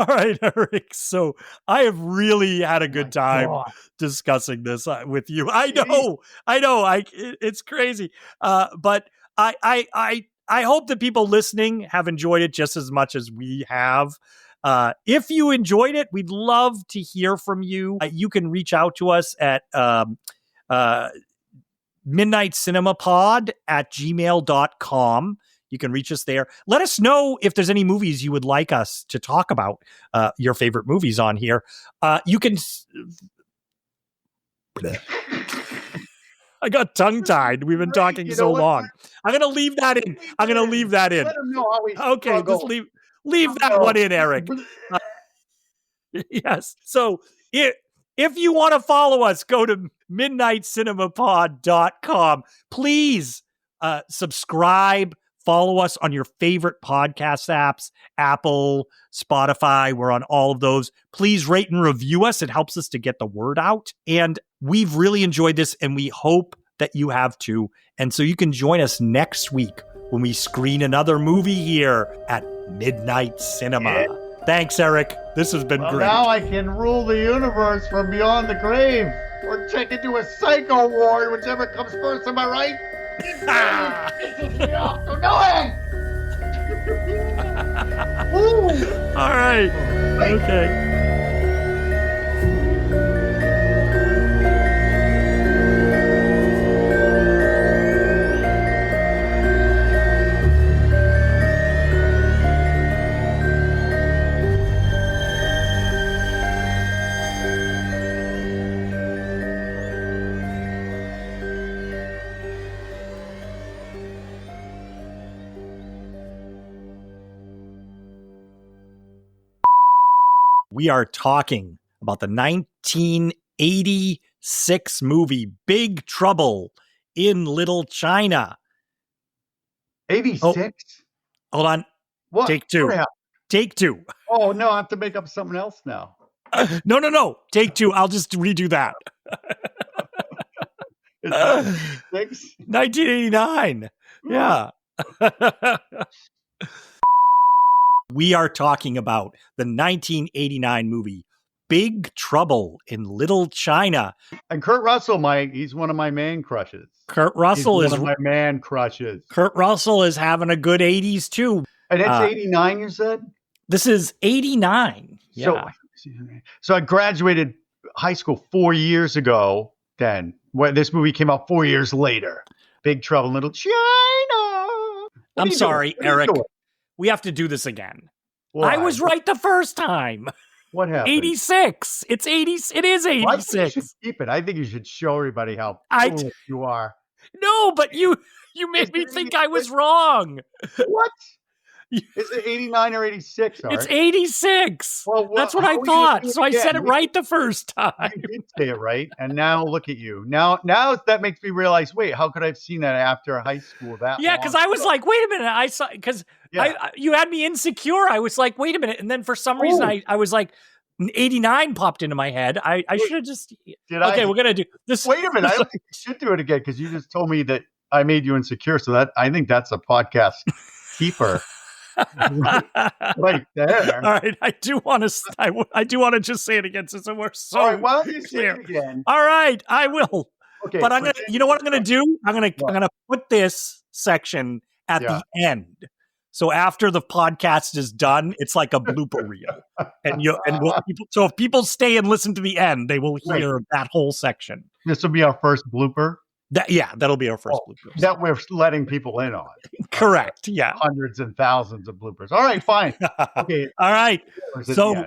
right, Erik. So I have really had a good time discussing this with you. I know. It's crazy. But I hope that people listening have enjoyed it just as much as we have. If you enjoyed it, we'd love to hear from you. You can reach out to us at midnightcinemapod@gmail.com. You can reach us there. Let us know if there's any movies you would like us to talk about, your favorite movies on here. You can... I got tongue-tied. We've been talking so long. I'm going to leave that in. Let him know how we struggle. Just leave that one in, Erik. Yes. So if you want to follow us, go to midnightcinemapod.com. Please subscribe. Follow us on your favorite podcast apps, Apple, Spotify. We're on all of those. Please rate and review us. It helps us to get the word out. And we've really enjoyed this, and we hope that you have too. And so you can join us next week when we screen another movie here at Midnight Cinema. Yeah. Thanks, Erik. This has been great. Now I can rule the universe from beyond the grave, or check into a psycho ward, whichever comes first. Am I right? All right. Okay. We are talking about the 1986 movie Big Trouble in Little China. 86? Oh, hold on. What? Take 2. Take 2. Oh, no, I have to make up something else now. No. Take 2. I'll just redo that. 1989. Yeah. We are talking about the 1989 movie Big Trouble in Little China. And Kurt Russell, he's one of my man crushes. Kurt Russell is one of my man crushes. Kurt Russell is having a good 80s too. And it's 89, you said? This is 89. Yeah. So I graduated high school 4 years ago then. When this movie came out 4 years later. Big Trouble in Little China. I'm sorry, Eric. We have to do this again. Why? I was right the first time. What happened? 86. It's 80. It is 86. I think you should keep it. I think you should show everybody how cool you are. No, but you made me think I was wrong. What? Is it 89 or 86? It's 86. Well, that's what I thought. So I said it right the first time. You did say it right. And now look at you. Now that makes me realize, wait, how could I have seen that after high school? Yeah, because I was like, wait a minute. I saw, because you had me insecure. I was like, wait a minute. And then for some reason, I was like, 89 popped into my head. I should have just. Okay, we're going to do this. Wait a minute. I don't think you should do it again because you just told me that I made you insecure. So I think that's a podcast keeper. right there. All right, I do want to just say it again since we're so. All right, why don't you say it again? All right, I will. Okay, but I'm gonna. You know what I'm gonna do? I'm gonna put this section at the end. So after the podcast is done, it's like a blooper reel, so if people stay and listen to the end, they will hear that whole section. This will be our first blooper. That'll be our first blooper. That we're letting people in on. Correct. Yeah. Hundreds and thousands of bloopers. All right, fine. Okay. All right. So